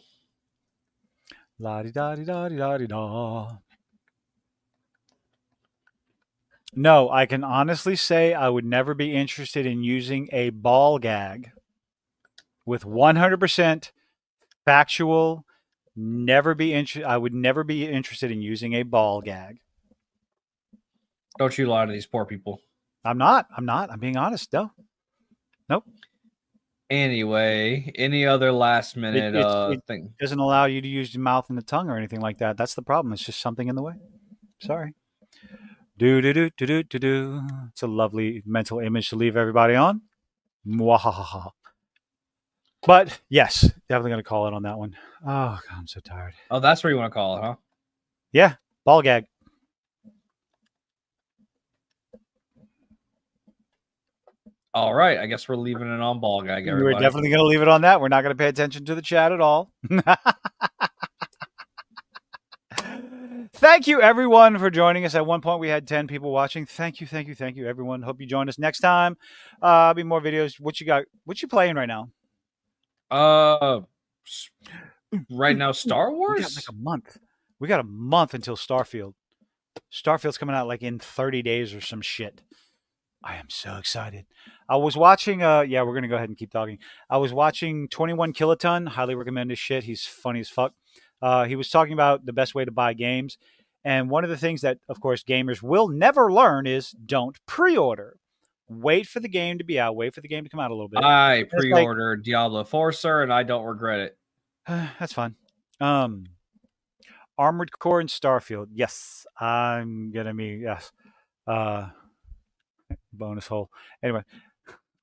La di da di da di da di da. No, I can honestly say I would never be interested in using a ball gag with 100% factual. I would never be interested in using a ball gag. Don't you lie to these poor people. I'm not. I'm being honest. No. Nope. Anyway, any other last minute thing? It doesn't allow you to use your mouth and the tongue or anything like that. That's the problem. It's just something in the way. Sorry. Do do do do do do do. It's a lovely mental image to leave everybody on. Mwahaha. But yes, definitely going to call it on that one. Oh, God, I'm so tired. Oh, that's what you want to call it, huh? Yeah, ball gag. All right, I guess we're leaving it on ball gag. Everybody. We're definitely going to leave it on that. We're not going to pay attention to the chat at all. Thank you, everyone, for joining us. At one point, we had 10 people watching. Thank you, everyone. Hope you join us next time. Be more videos. What you got? What you playing right now? Right now, Star Wars. We got like a month. We got a month until Starfield. Starfield's coming out like in 30 days or some shit. I am so excited. I was watching. Yeah, we're gonna go ahead and keep talking. I was watching 21 Kiloton. Highly recommend his shit. He's funny as fuck. He was talking about the best way to buy games, and one of the things that, of course, gamers will never learn is don't pre-order. Wait for the game to be out. Wait for the game to come out a little bit. I pre-ordered Diablo 4, sir, and I don't regret it. That's fine. Armored Core and Starfield. Yes, I'm gonna be yes. Bonus hole. Anyway,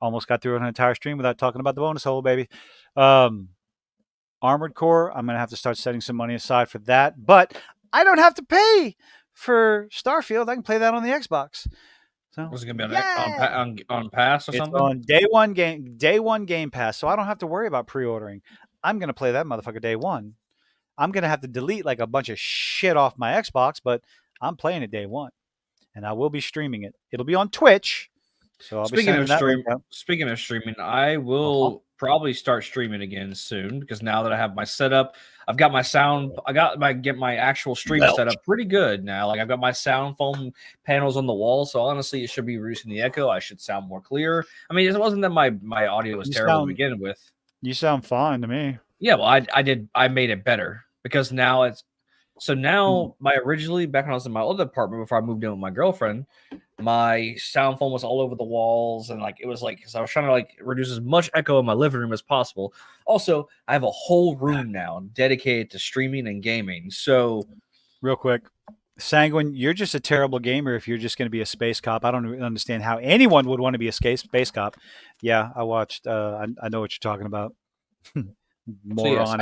almost got through an entire stream without talking about the bonus hole, baby. Armored Core. I'm gonna have to start setting some money aside for that, but I don't have to pay for Starfield. I can play that on the Xbox. So was it gonna be on Pass or it's something? on day one Game Pass, so I don't have to worry about pre-ordering. I'm gonna play that motherfucker day one. I'm gonna have to delete like a bunch of shit off my Xbox, but I'm playing it day one, and I will be streaming it. It'll be on Twitch. So I'll speaking of streaming, I will probably start streaming again soon because now that I have my setup, I've got my sound. Get my actual stream set up pretty good now. Like I've got my sound foam panels on the wall, so honestly, it should be reducing the echo. I should sound more clear. I mean, it wasn't that my audio was terrible to begin with. You sound fine to me. Yeah, well, I made it better because now So now, my originally back when I was in my old apartment before I moved in with my girlfriend, my sound foam was all over the walls, and like it was like because I was trying to like reduce as much echo in my living room as possible. Also, I have a whole room now dedicated to streaming and gaming. So Real quick, Sanguine, you're just a terrible gamer if you're just going to be a space cop. I don't understand how anyone would want to be a space cop. Yeah, I watched. I know what you're talking about. yes, Moronic.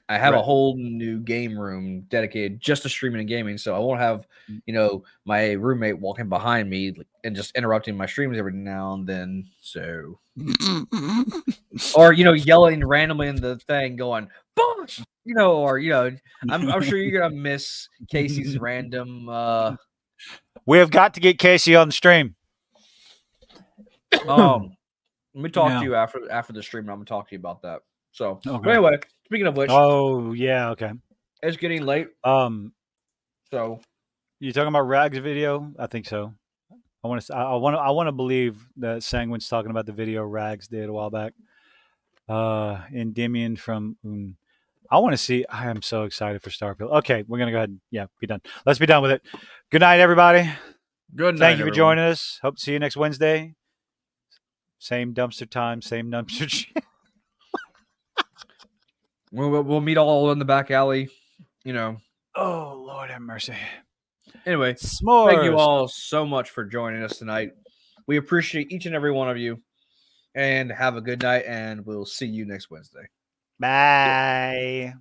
I have a Right. whole new game room dedicated just to streaming and gaming. So I won't have, my roommate walking behind me and just interrupting my streams every now and then. So, or, yelling randomly in the thing going, "Bosh!" I'm sure you're going to miss Casey's random, We have got to get Casey on the stream. let me talk Yeah. to you after the stream. I'm going to talk to you about that. So, Okay. but anyway, speaking of which, Oh yeah, okay. it's getting late. So You talking about Rag's video? I think so. I want to believe that Sanguine's talking about the video Rags did a while back. Endymion from I want to see. I am so excited for Starfield. Okay, we're gonna go ahead and be done. Let's be done with it. Good night, everybody. good night. Thank you for everyone. joining us. Hope to see you next Wednesday. Same dumpster time, same dumpster. We'll meet all in the back alley. Oh Lord have mercy. Anyway, S'mores. thank you all so much for joining us tonight. We appreciate each and every one of you. And have a good night, and we'll see you next Wednesday. Bye.